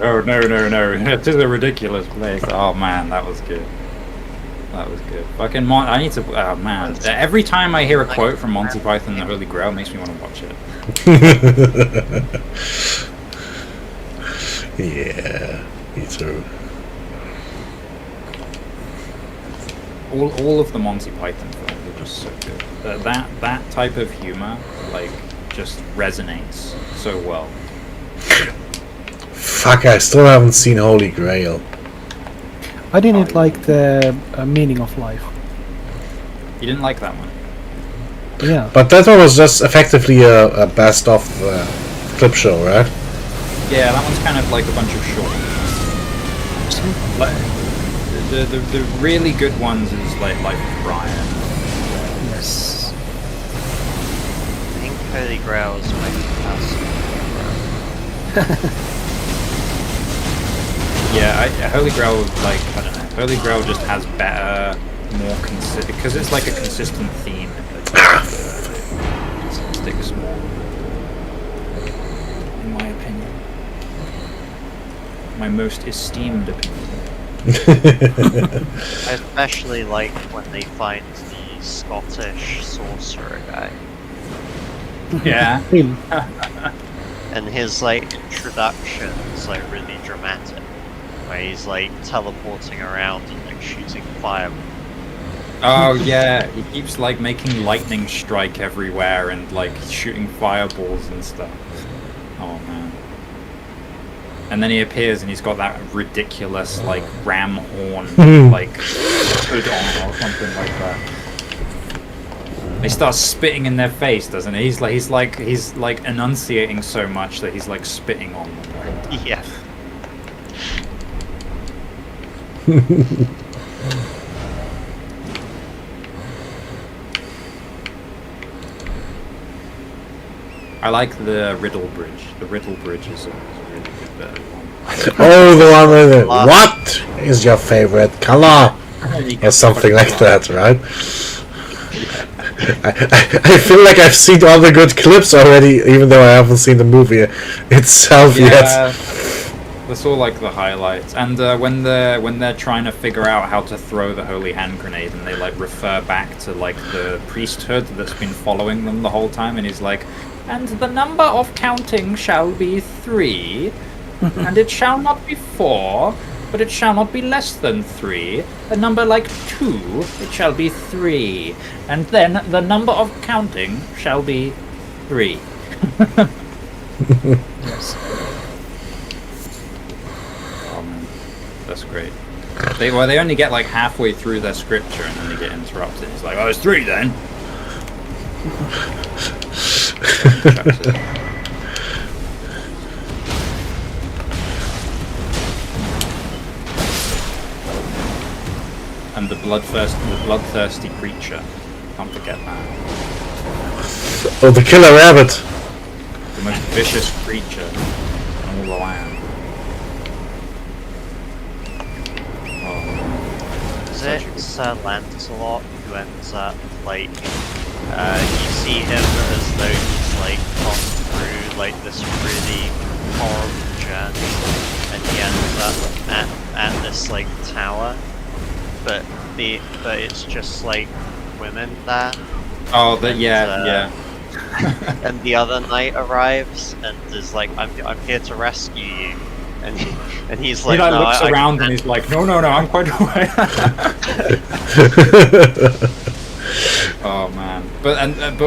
Oh no! It is a ridiculous place. Oh man, that was good. That was good. Fucking I need to. Oh man! Every time I hear a quote from Monty Python and the Holy Grail, it makes me want to watch it. Yeah, me too. All of the Monty Python films are just so good. That type of humor, like, just resonates so well. Fuck, I still haven't seen Holy Grail. I didn't like the meaning of life. You didn't like that one? Yeah. But that one was just effectively a best of clip show, right? Yeah, that one's kind of like a bunch of shorts. Like, the really good ones is like Life of Brian. Yes. I think Holy Grail is my personal. Yeah, Holy Grail, like, I don't know. Holy Grail just has better, more consistent, because it's like a consistent theme. It sticks more, in my opinion. My most esteemed opinion. I especially like when they find the Scottish sorcerer guy. Yeah. Really? And his like introduction is like really dramatic. Where he's like teleporting around and like shooting fire. Oh yeah, he keeps like making lightning strike everywhere and like shooting fireballs and stuff. Oh man. And then he appears and he's got that ridiculous like ram horn like hood on or something like that. He starts spitting in their face, doesn't he? He's like enunciating so much that he's like spitting on them. Yeah. I like the Riddle Bridge. The Riddle Bridge is a really good bit of one. Oh, the one with it. What is your favorite color? Or something like that, right? I feel like I've seen all the good clips already, even though I haven't seen the movie itself yet. That's all like the highlights. And when they're trying to figure out how to throw the holy hand grenade, and they like refer back to like the priesthood that's been following them the whole time, and he's like, and the number of counting shall be 3, and it shall not be 4, but it shall not be less than 3. A number like 2, it shall be 3, and then the number of counting shall be 3. Yes. Oh man, that's great. They only get like halfway through their scripture and then they get interrupted. It's like, oh, it's 3 then. Chucks it. And the bloodthirsty creature. Can't forget that. Oh, the killer rabbit. The most vicious creature in all the land. Is it Sir Lancelot who ends up like you see him as though he's like gone through like this really horrible journey, and he ends up at this like tower, but it's just like women there. Oh, And, yeah. And the other knight arrives and is like, I'm here to rescue you. And he's He like, like no, looks I around and he's like, no, I'm quite away. Oh man, but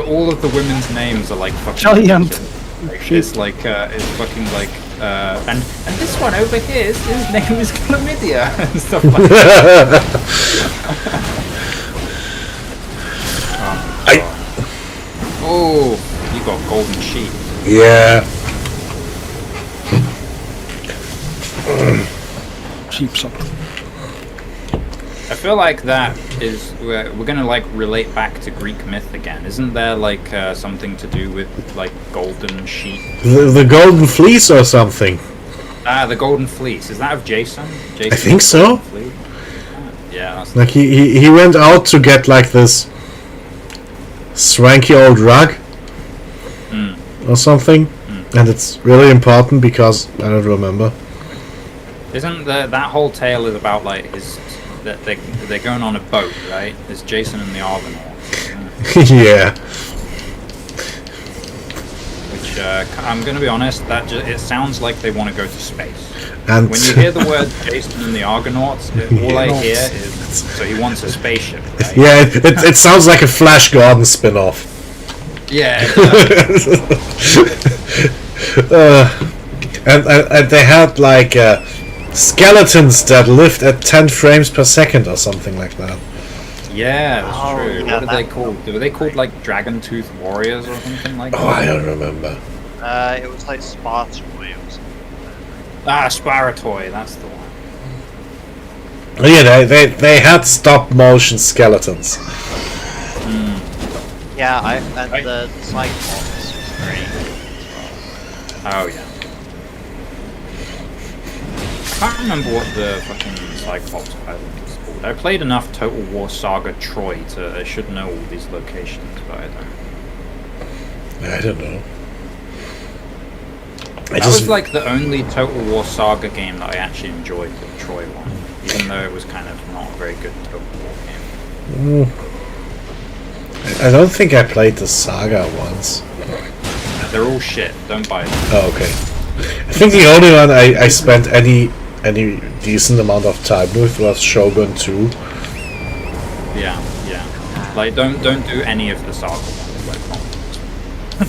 all of the women's names are like fucking Giant. ridiculous. Like, it's like it's fucking like and this one over here, his name is Chlamydia and stuff like that. Oh, you got golden sheep. Yeah. Cheap salt. I feel like that is we're gonna like relate back to Greek myth again. Isn't there like something to do with like golden sheep? The golden fleece or something. Ah, the golden fleece. Is that of Jason? Jason I think so. Fleece? Ah, yeah. That's Like he went out to get like this swanky old rug or something, and it's really important because I don't remember. Isn't that whole tale is about like that they're going on a boat, right? It's Jason and the Argonauts. Yeah. Which I'm gonna be honest, it sounds like they want to go to space. And When you hear the word Jason and the Argonauts, all I hear is so he wants a spaceship, right? yeah, it sounds like a Flash Gordon spin-off. Yeah. And they had like skeletons that lived at 10 frames per second or something like that. Yeah, that's Oh, true. yeah, What are they called? Were they called like Dragon Tooth Warriors or something like that? Oh, I don't remember. it was like Spartan wheels. Ah, Sparatoy, that's the one. Oh, yeah, they had stop motion skeletons. Yeah, and the Cyclops was great as well. Oh yeah. I can't remember what the fucking Cyclops island is called. I played enough Total War Saga Troy to I should know all these locations, but I don't. I don't know. That was like the only Total War Saga game that I actually enjoyed, the Troy one, even though it was kind of not a very good Total War game. I don't think I played the Saga once. They're all shit. Don't buy them. Oh, okay. I think the only one I spent any decent amount of time with was Shogun 2. Yeah. Like don't do any of the Saga ones.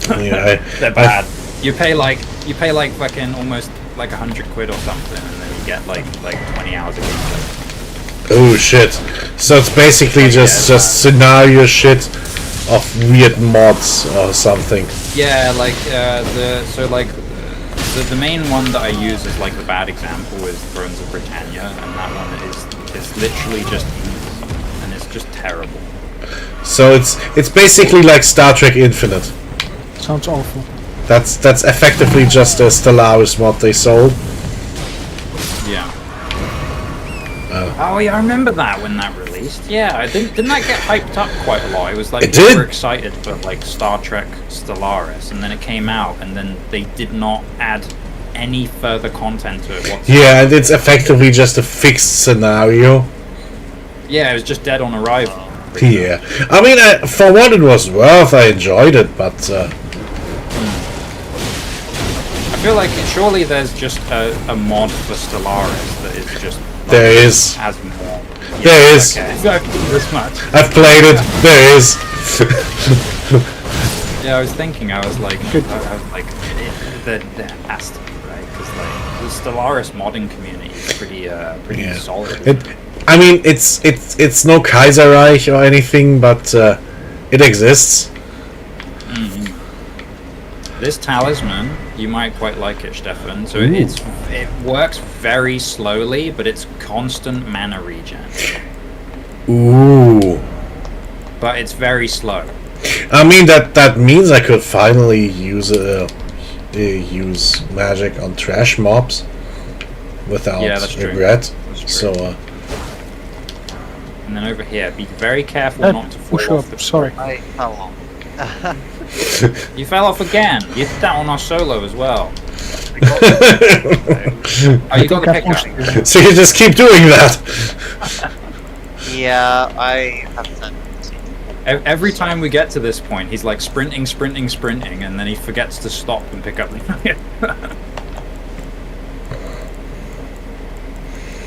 Like, Yeah, they're bad. You pay like fucking almost like £100 or something, and then you get like 20 hours of gameplay. Oh shit! So it's basically just scenario shit of weird mods or something. Yeah, like the main one that I use as like the bad example is Thrones of Britannia, and that one is literally just evil, and it's just terrible. So it's basically like Star Trek Infinite. Sounds awful. That's effectively just a Stellaris mod they sold. Yeah. Oh yeah, I remember that when that released. Yeah, didn't that get hyped up quite a lot? It was like It we did. were excited for like Star Trek Stellaris, and then it came out, and then they did not add any further content to it whatsoever. Yeah, and it's effectively just a fixed scenario. Yeah, it was just dead on arrival. Yeah, I mean, for what it was worth, I enjoyed it, but I feel like surely there's just a mod for Stellaris that is just like, there is. has more. There is. Okay. This much. I've played it. There is. Yeah, I was thinking. I was like, there has to be, right? Because like the Stellaris modding community is pretty Yeah. solid. I mean, it's no Kaiserreich or anything, but it exists. This talisman, you might quite like it, Stefan. So Ooh. it works very slowly, but it's constant mana regen. Ooh. But it's very slow. I mean, that means I could finally use magic on trash mobs without Yeah, that's true. regret. That's true. So And then over here, be very careful not to push fall up. off the. Sorry. I fell off. You fell off again. You did that on our solo as well. Oh, you got the I pushed pickaxe. you. so you just keep doing that. Yeah, I have tendency. Every time we get to this point, he's like sprinting, and then he forgets to stop and pick up the.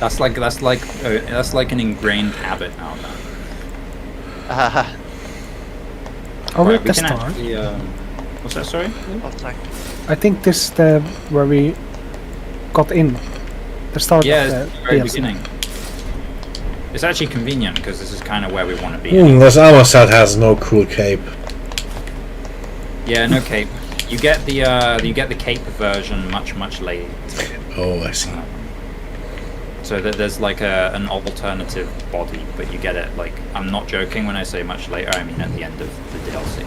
That's like an ingrained habit now. Are we Right, at we the can start? actually. What's that? Sorry. Oh, sorry. I think this is the where we got in. The start Yeah, of it's the the very DLC. beginning. It's actually convenient because this is kind of where we want to be. This armor set has no cool cape. Yeah, no cape. You get the cape version much later. Oh, I see. So that there's like an alternative body, but you get it like, I'm not joking when I say much later, I mean at the end of the DLC.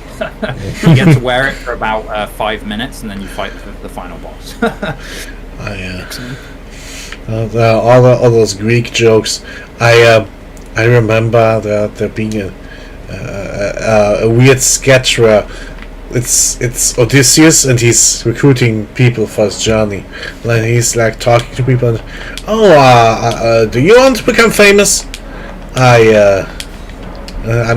You get to wear it for about 5 minutes and then you fight the final boss. All those Greek jokes. I remember there being a weird sketch where it's Odysseus and he's recruiting people for his journey. And then he's like talking to people and, do you want to become famous? I'm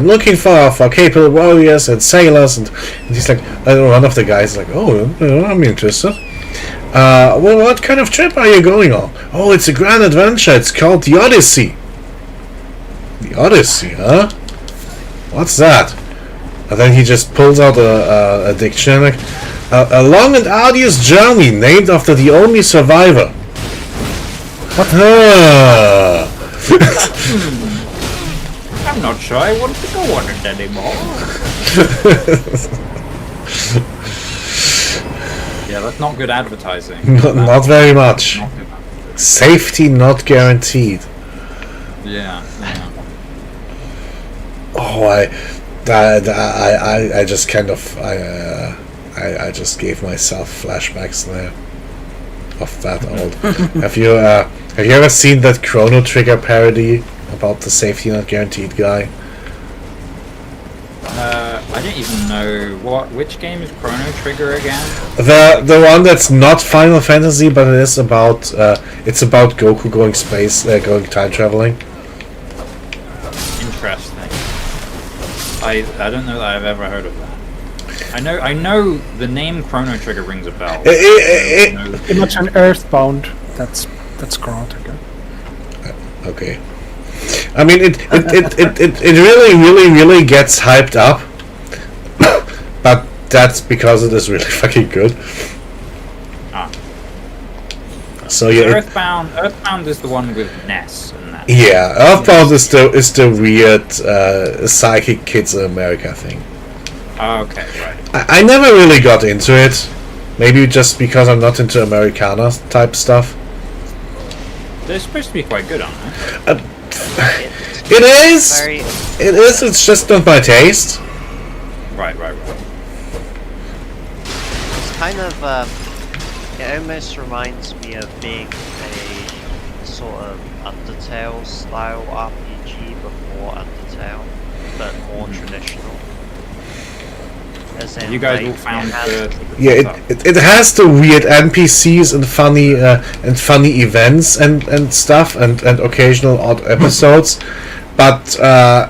looking for capable warriors and sailors, and he's like, one of the guys is like, I'm interested. Well, what kind of trip are you going on? Oh, it's a grand adventure. It's called the Odyssey. The Odyssey, huh? What's that? And then he just pulls out a dictionary. A long and arduous journey named after the only survivor. What? I'm not sure I want to go on it anymore. Yeah, that's not good advertising. Not very much. Not good advertising. Safety not guaranteed. Yeah. Oh, I just kind of I just gave myself flashbacks there of that old. Have you ever seen that Chrono Trigger parody about the safety not guaranteed guy? I don't even know which game is Chrono Trigger again. The one that's not Final Fantasy, but it is about it's about Goku going going time traveling. Interesting. I don't know that I've ever heard of that. I know the name Chrono Trigger rings a bell. Pretty much an Earthbound. That's Chrono Trigger. Okay. I mean, it really gets hyped up, but that's because it is really fucking good. So yeah, Earthbound is the one with Ness and that. Yeah, Earthbound is the weird psychic kids in America thing. Oh, okay, right. I never really got into it. Maybe just because I'm not into Americana type stuff. They're supposed to be quite good, aren't they? It is. It is. It's just not my taste. Right. It's kind of, it almost reminds me of being a sort of Undertale style RPG before Undertale, but more traditional. As in, You guys like, all found it has- Yeah, it has the weird NPCs and funny events and stuff and occasional odd episodes, but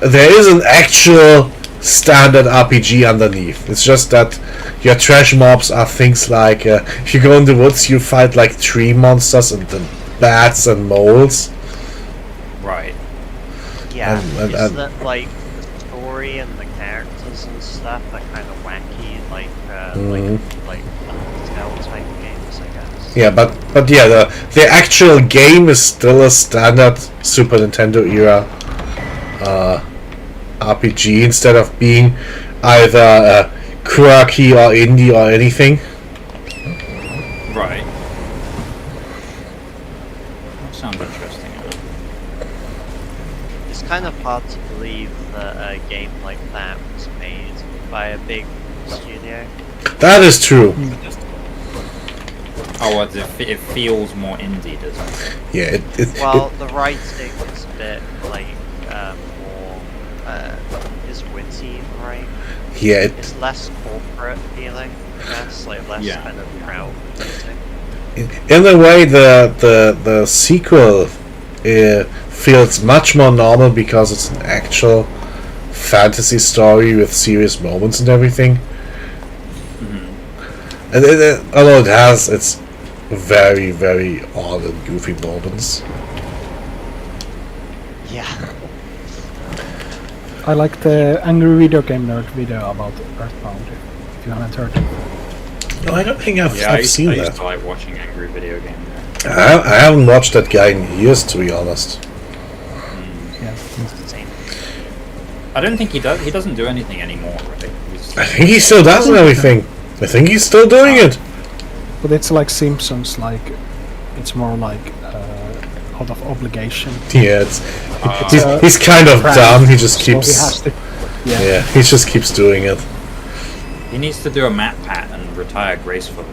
there is an actual standard RPG underneath. It's just that your trash mobs are things like if you go in the woods, you fight like tree monsters and then bats and moles. Right. Yeah, and- is that like the story and the characters and stuff are kind of wacky, like Undertale type games, I guess. Yeah, but yeah, the actual game is still a standard Super Nintendo era RPG instead of being either quirky or indie or anything. Right. That sounds interesting. It's kind of hard to believe that a game like that was made by a big studio. That is true. Oh, well, it feels more indie, doesn't it? Yeah, Well, the writing is a bit like more is witty, right? yeah, It's less corporate feeling, I guess, like less Yeah. kind of crowd pleasing. in a way, the sequel feels much more normal because it's an actual fantasy story with serious moments and everything. And although it has its very, very odd and goofy moments. Yeah. I like the Angry Video Game Nerd video about Earthbound, if you haven't heard it. No, I don't think I've I seen used that. to like watching Angry Video Game. I haven't watched that guy in years, to be honest. Yeah. Same. I don't think he does. He doesn't do anything anymore, really. I think he still does everything. I think he's still doing it. But it's like Simpsons, like, it's more like out of obligation. Yeah, he's kind of Prank, dumb. He just so keeps. he has to, Yeah, he just keeps doing it. He needs to do a map pat and retire gracefully.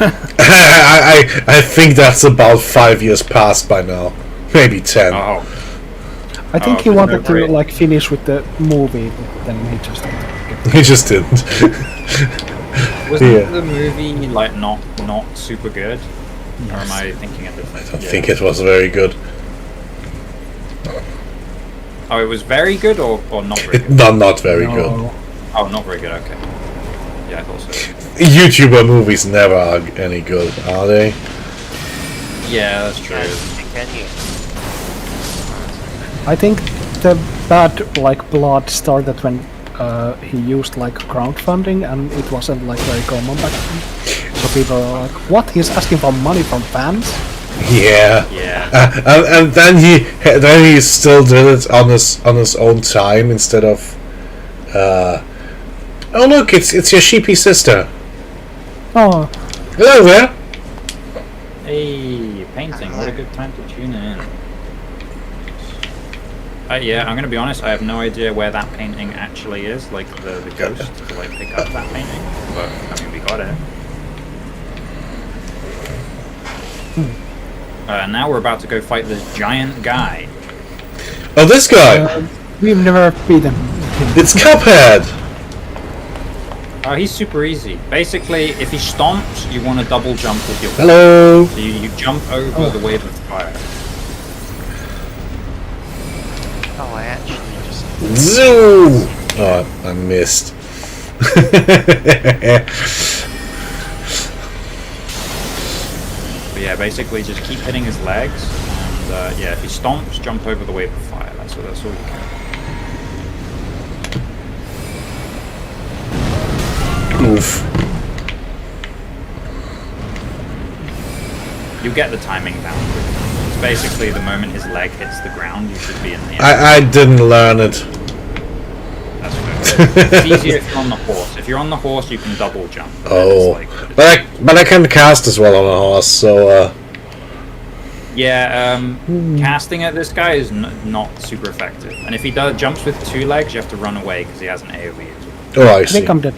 I think that's about 5 years past by now, maybe 10. Oh, I think Oh, he there's wanted no to break. like finish with the movie, but then he just didn't. He just didn't. wasn't Yeah. the movie like not super good? Or am I thinking of it? I don't think it was very good. Oh, it was very good or not very good? Not very good. No. Oh, not very good. Okay. Yeah, I thought so. YouTuber movies never are any good, are they? Yeah, that's true. Can you? I think the bad like blood started when he used like crowdfunding, and it wasn't like very common back then. So people are like, "What? He's asking for money from fans?" Yeah. Yeah. And then he still did it on his own time instead of. Oh look, it's your sheepy sister. Oh, Hello there. Hey, painting. What a good time to tune in. Yeah, I'm gonna be honest. I have no idea where that painting actually is, like the ghost to like pick up that painting. But I mean, we got it. Now we're about to go fight this giant guy. Oh, this guy. we've never beaten him. It's Cuphead. Oh, he's super easy. Basically, if he stomps, you want to double jump with your. Hello. So you jump over the wave of fire. Oh, I actually just. Zoom. Oh, I missed. But yeah, basically just keep hitting his legs, and yeah, if he stomps, jump over the wave of fire. That's all you can. Oof. You get the timing down. It's basically the moment his leg hits the ground, you should be in the air. I didn't learn it. That's good. It's easier if you're on the horse. If you're on the horse, you can double jump. Oh, It's like- but I can cast as well on a horse, so yeah, casting at this guy is not super effective. And if he jumps with two legs, you have to run away because he has an AoE as well. oh, I I see. think I'm dead.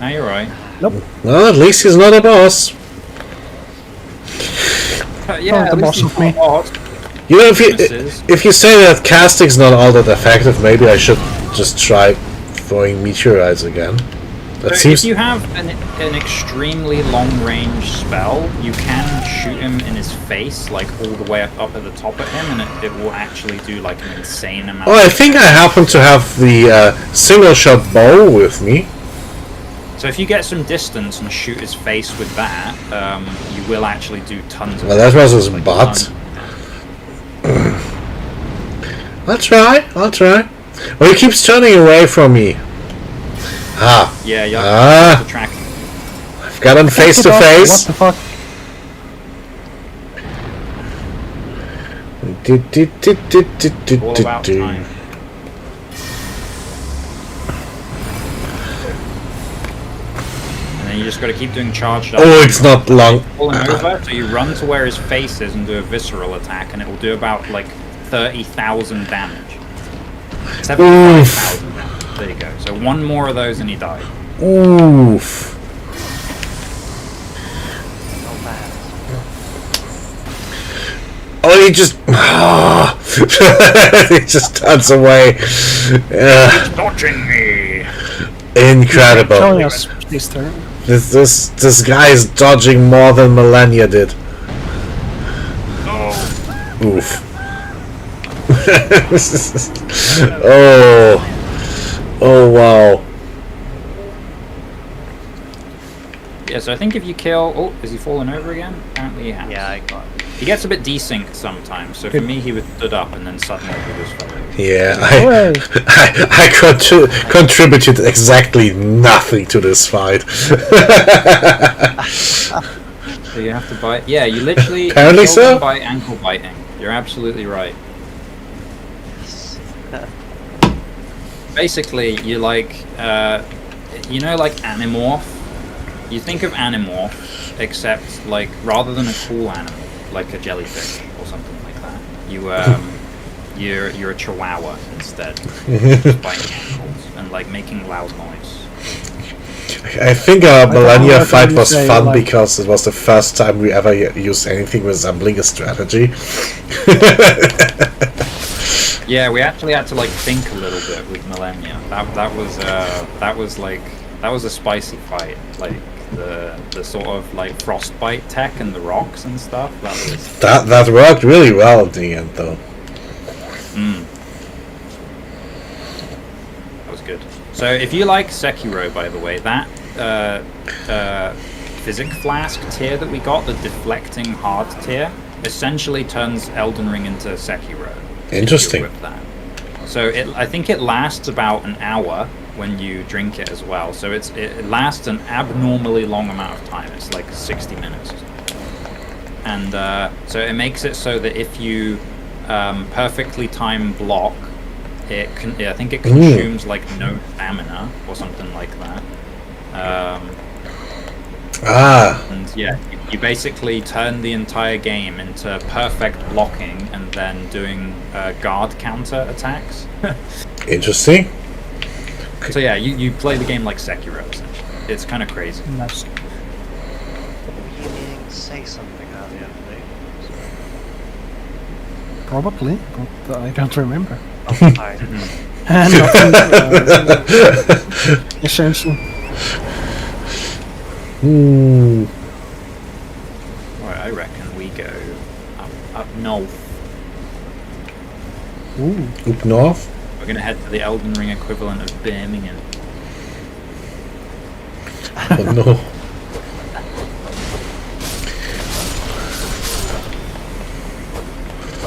Now you're right. Well, at least he's not a boss. Yeah, the at least boss he's of me. not hot. You know, Misses. if you say that casting's not all that effective, maybe I should just try throwing meteorites again. That So seems. if you have an extremely long-range spell, you can shoot him in his face, like all the way up at the top of him, and it will actually do like an insane amount. Oh, I think I happen to have the single-shot bow with me. So if you get some distance and shoot his face with that, you will actually do tons of Well, that was his like, butt. tons. I'll try. Oh, he keeps turning away from me. Ah, Yeah, you Ah. have to track him. I've got him face to What face. the fuck? All about time. And then you just got to keep doing charged up. Oh, it's not long. Pull him over, so you run to where his face is and do a visceral attack, and it will do about like 30,000 damage. 75,000 damage. There you go. So one more of those and he died. Oof. Not bad. Oh, he just. He just turns away. Dodging me! Incredible. Join us, sister. This guy is dodging more than Millennia did. Oh, Oof. Oh wow. Yeah, so I think if you kill... Oh, has he fallen over again? Apparently he has. Yeah, I got it. He gets a bit desynced sometimes, so for me he was stood up and then suddenly he was falling. Yeah, Hooray. I contributed exactly nothing to this fight. So you have to bite... Yeah, you literally... Apparently kill so. them by ankle biting. You're absolutely right. Basically, you like... you know, like Animorph? You think of Animorph, except, like, rather than a cool animal, like a jellyfish or something like that, you're a chihuahua instead. Just biting ankles and, like, making loud noise. I think our Millennia heard fight you was say, fun like- because it was the first time we ever used anything resembling a strategy. Yeah, we actually had to, like, think a little bit with Millennia. That was a spicy fight. Like, the sort of, like, frostbite tech and the rocks and stuff. That worked really well at the end, though. That was good. So if you like Sekiro, by the way, that Physic Flask tier that we got, the deflecting hard tier, essentially turns Elden Ring into Sekiro. Interesting. With that. So I think it lasts about an hour when you drink it as well. So it lasts an abnormally long amount of time. It's like 60 minutes. And so it makes it so that if you perfectly time block, I think it consumes like no stamina or something like that. And yeah, you basically turn the entire game into perfect blocking and then doing guard counter attacks. Interesting. So yeah, you play the game like Sekiro essentially. It's kind of crazy. Nice. You needing to say something earlier, Luke? Probably, but I don't remember. Oh, sorry. Nothing essential. Right, I reckon we go up north. Ooh. Up north. We're gonna head to the Elden Ring equivalent of Birmingham. Oh no.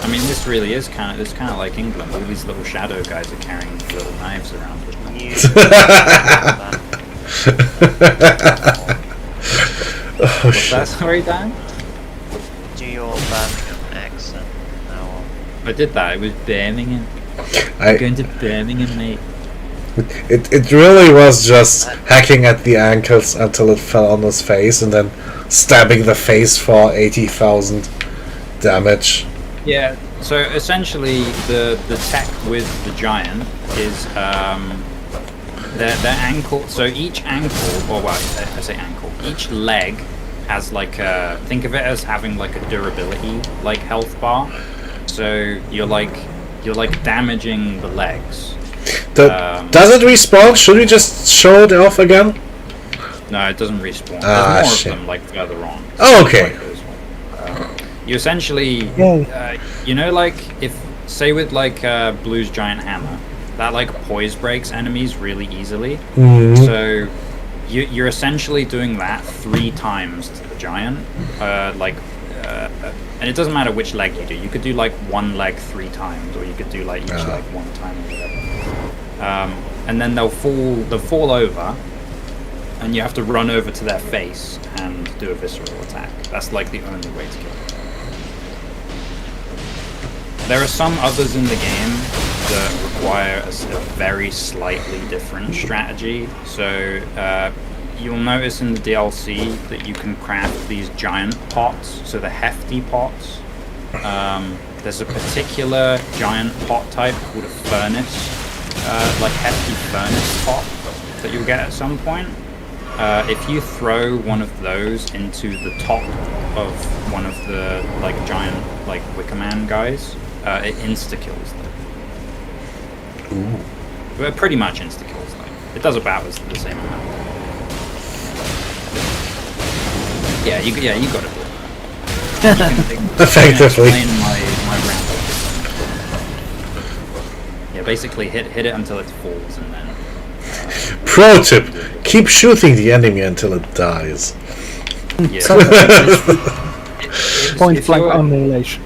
I mean, this really is kind of like England. All these little shadow guys are carrying little knives around with them. You What's that? Sorry, Dan? do your Birmingham accent now. I did that. It was Birmingham. I'm I, going to Birmingham, mate. it really was just hacking at the ankles until it fell on his face and then stabbing the face for 80,000 damage. Yeah. So essentially, the tech with the giant is their ankle. So each ankle, or well, I say ankle. Each leg has like a. Think of it as having like a durability, like health bar. So you're like damaging the legs. Does it respawn? Should we just show it off again? No, it doesn't respawn. Ah, There's more shit. of them like further on. Oh, okay. Like those ones. You essentially, Yay. you know, like if say with like Blue's giant hammer, that like poise breaks enemies really easily. So you're essentially doing that 3 times to the giant, and it doesn't matter which leg you do. You could do like one leg 3 times, or you could do like each leg 1 time or whatever. And then they'll fall over, and you have to run over to their face and do a visceral attack. That's like the only way to kill them. There are some others in the game that require a very slightly different strategy. So you'll notice in the DLC that you can craft these giant pots, so the hefty pots. There's a particular giant pot type called a furnace, like hefty furnace pot that you'll get at some point. If you throw one of those into the top of one of the like giant like Wicker Man guys, it insta-kills them. Ooh. Well, it pretty much insta-kills them. It does about the same amount. Yeah, you got it. Effectively. Explain my round. Yeah, basically hit it until it falls and then. Pro tip: keep shooting the enemy until it dies. Yeah. So, point if blank you're- annihilation.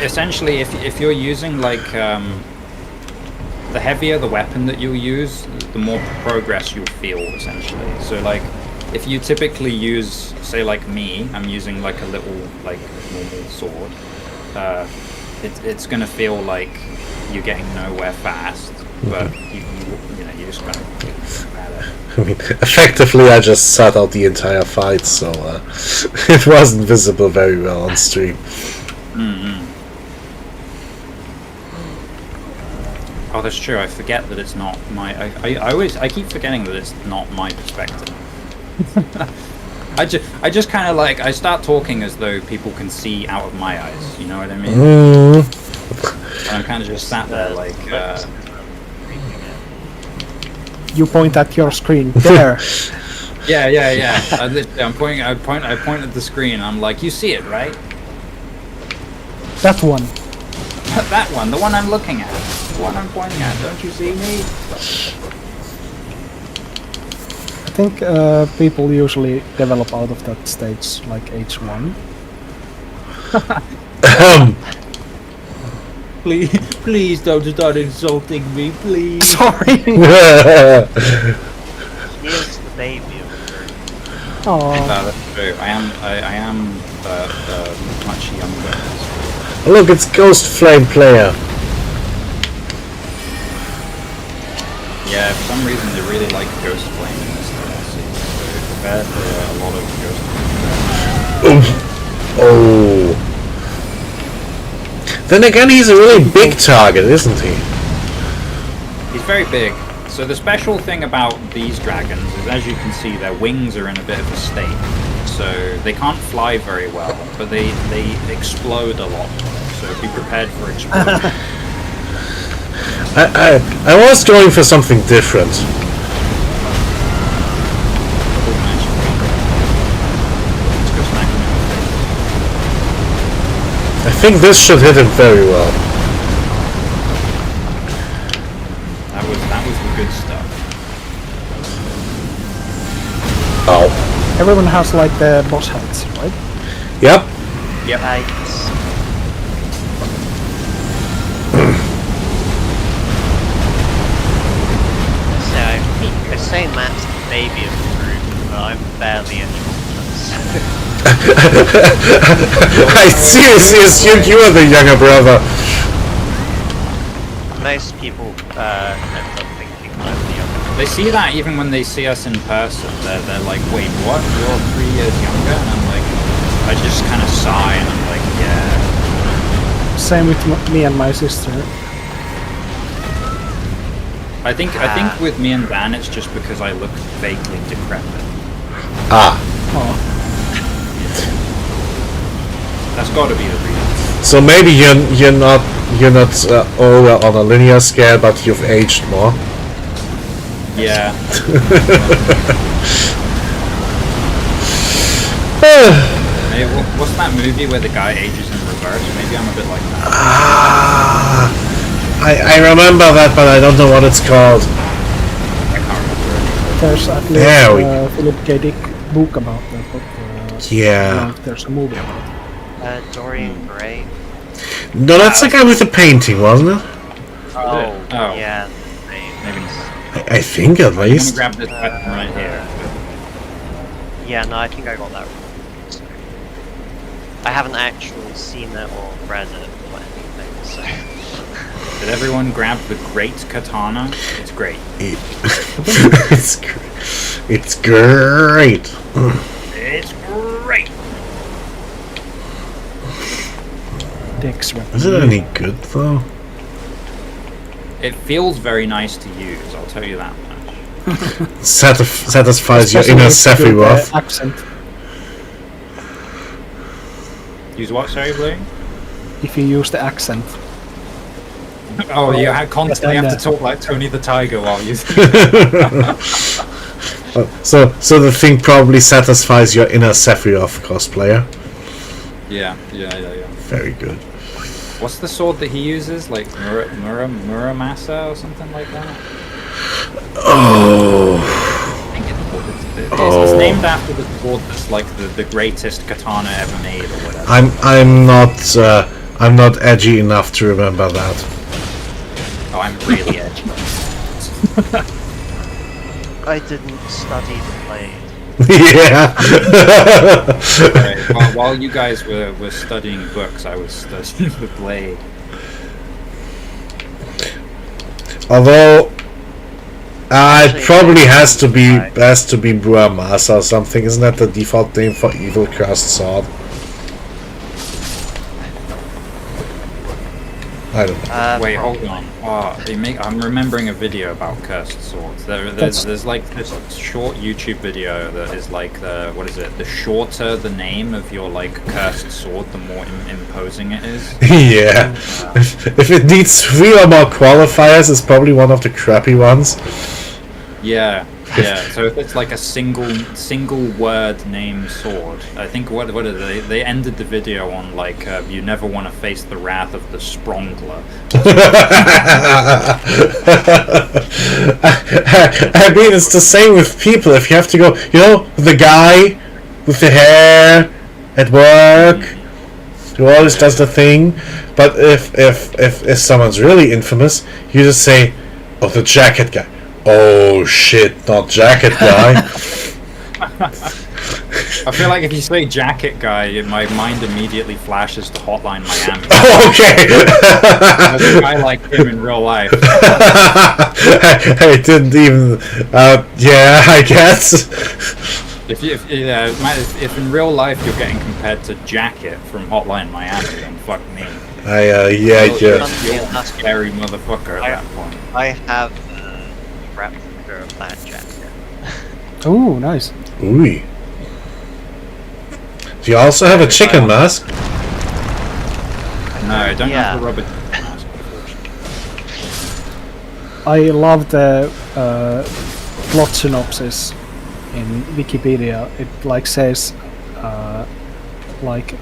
Essentially, if you're using like the heavier the weapon that you'll use, the more progress you'll feel essentially. So like if you typically use, say like me, I'm using like a little like normal sword, it's gonna feel like you're getting nowhere fast, but you know you just kind of feel better. I mean, effectively, I just sat out the entire fight, so it wasn't visible very well on stream. Oh, that's true. I forget that it's not my. I keep forgetting that it's not my perspective. I just kind of like I start talking as though people can see out of my eyes. You know what I mean? And I'm kind of just sat there like. You point at your screen. There. Yeah. I'm pointing. I point at the screen. And I'm like, you see it, right? That one. That one, the one I'm looking at, the one I'm pointing at. Don't you see me? I think people usually develop out of that stage like age 1. Please don't start insulting me, please. Sorry. He is the baby of the group. Oh, That's true. I am much younger. Look, it's Ghost Flame Player. Yeah, for some reason they really like Ghost Flame in this DLC. So prepare for a lot of Ghost Flame. Oh. Then again, he's a really big target, isn't he? He's very big. So the special thing about these dragons is, as you can see, their wings are in a bit of a state. So they can't fly very well, but they explode a lot. So be prepared for explosion. I was going for something different. I think this should hit him very well. That was the good stuff. Ow. everyone has like the boss heads, right? Yep. Yep. So I say Matt's the baby of the group, but I'm barely anyone else. I seriously assumed you were the younger brother. Most people end up thinking I'm the younger. They see that even when they see us in person. They're like, wait, what? You're 3 years younger? And I'm like, I just kind of sigh and I'm like, yeah. Same with me and my sister. I think with me and Van, it's just because I look vaguely decrepit. Ah. Oh, That's got to be the reason. So maybe you're not older on a linear scale, but you've aged more. Yeah. Maybe, what's that movie where the guy ages in reverse? Maybe I'm a bit like that. Ah. I remember that, but I don't know what it's called. I can't remember. there's at There we least a Philip K. Dick book about that, but Yeah. there's a movie about it. Dorian Gray. No, that's the guy with the painting, wasn't it? Oh, Oh. yeah. Maybe not. I think at I'm gonna least. grab this button right here. Yeah, no, I think I got that wrong. I haven't actually seen it or read it or anything, so... Did everyone grab the great katana? It's great. It's great. It's great. It's great. Dick's weapon. Is it any good though? It feels very nice to use, I'll tell you that much. Satisfies your Especially inner if you do the Sephiroth. accent. Use what, sorry, Blue? If you use the accent. Oh, you constantly have to Yeah. talk like Tony the Tiger while using So the thing probably satisfies your inner Sephiroth cosplayer. Yeah. Very good. What's the sword that he uses? Like Muramasa or something like that? Oh. I think it's named after the sword that's like the greatest katana ever made or whatever. I'm not edgy enough to remember that. Oh, I'm really edgy. I didn't study the blade. Yeah. Right, while you guys were studying books, I was studying the blade. Although it Actually, probably yeah, has to be right. Brahmas or something. Isn't that the default name for evil cursed sword? I don't know. Wait, hold Probably. on. Oh, I'm remembering a video about cursed swords. There's like this short YouTube video that is like what is it? The shorter the name of your like cursed sword, the more imposing it is. Yeah. If it needs 3 or more qualifiers, it's probably one of the crappy ones. Yeah. So if it's like a single word name sword, I think what are they ended the video on like you never want to face the wrath of the Sprongler. I mean, it's the same with people. If you have to go, the guy with the hair at work who always does the thing. But if someone's really infamous, you just say, "Oh, the jacket guy." Oh shit, not jacket guy. I feel like if you say jacket guy, my mind immediately flashes to Hotline Miami. Okay. There's a guy like him in real life. I didn't even. Yeah, I guess. If in real life you're getting compared to Jacket from Hotline Miami, then fuck me. Yeah. You're a scary motherfucker at that point. I have a replica of that jacket. Oh, nice. Ooh. Do you also have a chicken mask? No, I don't Yeah. have the rubber mask, unfortunately. I love the plot synopsis in Wikipedia. It like says like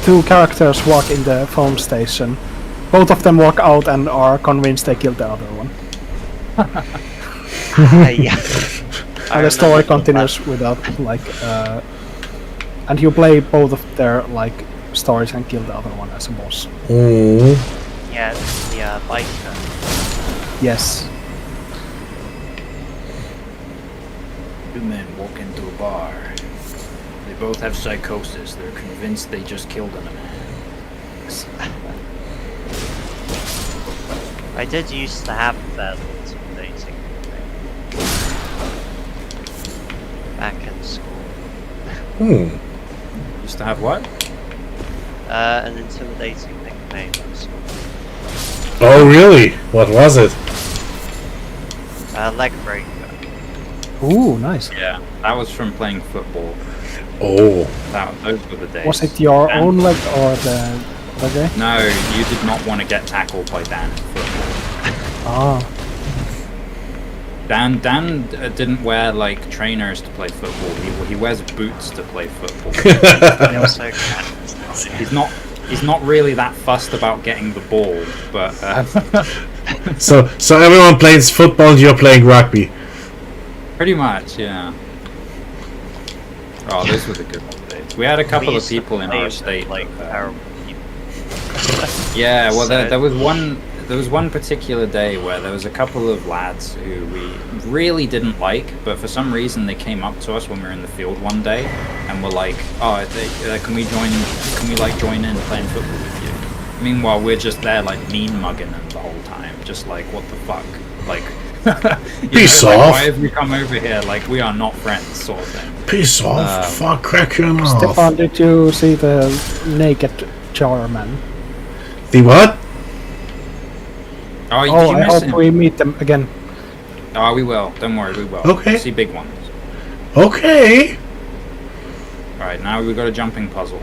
2 characters walk in the phone station. Both of them walk out and are convinced they killed the other one. Yeah. And the story continues without like and you play both of their like stories and kill the other one as a boss. Mm. Yeah, it's the biker. Yes. 2 men walk into a bar. They both have psychosis. They're convinced they just killed a man. I did used to have that intimidating thing back in school. Used to have what? An intimidating nickname in school. Oh, really? What was it? Leg breaker. Ooh, nice. Yeah, that was from playing football. Oh. Those were the days. Was it your Dan- own leg or the other guy? No, you did not want to get tackled by Dan in football. Ah. Dan didn't wear like trainers to play football. He wears boots to play football. It was so kind. He's not really that fussed about getting the ball, but So everyone plays football and you're playing rugby. pretty much, yeah. Oh, those were the good old days. We had a couple of people in our state. like terrible people. Yeah, well, So- there was one particular day where there was a couple of lads who we really didn't like, but for some reason they came up to us when we were in the field one day and were like, "Oh, can we join in playing football with you?" Meanwhile, we're just there like mean mugging them the whole time, just like, what the fuck, like. Peace like, off. why have you come over here? Like, we are not friends, sort of thing. Piss off. Fuck, crack your mouth. Stefan, did you see the naked jar man? The what? Oh, did Oh, you I miss hope him? we meet them again. Oh, we will. Don't worry, we will. Okay. See big ones. Okay. Alright, now we've got a jumping puzzle.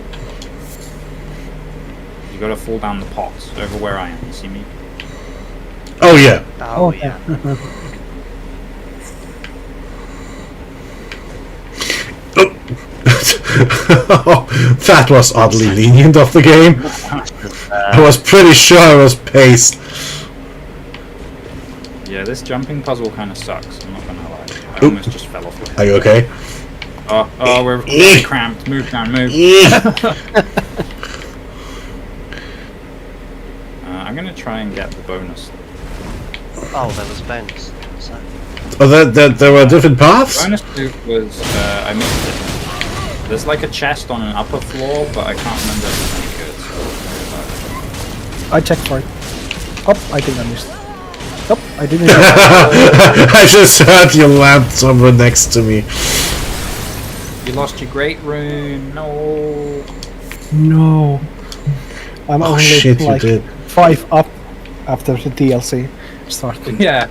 You gotta fall down the pots over where I am. You see me? Oh, yeah. Oh, yeah. That was oddly lenient of the game. I was pretty sure I was paced. Yeah, this jumping puzzle kind of sucks. I'm not gonna lie. I Oop. almost just fell off the Are you okay? Oh, we're really cramped. Move down, move. I'm gonna try and get the bonus. Oh, there was bonus. So, Oh, there were different paths? Bonus loot was I missed it. There's like a chest on an upper floor, but I can't remember if it's any good. So I checked for it. Oh, I think I missed. Nope, I didn't. I just heard you land somewhere next to me. you lost your great rune. No. No. I'm Oh only shit, you like did. 5 up after the DLC started. Yeah.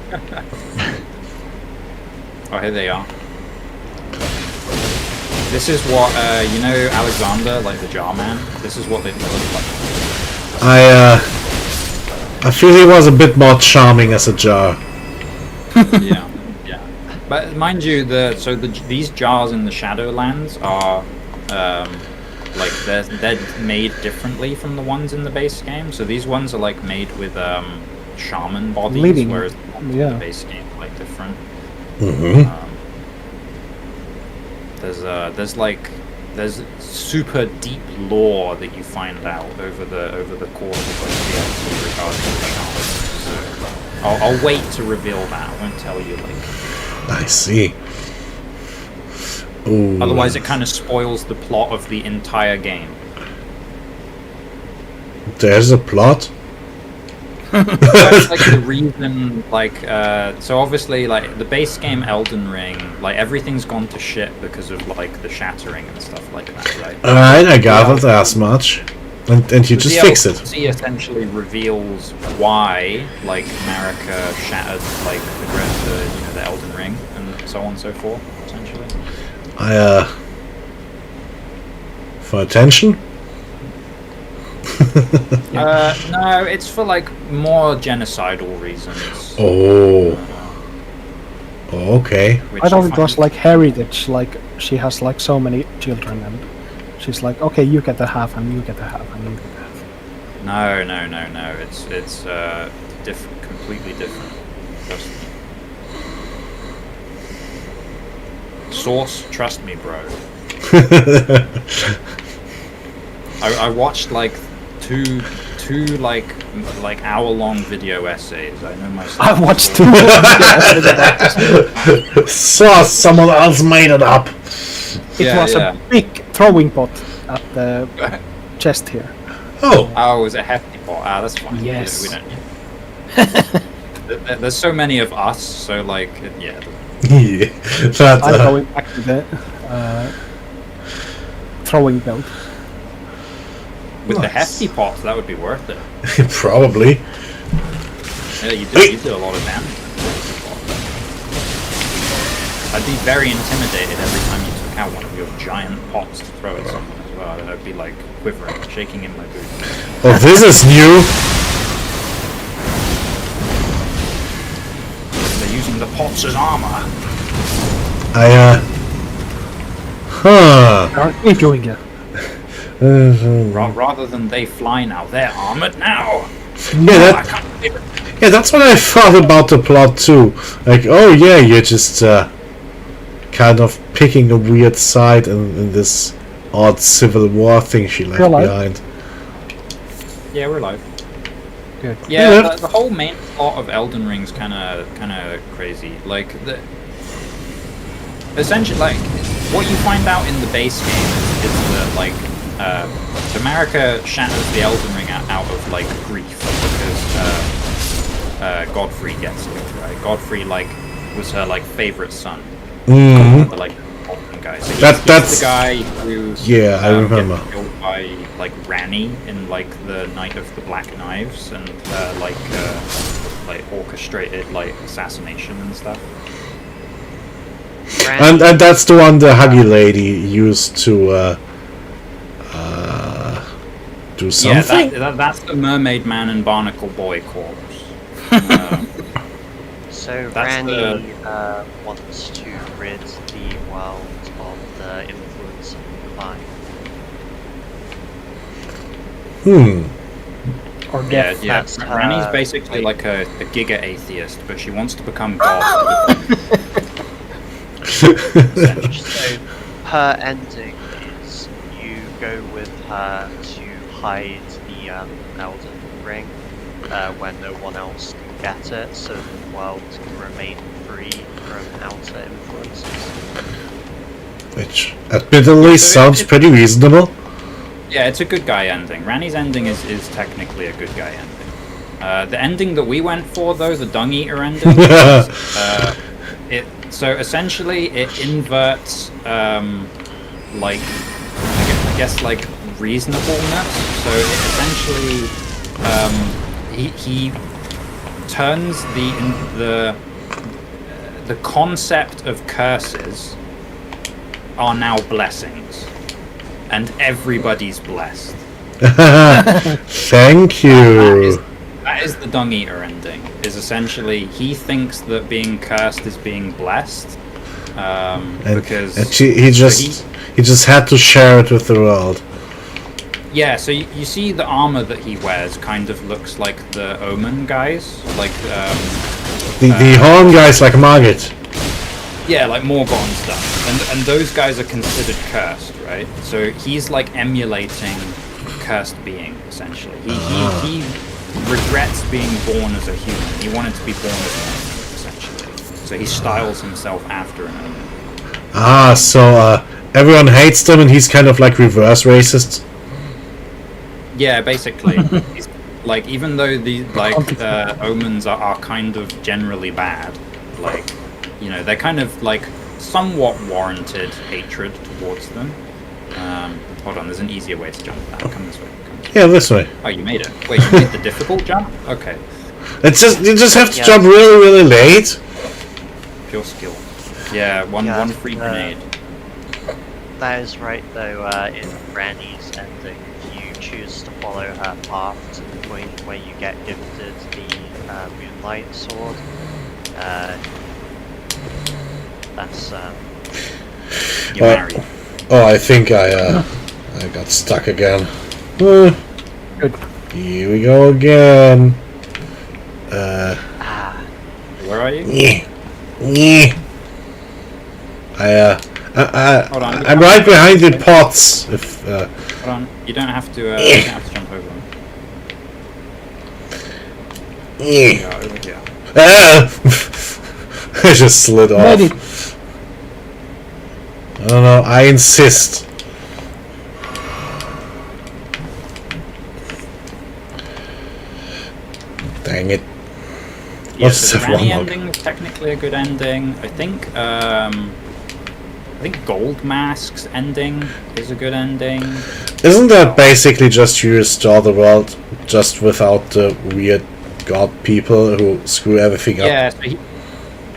Oh, here they are. This is what you know, Alexander, like the jar man. This is what they look like. I feel he was a bit more charming as a jar. Yeah. But mind you, these jars in the Shadowlands are like they're made differently from the ones in the base game. So these ones are like made with shaman bodies, Living, whereas the ones in the base game are like different. Mm-hmm. There's super deep lore that you find out over the course of like the episode regarding the shamans. So I'll wait to reveal that. I won't tell you like. I see. Ooh. Otherwise, it kind of spoils the plot of the entire game. There's a plot? That's like the reason, like, so obviously, like, the base game Elden Ring, like, everything's gone to shit because of, like, the shattering and stuff like that, right? Alright, I gathered as much. And you just The fix it. DLC essentially reveals why, like, America shattered, like, the Elden Ring, and so on and so forth, essentially. For attention? No, it's for, like, more genocidal reasons. Oh. Okay. which I thought you it was find- like heritage, like she has like so many children and she's like, okay, you get the half and you get the half and you get the half. No. It's different, completely different. Trust me. Source, trust me, bro. I watched like two like hour-long video essays. I know myself. I watched two. So someone else made it up. It was a big throwing pot at the chest here. Oh. Oh, it was a hefty pot. Ah, that's fine. Yes. We don't. There's so many of us, so like, yeah. Yeah. That, I'm going back to the throwing belt. With the Nice. hefty pots, that would be worth it. probably. Yeah, you do a lot of damage. I'd be very intimidated every time you took out one of your giant pots to throw at someone as well. I'd be like quivering, shaking in my boots. Oh, this is new. They're using the pots as armor. Huh. Aren't we doing it? Rather than they fly now, they're armored now. Yeah, I can't believe it. Yeah, that's what I thought about the plot too. Like, oh yeah, you're just kind of picking a weird side in this odd civil war thing she left You're alive? behind. Yeah, we're live. Good. Yeah, Yeah. the whole main plot of Elden Ring's kind of crazy. Like essentially, like what you find out in the base game is that like America shatters the Elden Ring out of like grief because Godfrey gets it, right? Godfrey like was her like favorite son. Mhm. The like Elden guy. So That's the guy who Yeah, I remember. gets killed by like Rani in like the Night of the Black Knives and like orchestrated like assassination and stuff. And that's the one the huggy lady used to do something. Yeah, that's the Mermaid Man and Barnacle Boy corpse. So That's Rani wants to rid the world of the influence of the divine. Or Yeah, death. yeah. That's Ranny's her- basically like a giga atheist, but she wants to become God. Essentially. So her ending is you go with her to hide the Elden Ring when no one else can get it, so the world can remain free from outer influences. Which admittedly sounds pretty reasonable. Yeah, it's a good guy ending. Ranny's ending is technically a good guy ending. The ending that we went for, though, the Dung Eater ending, so essentially it inverts, like, I guess, like, reasonableness. So it essentially, he turns the concept of curses are now blessings, and everybody's blessed. Thank you. That is the Dung Eater ending. Is essentially he thinks that being cursed is being blessed, because He just had to share it with the world. yeah. So you see the armor that he wears kind of looks like the Omen guys, like The horn guys like Margit. yeah, like Morgott and stuff, and those guys are considered cursed, right? So he's like emulating cursed being essentially. He regrets being born as a human. He wanted to be born as an Omen, essentially. So he styles himself after an Omen. So everyone hates them, and he's kind of like reverse racist. Yeah, basically. He's, like, even though the omens are kind of generally bad, like, you know, they're kind of like somewhat warranted hatred towards them. Hold on, there's an easier way to jump that. Come this way. Yeah, this way. Oh, you made it. Wait, you made the difficult jump? Okay. It's just you just have to Yeah. jump really, really late. Pure skill. Yeah, one free grenade. That is right, though, in Ranny's ending, if you choose to follow her path to the point where you get gifted the Moonlight Sword, that's, You're married. Oh, I think I got stuck again. Good. Here we go again. Where are you? Yeah. Hold on. I'm right behind the pots. If Hold on. You don't have to. You don't have to jump over them. Yeah, over here. I just slid off. Ready. I don't know. I insist. Dang it. Yeah, What's so the the Ranny wrong ending is technically a good ending. I think Gold Mask's ending is a good ending. Isn't that basically just you restore the world, just without the weird god people who screw everything up? Yeah, so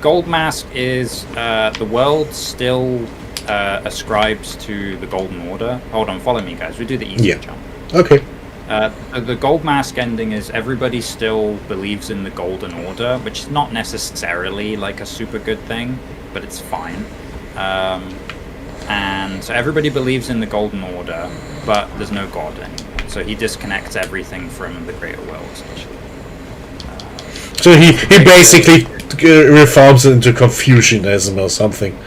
Gold Mask is the world still ascribes to the Golden Order. Hold on, follow me, guys. We do the easy jump. Okay. The Gold Mask ending is everybody still believes in the Golden Order, which is not necessarily like a super good thing, but it's fine. And so everybody believes in the Golden Order, but there's no God anymore. So he disconnects everything from the greater world, essentially. So he basically reforms it into Confucianism or something.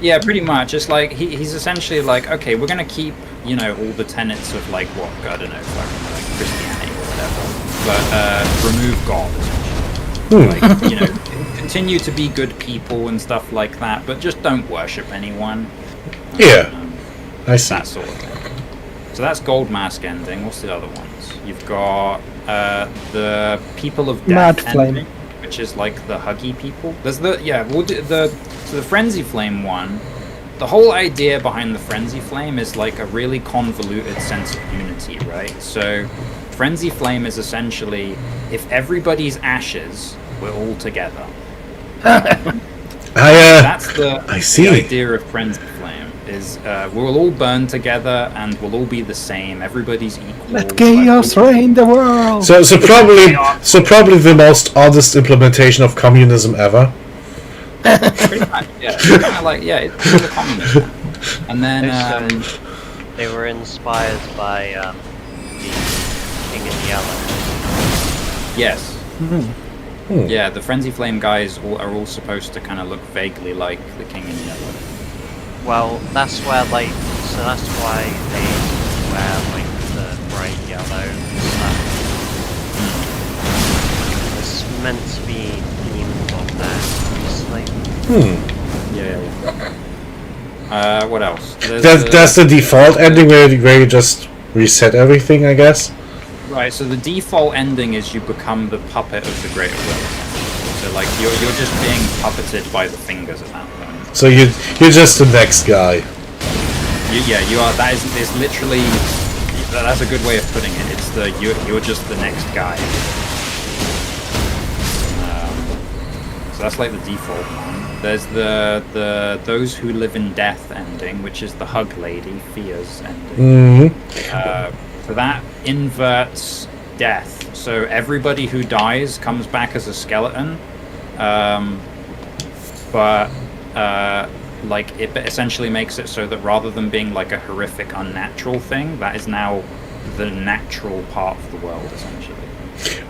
Yeah, pretty much. It's like he's essentially like, okay, we're gonna keep, you know, all the tenets of like what, I don't know, fucking like Christianity or whatever, but remove God. Like, you know, continue to be good people and stuff like that, but just don't worship anyone. Yeah, I see. That sort of thing. So that's Gold Mask ending. What's the other ones? You've got the People of Mad Death Flame. ending, which is like the huggy people. There's the Frenzy Flame one. The whole idea behind the Frenzy Flame is like a really convoluted sense of unity, right? So Frenzy Flame is essentially if everybody's ashes, we're all together. That's I see. the idea of Frenzy Flame is we'll all burn together and we'll all be the same. Everybody's equal. Let chaos reign the world. So probably the most honest implementation of communism ever. Pretty much, yeah. It's kind of like, yeah, it's the communism. And then they were inspired by the King in Yellow? Yes. Hmm. Yeah, the Frenzy Flame guys are all supposed to kind of look vaguely like the King in Yellow. Well, that's where like, so that's why they wear like the bright yellow stuff. It's meant to be themed on that, obviously. Yeah. What else? That's the default ending where you just reset everything, I guess. Right, so the default ending is you become the puppet of the Greater Will. So like you're just being puppeted by the fingers at that point. So you're just the next guy. You are. That is literally. That's a good way of putting it. It's you're just the next guy. So that's like the default one. There's the those who live in death ending, which is the hug lady Fia's ending. So that inverts death. So everybody who dies comes back as a skeleton, but like it essentially makes it so that rather than being like a horrific, unnatural thing, that is now the natural part of the world, essentially.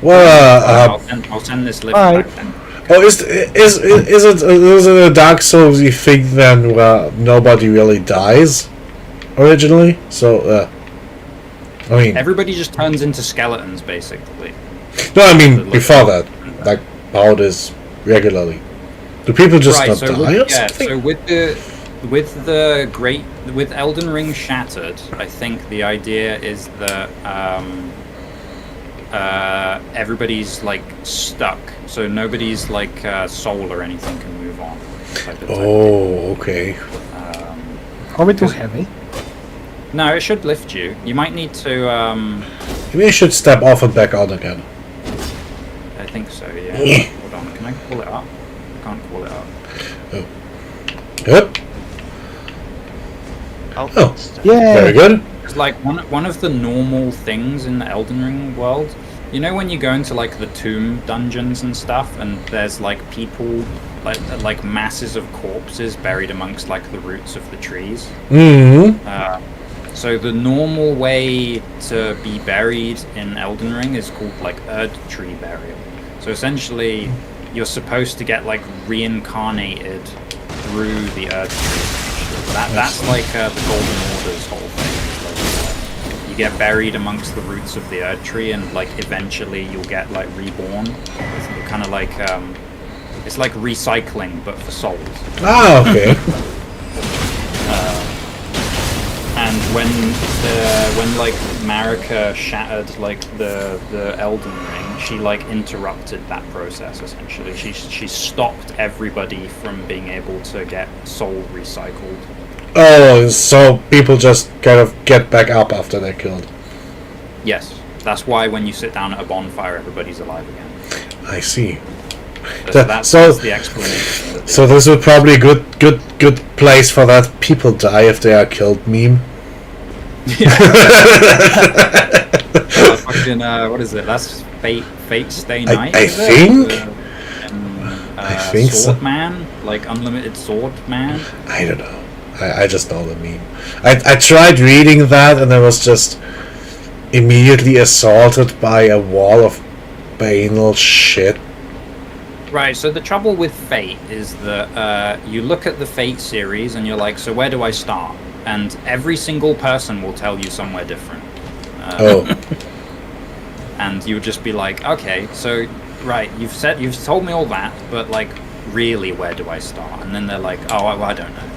Well, I'll send this list back then. Oh, is it a Dark Souls thing then where nobody really dies originally? So, I mean, Everybody just turns into skeletons, basically. no, I mean before that, like how it is regularly. Do people just not die or something? So with Elden Ring Shattered, I think the idea is that everybody's like stuck, so nobody's like soul or anything can move on. Oh, okay. Are we too heavy? No, it should lift you. You might need to. Maybe I should step off and back on again. I think so. Yeah. Hold on. Can I pull it up? I can't pull it up. Yep. Oh, Yeah. Very good. It's like one of the normal things in the Elden Ring world. You know when you go into like the tomb dungeons and stuff, and there's like people, like masses of corpses buried amongst like the roots of the trees. So the normal way to be buried in Elden Ring is called like Erd Tree burial. So essentially, you're supposed to get like reincarnated through the Erd Tree. That's like the Golden Order's whole thing. You get buried amongst the roots of the Erd Tree, and like eventually you'll get like reborn. It's kind of like it's like recycling but for souls. Ah, okay. And when like Marika shattered like the Elden Ring, she like interrupted that process essentially. She stopped everybody from being able to get soul recycled. Oh, so people just kind of get back up after they're killed. Yes, that's why when you sit down at a bonfire, everybody's alive again. I see. That's the explanation. So this would probably a good place for that people die if they are killed meme. Fucking, what is it? That's Fate Stay Night. I think. I think Sword so. Man, like Unlimited Sword Man. I don't know. I just know the meme. I tried reading that and I was just immediately assaulted by a wall of banal shit. Right, so the trouble with Fate is that you look at the Fate series and you're like, so where do I start? And every single person will tell you somewhere different. And you would just be like, okay, so right, you've told me all that, but like, really, where do I start? And then they're like, oh, I don't know.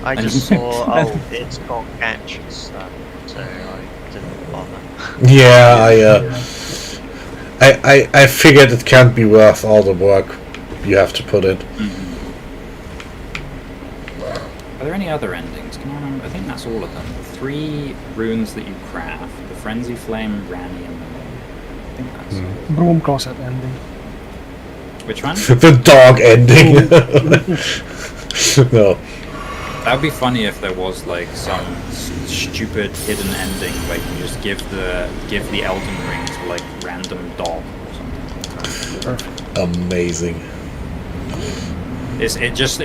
I just saw, it's got catch and stuff, so I didn't bother. Yeah, I figured it can't be worth all the work you have to put in. Are there any other endings? Can I remember? I think that's all of them. The 3 runes that you craft: the Frenzy Flame, Ranny, and the Moon. I think that's Broom closet ending. Which one? The dog ending. No. That would be funny if there was like some stupid hidden ending where you just give the Elden Ring to like random dog or something. Amazing. It just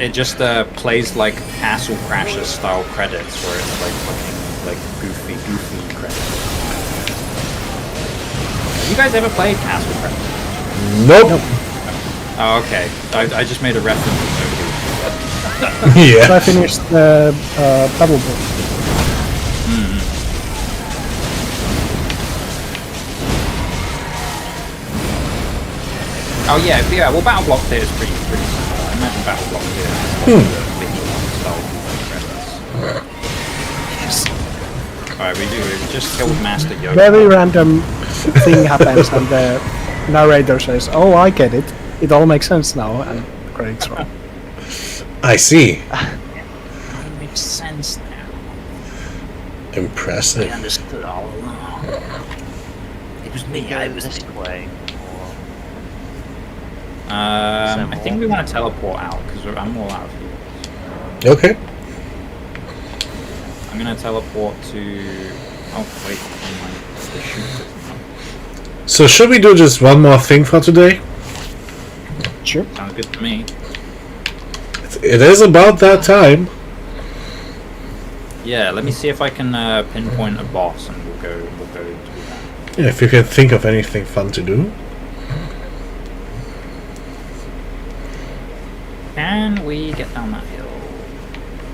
plays like Castle Crashers style credits where it's like fucking like goofy credits. You guys ever played Castle Crest? Nope. Oh, okay. I just made a reference to nobody. So Yeah. I finished the double book. Oh yeah, well Battle Block Theatre is pretty simple. I imagine Battle Block Theatre is Alright, we just killed Master Yoda. Very random thing happens and the narrator says, "Oh, I get it. It all makes sense now," and the credits roll. I see. It makes sense now. Impressive. Understood all along. It was We me. go I was this way. I think we want to teleport out because I'm all out of here. Okay. I'm gonna teleport to. Oh wait, never mind. Shoot. So should we do just one more thing for today? Sure. Sounds good to me. It is about that time. Yeah, let me see if I can pinpoint a boss, and we'll go do that. Yeah, if you can think of anything fun to do. Can we get down that hill?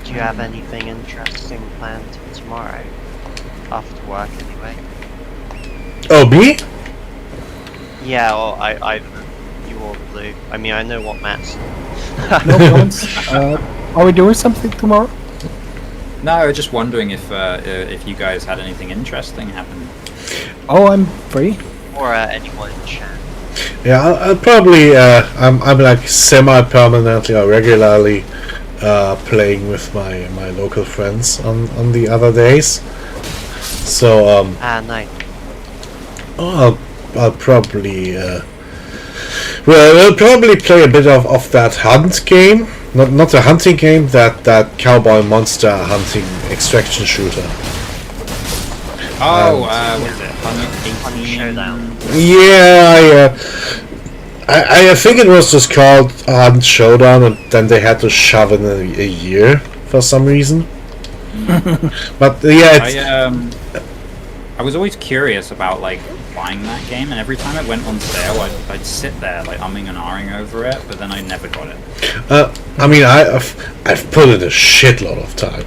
Do you have anything interesting planned for tomorrow? After work, anyway. Oh, me? Yeah, well, I don't know. You all do. I mean, I know what Matt's. No comments. Are we doing something tomorrow? No, I was just wondering if you guys had anything interesting happen. Oh, I'm free. Or anyone in chat. Yeah, I'll probably. I'm like semi-permanently or regularly playing with my local friends on the other days. So Nice. I'll probably. We'll probably play a bit of that hunt game. Not a hunting game. That cowboy monster hunting extraction shooter. Oh, what is it? Honey Showdown. Yeah, I think it was just called Hunt Showdown, and then they had to shove in a year for some reason. But yeah, it's, I was always curious about like buying that game, and every time it went on sale, I'd sit there like umming and ahhing over it, but then I never got it. I mean, I've put in a shitload of time.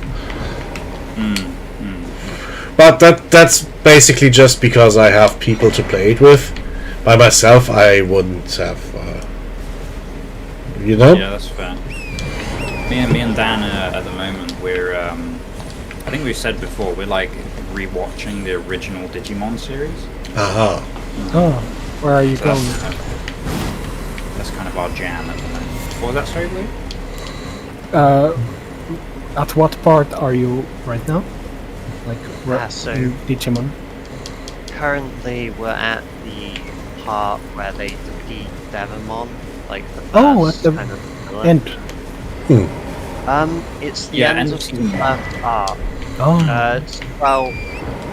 But that's basically just because I have people to play it with. By myself, I wouldn't have. You know? Yeah, that's fair. Me and Dan at the moment, we're I think we've said before, we're like rewatching the original Digimon series. Aha. Oh, where are you So going? that's kind of our jam at the moment. What was that, sorry, Blue? At what part are you right now? Like, So- in Digimon? Currently, we're at the part where they defeat Devamon, like the first Oh, at the kind of villain. End. It's the Yeah, end end of of the season one. first arc. Oh. Well,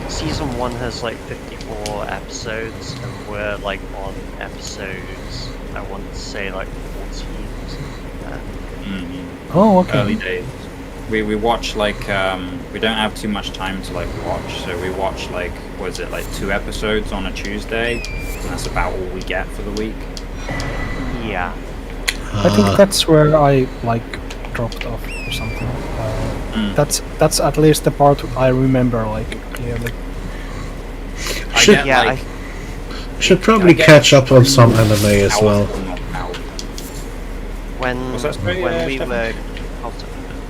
season 1 has like 54 episodes, and we're like on episodes, I want to say like 14 or something like that. Oh, okay. Early days. We watch like we don't have too much time to like watch, so we watch like what is it, like 2 episodes on a Tuesday, and that's about all we get for the week. Yeah. I think that's where I like dropped off or something. That's at least the part I remember like clearly. I Should- get, Yeah, like, Should probably I get catch up on some anime as hours well. or not hours. When What's that story, when we Stefan? were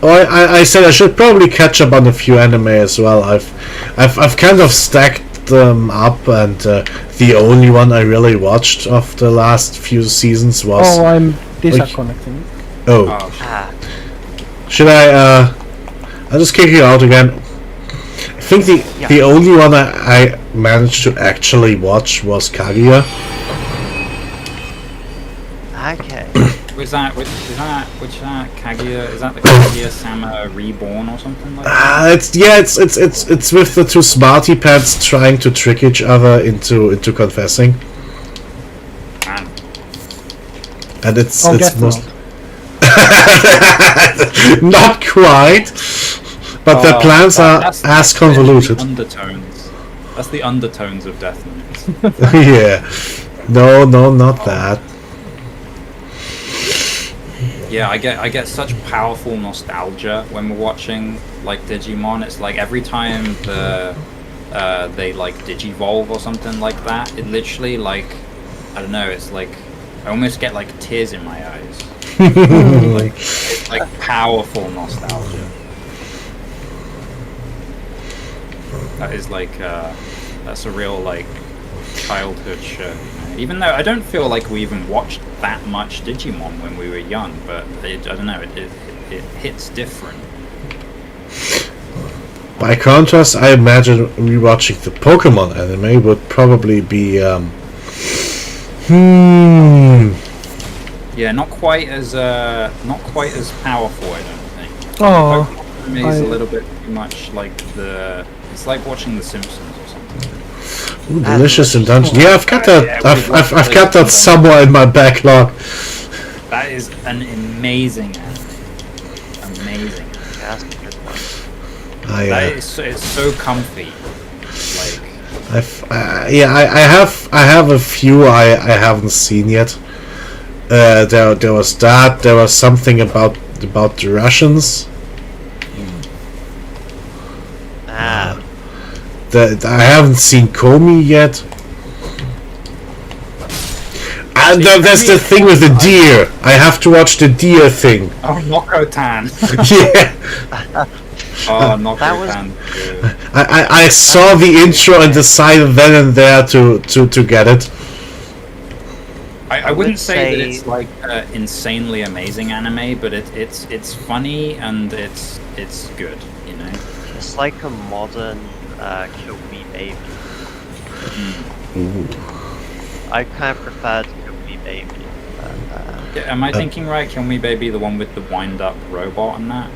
Oh, I said I should probably catch up on a few anime as well. I've kind of stacked them up, and the only one I really watched of the last few seasons was. Oh, I'm disconnecting. Oh, Oh, should I? I'll just kick you out again. I think the only one I managed to actually watch was Kaguya. Okay. Is that Kaguya? Is that the Kaguya Sama Reborn or something like that? It's with the two smarty pants trying to trick each other into confessing, Man, and it's Oh, it's Death most Note. not quite, but the plans are that's as like the convoluted. Undertones. That's the undertones of Death Note. Yeah. No, not that. Yeah, I get such powerful nostalgia when we're watching like Digimon. It's like every time they like digivolve or something like that, it literally like, I don't know, it's like I almost get like tears in my eyes. Like it's like powerful nostalgia. That is like that's a real like childhood show. Even though I don't feel like we even watched that much Digimon when we were young, but I don't know, it hits different. By contrast, I imagine rewatching the Pokemon anime would probably be Yeah, not quite as powerful, I don't think. Oh, Pokemon anime is a little bit too much like it's like watching The Simpsons or something. Ooh, delicious in Dungeon. Yeah, I've got that. I've got that somewhere in my backlog. That is an amazing anime. Amazing. Yeah, that's a good one. It's so comfy. Like I have a few I haven't seen yet. There was that. There was something about the Russians. I haven't seen Komi yet. And that's the thing with the deer. I have to watch the deer thing. Oh, Noko-tan. Yeah. Oh, Noko-tan. I saw the intro and decided then and there to get it. I wouldn't say that it's like insanely amazing anime, but it's funny and it's good, you know. It's like a modern Kill Me Baby. Ooh. I kind of preferred Kill Me Baby. But, Yeah, am I thinking right? Kill Me Baby, the one with the wind-up robot and that?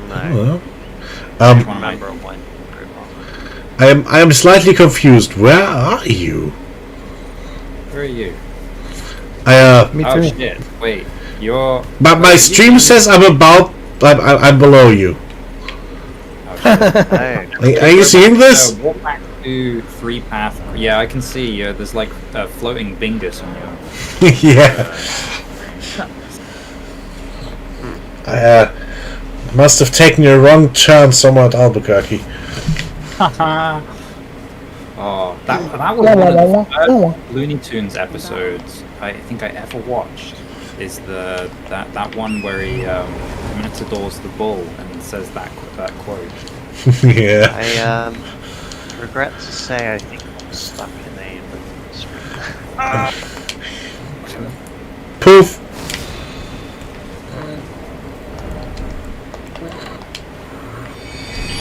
no, I Which one am I- remember one. I am slightly confused. Where are you? Where are you? me Oh too. shit! Wait, you're. But my stream says I'm I'm below you. Oh, shit. Oh, Are you seeing this? Walk back to 3 path. Yeah, I can see. There's like a floating bingus on you. Yeah. I must have taken a wrong turn somewhere at Albuquerque. Oh, that was one of the first Looney Tunes episodes I think I ever watched. Is that one where he matadors the bull and says that quote. Yeah. I regret to say I think I'm stuck in a loading screen. Poof.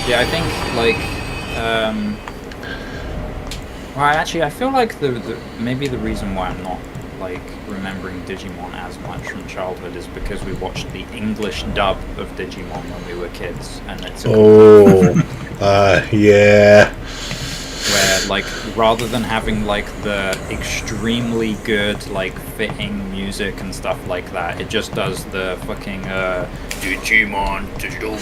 Yeah, I think like well, actually, I feel like maybe the reason why I'm not like remembering Digimon as much from childhood is because we watched the English dub of Digimon when we were kids, and it's Yeah. where like rather than having like the extremely good like fitting music and stuff like that, it just does the fucking Digimon digital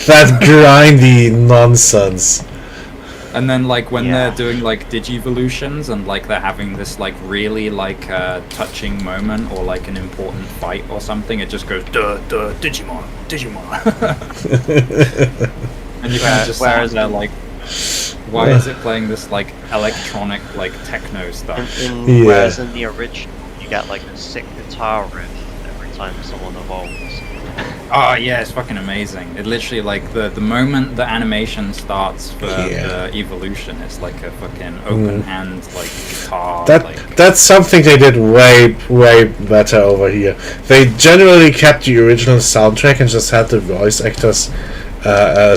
that grindy nonsense. and then like when Yeah. they're doing like digivolutions and like they're having this like really like touching moment or like an important fight or something, it just goes duh Digimon and you kind of just stand there like, why is it playing this like electronic like techno stuff? Yeah. Whereas in the original, you get like a sick guitar riff every time someone evolves. Oh yeah, it's fucking amazing. It literally like the moment the animation starts for the evolution, it's like a fucking open hand like guitar. That's something they did way better over here. They generally kept the original soundtrack and just had the voice actors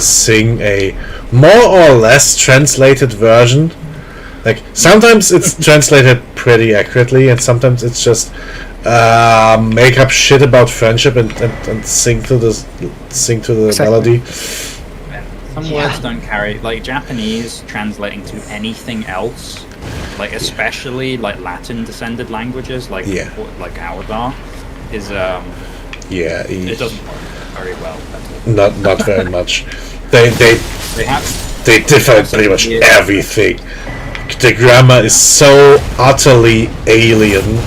sing a more or less translated version. Like sometimes it's translated pretty accurately, and sometimes it's just make up shit about friendship and sing to the melody. Some words don't carry, like Japanese translating to anything else, like especially like Latin descended languages like Awadar is it doesn't work very well at all. Not very much. They have differ in pretty much weird- everything. The grammar is so utterly alien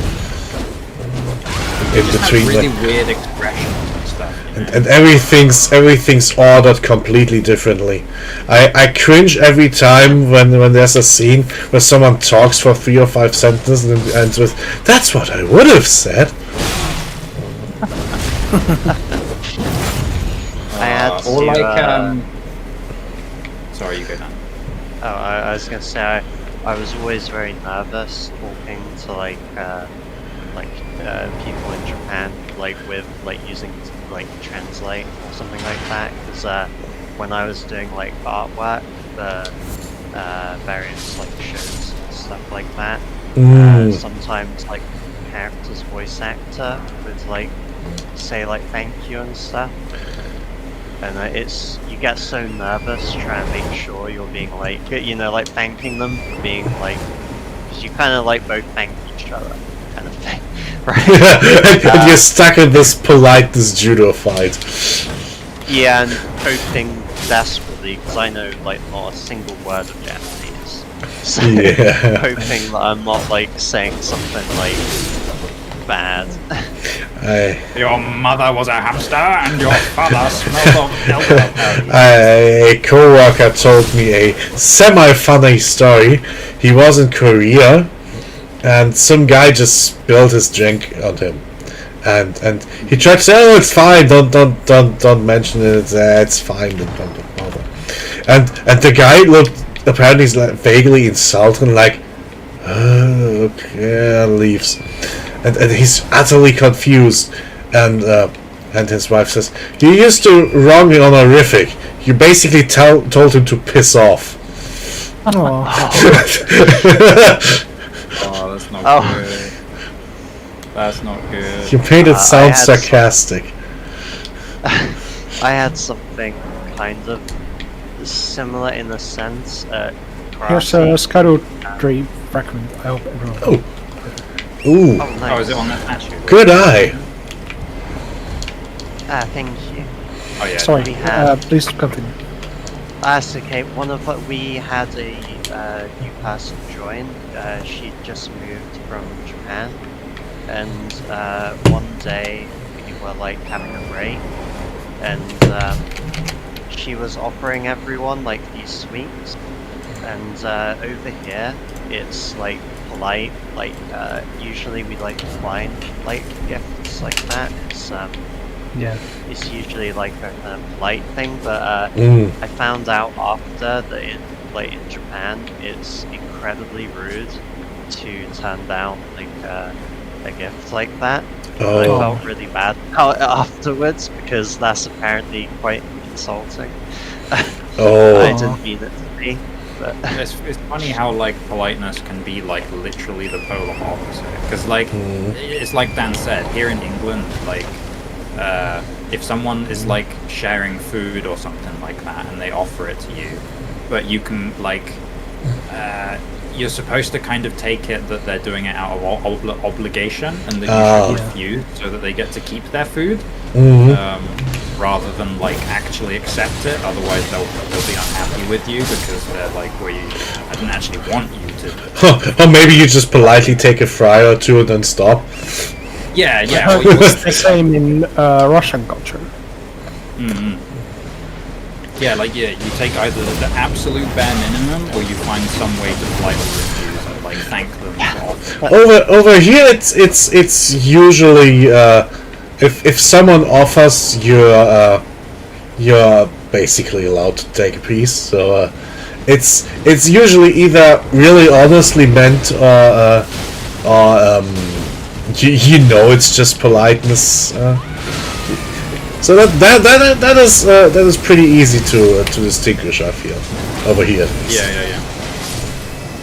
in just have between really them. weird expressions and stuff. You know? And everything's ordered completely differently. I cringe every time when there's a scene where someone talks for 3 or 5 sentences and ends with, "That's what I would have said." I had or to, like sorry, you go now. Oh, I was gonna say I was always very nervous talking to people in Japan, with using translate or something like that. Because when I was doing artwork, the various shows and stuff like that, sometimes character's voice actor would say thank you and stuff. And you get so nervous trying to make sure you're being thanking them for being because you kind of both thank each other kind of thing, right? And you're stuck in this politeness judo fight. Yeah, and hoping desperately, because I know not a single word of Japanese, so Yeah. hoping that I'm not saying something bad. Your mother was a hamster and your father smelled of elbow. A co-worker told me a semi-funny story. He was in Korea, and some guy just spilled his drink on him, and he tried to say, "Oh, it's fine. Don't mention it. It's fine." Don't bother. And the guy looked apparently vaguely insulted, "Oh, okay," and leaves. And he's utterly confused, and his wife says, "You used to wrong in honorific. You basically told him to piss off." Oh, Oh, that's not Oh. good. That's not good. You made it I sound had sarcastic. I had something kind of similar in a sense. here's a Scarlet Tree fragment. I hope everyone. Oh. Ooh, Oh, nice. Oh, is it on the statue? good eye. Thank you. Oh yeah. Sorry, we have- please continue. That's okay. We had a new person join. She just moved from Japan, and one day we were having a break, and she was offering everyone these sweets, and over here it's polite. Usually we find gifts like that. Yeah. It's usually a kind of polite thing, but I found out after that in Japan it's incredibly rude to turn down a gift like that. And I Oh. felt really bad afterwards because that's apparently quite insulting. I Oh. didn't mean it to be, but It's funny how politeness can be literally the polar opposite. Because it's like Dan said, here in England, if someone is sharing food or something like that and they offer it to you, but you can you're supposed to kind of take it that they're doing it out of obligation and that you should refuse so that they get to keep their food, rather than actually accept it. Otherwise they'll be unhappy with you because they're I didn't actually want you to. Or maybe you just politely take a fry or two and then stop. Yeah. It's the same in Russian culture. Mm-hmm. Yeah, you take either the absolute bare minimum or you find some way to politely refuse and thank them for Over here, it's usually if someone offers, you're basically allowed to take a piece. So it's usually either really honestly meant or it's just politeness. So that is pretty easy to distinguish. I feel over here. Yeah.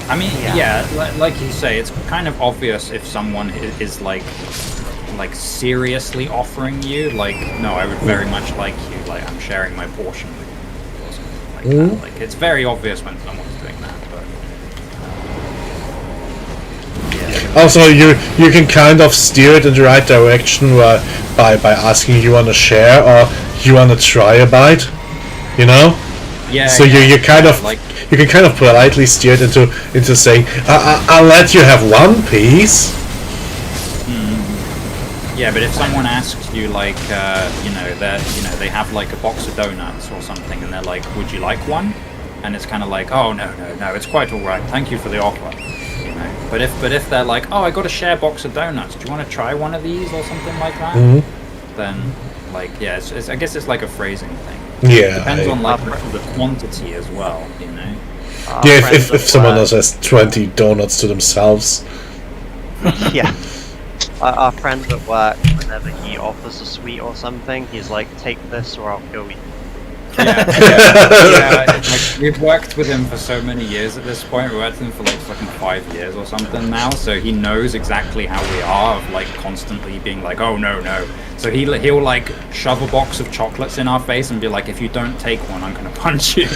I mean, like you say, it's kind of obvious if someone is seriously offering you, no, I would very much like you, I'm sharing my portion with you, or something that. It's very obvious when someone's doing that, but. Also, you can kind of steer it in the right direction by asking you want to share or you want to try a bite, Yeah. So yeah, you kind yeah, of like you can kind of politely steer it into saying, I'll let you have one piece. yeah, but if someone asks you like they have like a box of donuts or something, and they're like, "Would you like one?" And it's kind of like, "Oh no, it's quite all right. Thank you for the offer." You know. But if they're like, "Oh, I got a share box of donuts. Do you want to try one of these or something like that?" Then like I guess it's like a phrasing thing. Yeah. Depends on like the quantity as well. You know. Yeah, if someone else has 20 donuts to themselves. Yeah. Our friend at work, whenever he offers a sweet or something, he's like, "Take this or I'll kill you." Yeah. Like, we've worked with him for so many years at this point. We worked with him for like fucking 5 years or something now, so he knows exactly how we are of like constantly being like, "Oh no." So he'll like shove a box of chocolates in our face and be like, "If you don't take one, I'm gonna punch you."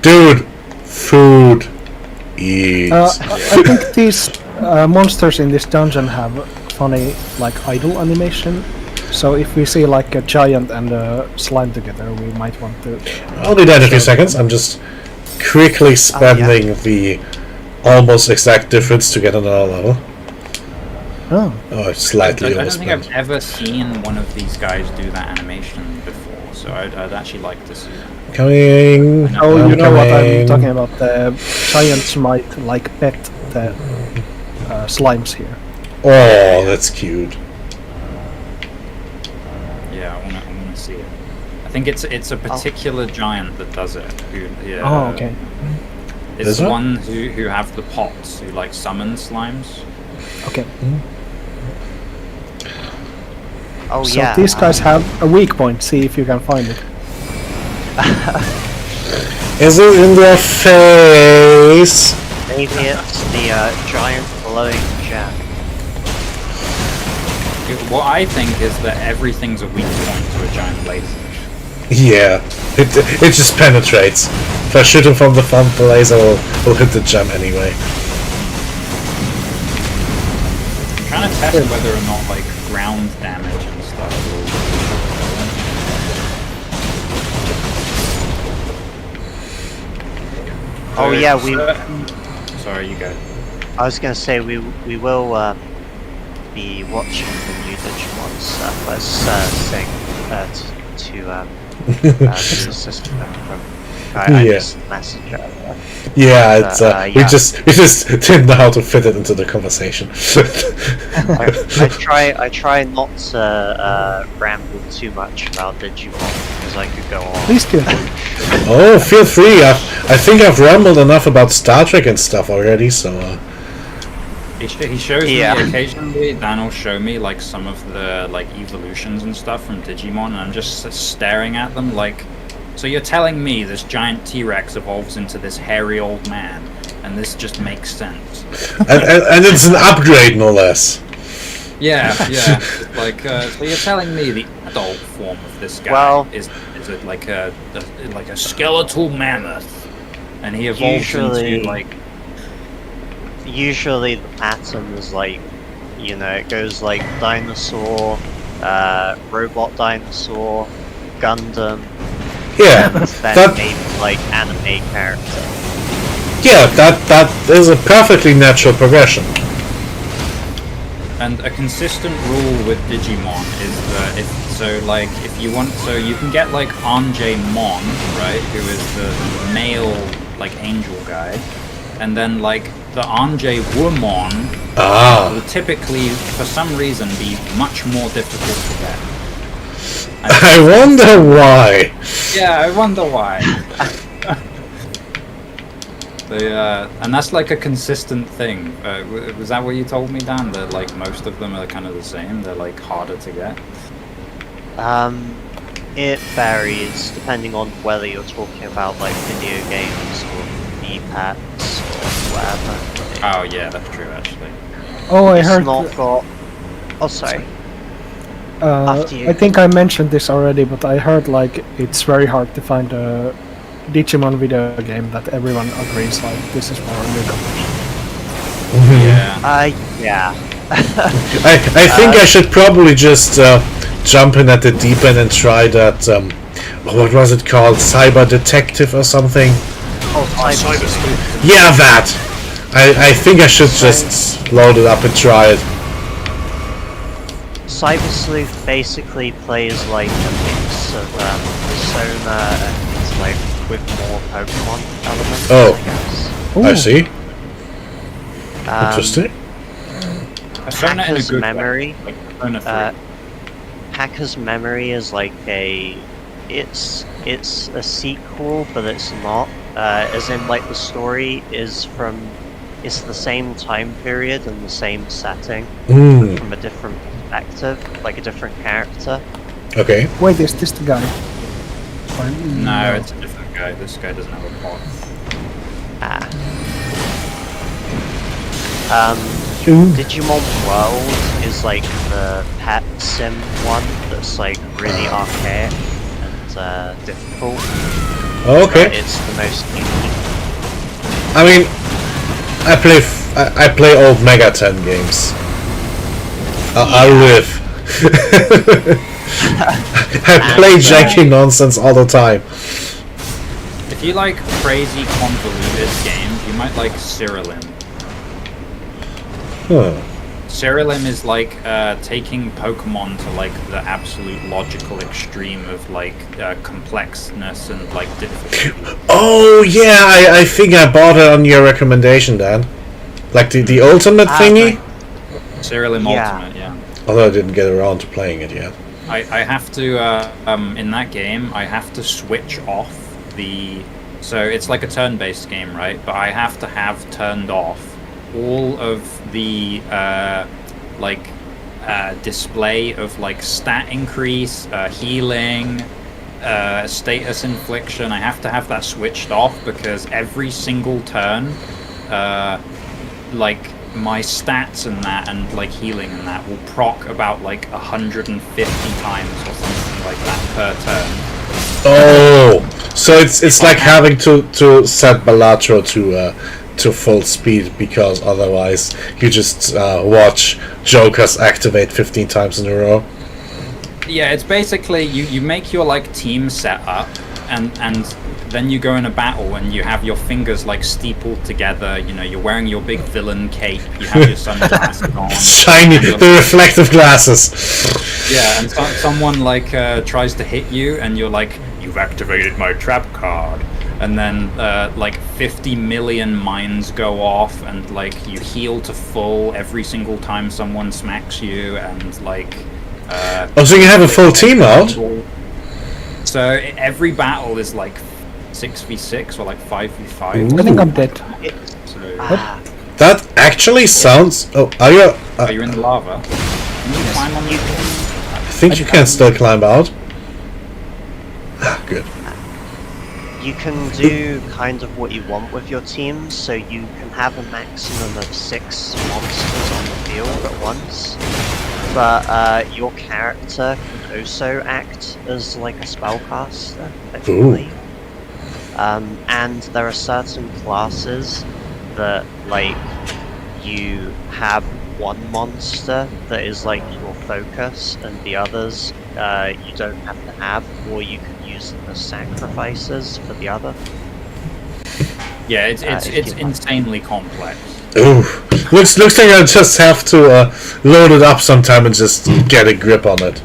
Dude, food. Eat. I think these monsters in this dungeon have funny like idle animation. So if we see like a giant and a slime together, we might want to. I'll do that in a few seconds. I'm just quickly spending the almost exact difference to get another level. Oh. Oh, slightly I don't overspent. think I've ever seen one of these guys do that animation before, so I'd actually like to see that. Coming. Oh, I'm you know what I'm coming. talking about. The giants might like pet the slimes here. Oh, that's cute. Yeah, I wanna see it. I think it's a particular giant that does it. Oh, okay. It's Is the it? one who have the pots who like summon slimes. Okay. Oh So yeah. these guys have a weak point. See if you can find it. Is it in their face? Maybe it's the giant glowing gem. What I think is that everything's a weak point to a giant laser. Yeah, it just penetrates. If I shoot him from the front, the laser will hit the gem anyway. I'm trying to test whether or not like ground damage and stuff will. Oh yeah, we. Sorry, you go. I was gonna say we will be watching the new Digimon stuff. Let's sing to sister from. I Yeah. just messaged her. Yeah, it's yeah. we just didn't know how to fit it into the conversation. I try not to ramble too much about Digimon because I could go on. Please do. Oh, feel free. I think I've rambled enough about Star Trek and stuff already, so. He shows Yeah. me occasionally. Dan will show me like some of the like evolutions and stuff from Digimon, and I'm just staring at them like. So you're telling me this giant T-Rex evolves into this hairy old man, and this just makes sense. and it's an upgrade, no less. Yeah. Like, so you're telling me the adult form of this guy Well- is it like a skeletal mammoth, and he evolves into like. Usually the pattern is like, it goes like dinosaur, robot dinosaur, Gundam, Yeah, and then that maybe like anime character. that is a perfectly natural progression. And a consistent rule with Digimon is that if you want, so you can get like Anjay Mon, right, who is the male like angel guy, and then like the Anjay Wumon will typically, for some reason, be much more difficult to get. I wonder why. Yeah, I wonder why. And that's like a consistent thing. Was that what you told me, Dan? That like most of them are kind of the same. They're like harder to get. It varies depending on whether you're talking about like video games or e-packs or whatever. Oh yeah, that's true actually. Oh, I It's heard. not got. Oh, sorry. After you. I think I mentioned this already, but I heard like it's very hard to find a Digimon video game that everyone agrees like this is for newcomers. Yeah. Yeah. I think I should probably just jump in at the deep end and try that what was it called? Cyber Detective or something? Oh, cyber. Yeah, that! I think I should just load it up and try it. Cyber Sleuth basically plays like a mix of Persona and like with more Pokemon elements. Oh. I guess. I see. Interesting. Persona in a Hacker's good Memory. way, like Persona 3. Hacker's Memory is like it's a sequel, but it's not. As in, like, the story is it's the same time period and the same setting, but from a different perspective, like a different character. Okay. Wait, is this the guy? Or- No, it's a different guy. This guy doesn't have a plot. Digimon World is like the pet sim one that's like really archaic and difficult. Okay. It's the most unique. I mean, I play old Mega 10 games. I live. I play janky nonsense all the time. If you like crazy convoluted games, you might like Cyrillim. Huh. Cyrillim is like taking Pokemon to like the absolute logical extreme of like complexness and like difficulty. Oh yeah, I think I bought it on your recommendation, Dan. Like the ultimate thingy? Cyrillim Yeah. Ultimate, yeah. Although I didn't get around to playing it yet. I have to in that game I have to switch off the, so it's like a turn-based game, right? But I have to have turned off all of the display of like stat increase, healing, status infliction. I have to have that switched off because every single turn, like my stats and that and like healing and that will proc about like 150 times or something like that per turn. Oh, so it's like having to set Balatro to full speed because otherwise you just watch Jokers activate 15 times in a row. Yeah, it's basically you make your like team set up and then you go in a battle and you have your fingers like steepled together, you know, you're wearing your big villain cape, you have your sunglasses on. Shiny, the reflective glasses. Yeah, and someone like tries to hit you and you're like, you've activated my trap card. And then like 50 million mines go off and like you heal to full every single time someone smacks you and like... Oh, so you have a full team out? So every battle is like 6v6 or like 5v5. Ooh. I think I'm dead. So, That actually sounds... Oh, are you... are you in the lava? Can you climb on the... I think you can still climb out. Ah, good. You can do kind of what you want with your team, so you can have a maximum of 6 monsters on the field at once. But your character can also act as like a spellcaster, effectively. And there are certain classes that like you have one monster that is like your focus, and the others you don't have to have, or you can use them as sacrifices for the other. Yeah, it's insanely complex. Ooh. Looks like I just have to load it up sometime and just get a grip on it.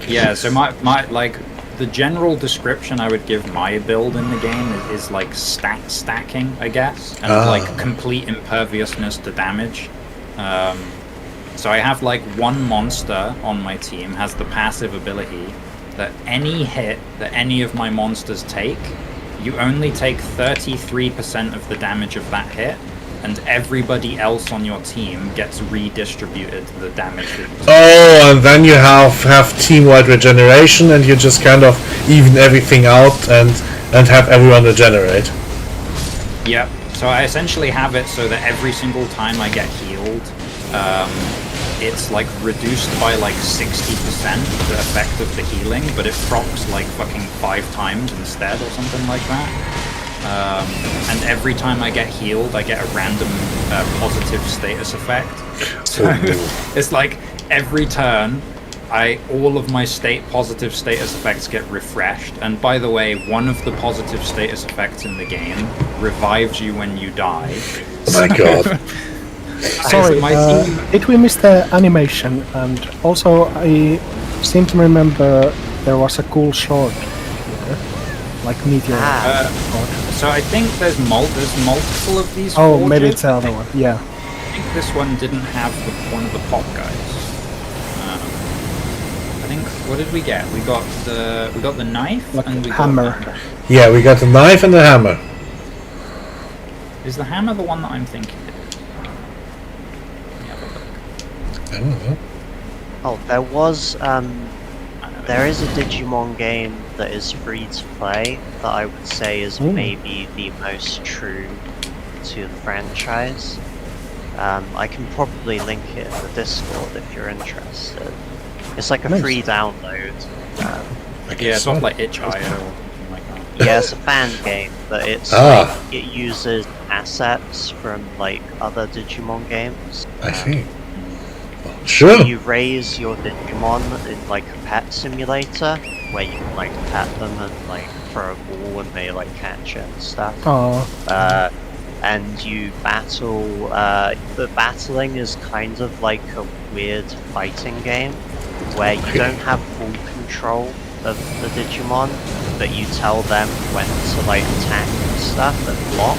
Yeah, so my like the general description I would give my build in the game is like stat stacking, I guess, and like complete imperviousness to damage. So I have like one monster on my team has the passive ability that any hit that any of my monsters take, you only take 33% of the damage of that hit, and everybody else on your team gets redistributed the damage that was... Oh, and then you have team-wide regeneration, and you just kind of even everything out and have everyone regenerate. Yep. So I essentially have it so that every single time I get healed, it's like reduced by like 60% the effect of the healing, but it procs like fucking 5 times instead or something like that. And every time I get healed, I get a random positive status effect. So it's like every turn all of my positive status effects get refreshed. And by the way, one of the positive status effects in the game revives you when you die. My God. Sorry, my team. did we miss the animation? And also, I seem to remember there was a cool sword here, like meteor sword. So I think there's multiple of these. Oh, forges. maybe it's the other one. Yeah. I think this one didn't have one of the pop guys. I think, what did we get? We got the knife Like and we hammer. got Yeah, we got the knife and the hammer. Is the hammer the one that I'm thinking it is? Let me have a look. I don't know. Oh, there is a Digimon game that is free to play that I would say is maybe the most true to the franchise. I can probably link it in the Discord if you're interested. It's like a free download. It's off like itch.io or something like that. Yeah, it's a fan game, but it's it uses assets from like other Digimon games. I see. Sure. You raise your Digimon in like a pet simulator where you can like pet them and like throw a ball and they like catch it and stuff. Oh. And you battle. The battling is kind of like a weird fighting game where you don't have full control of the Digimon, but you tell them when to like attack and stuff and block.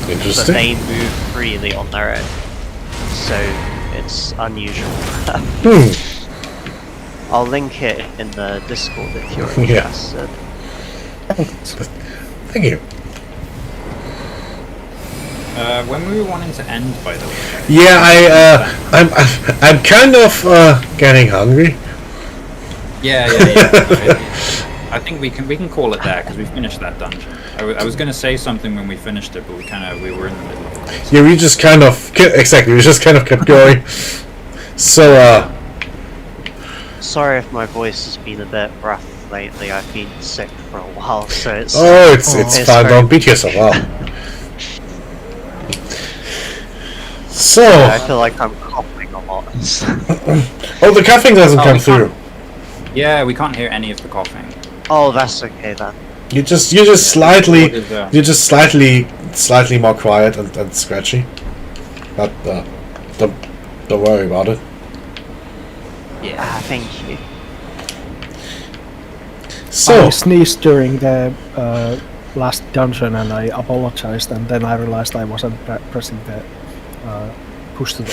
But Interesting. they move freely on their own, so it's unusual. I'll link it in the Discord if you're interested. Thank you. When we were wanting to end, by the way. Yeah, I'm kind of getting hungry. Yeah. I think we can call it there because we finished that dungeon. I was going to say something when we finished it, but we were in the middle of it. Yeah, we just kind of kept going. So Sorry if my voice has been a bit rough lately. I've been sick for a while, so it's. it's fine. Don't beat yourself up. So I feel like I'm coughing a lot. the coughing doesn't come through. Yeah, we can't hear any of the coughing. Oh, that's okay then. You're just slightly more quiet and scratchy. But don't worry about it. Yeah, thank you. So I sneezed during the last dungeon and I apologized, and then I realized I wasn't pressing the push to the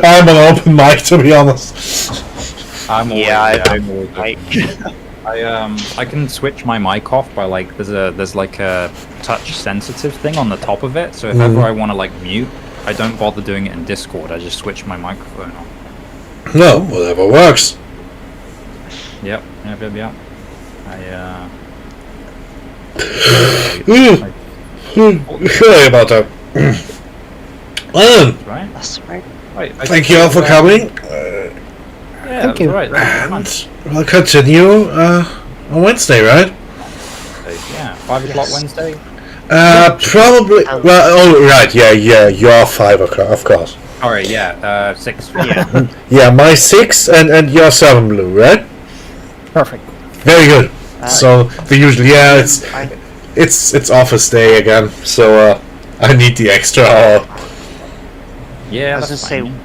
I'm an open mic, to be honest. I'm always, I I'm always I can switch my mic off by like there's like a touch sensitive thing on the top of it. So if ever I want to like mute, I don't bother doing it in Discord. I just switch my microphone on. No, whatever works. Yep. Sorry about that. Right. That's right. Thank you all for coming. Yeah, Thank you. Right. And we'll continue on Wednesday, right? Yeah, 5 o'clock Wednesday. Probably. Well, oh, right. Yeah. You're 5 o'clock, of course. All right. Yeah. 6. Yeah. Yeah, my 6 and your 7 blue, right? Perfect. Very good. So the usual, it's office day again, so I need the extra hour. Yeah. I was gonna that's say, fine.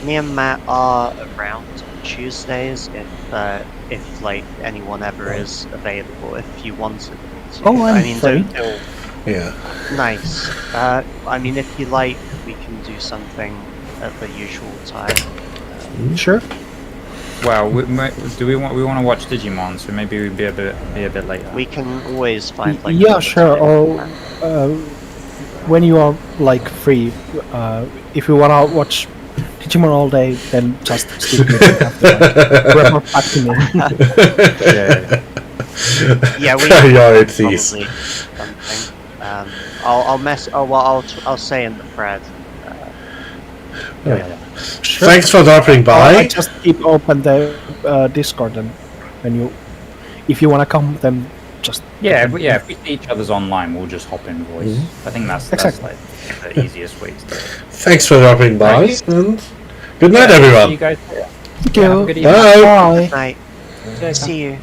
me and Matt are around Tuesdays if like anyone ever is available. If you wanted to. Oh, I'm free. don't feel Yeah. nice. I mean, if you like, we can do something at the usual time. Sure. Well, we want to watch Digimon, so maybe we'd be a bit later. We can always find like. Yeah, another sure. time. Or when you are like free, if you wanna watch Digimon all day, then just skip me. Report back to me. Yeah, we Priorities. probably something. I'll say in the thread. Sure. Thanks for dropping I by. just keep open the Discord, and if you wanna come, then just If we see each other's online, we'll just hop in voice. I think that's Exactly. like the easiest way to do it. Thanks for dropping by, Right. and good night, See everyone. you guys. Thank Yeah, have a you. good evening. Bye. Bye. Night. Yeah, See you.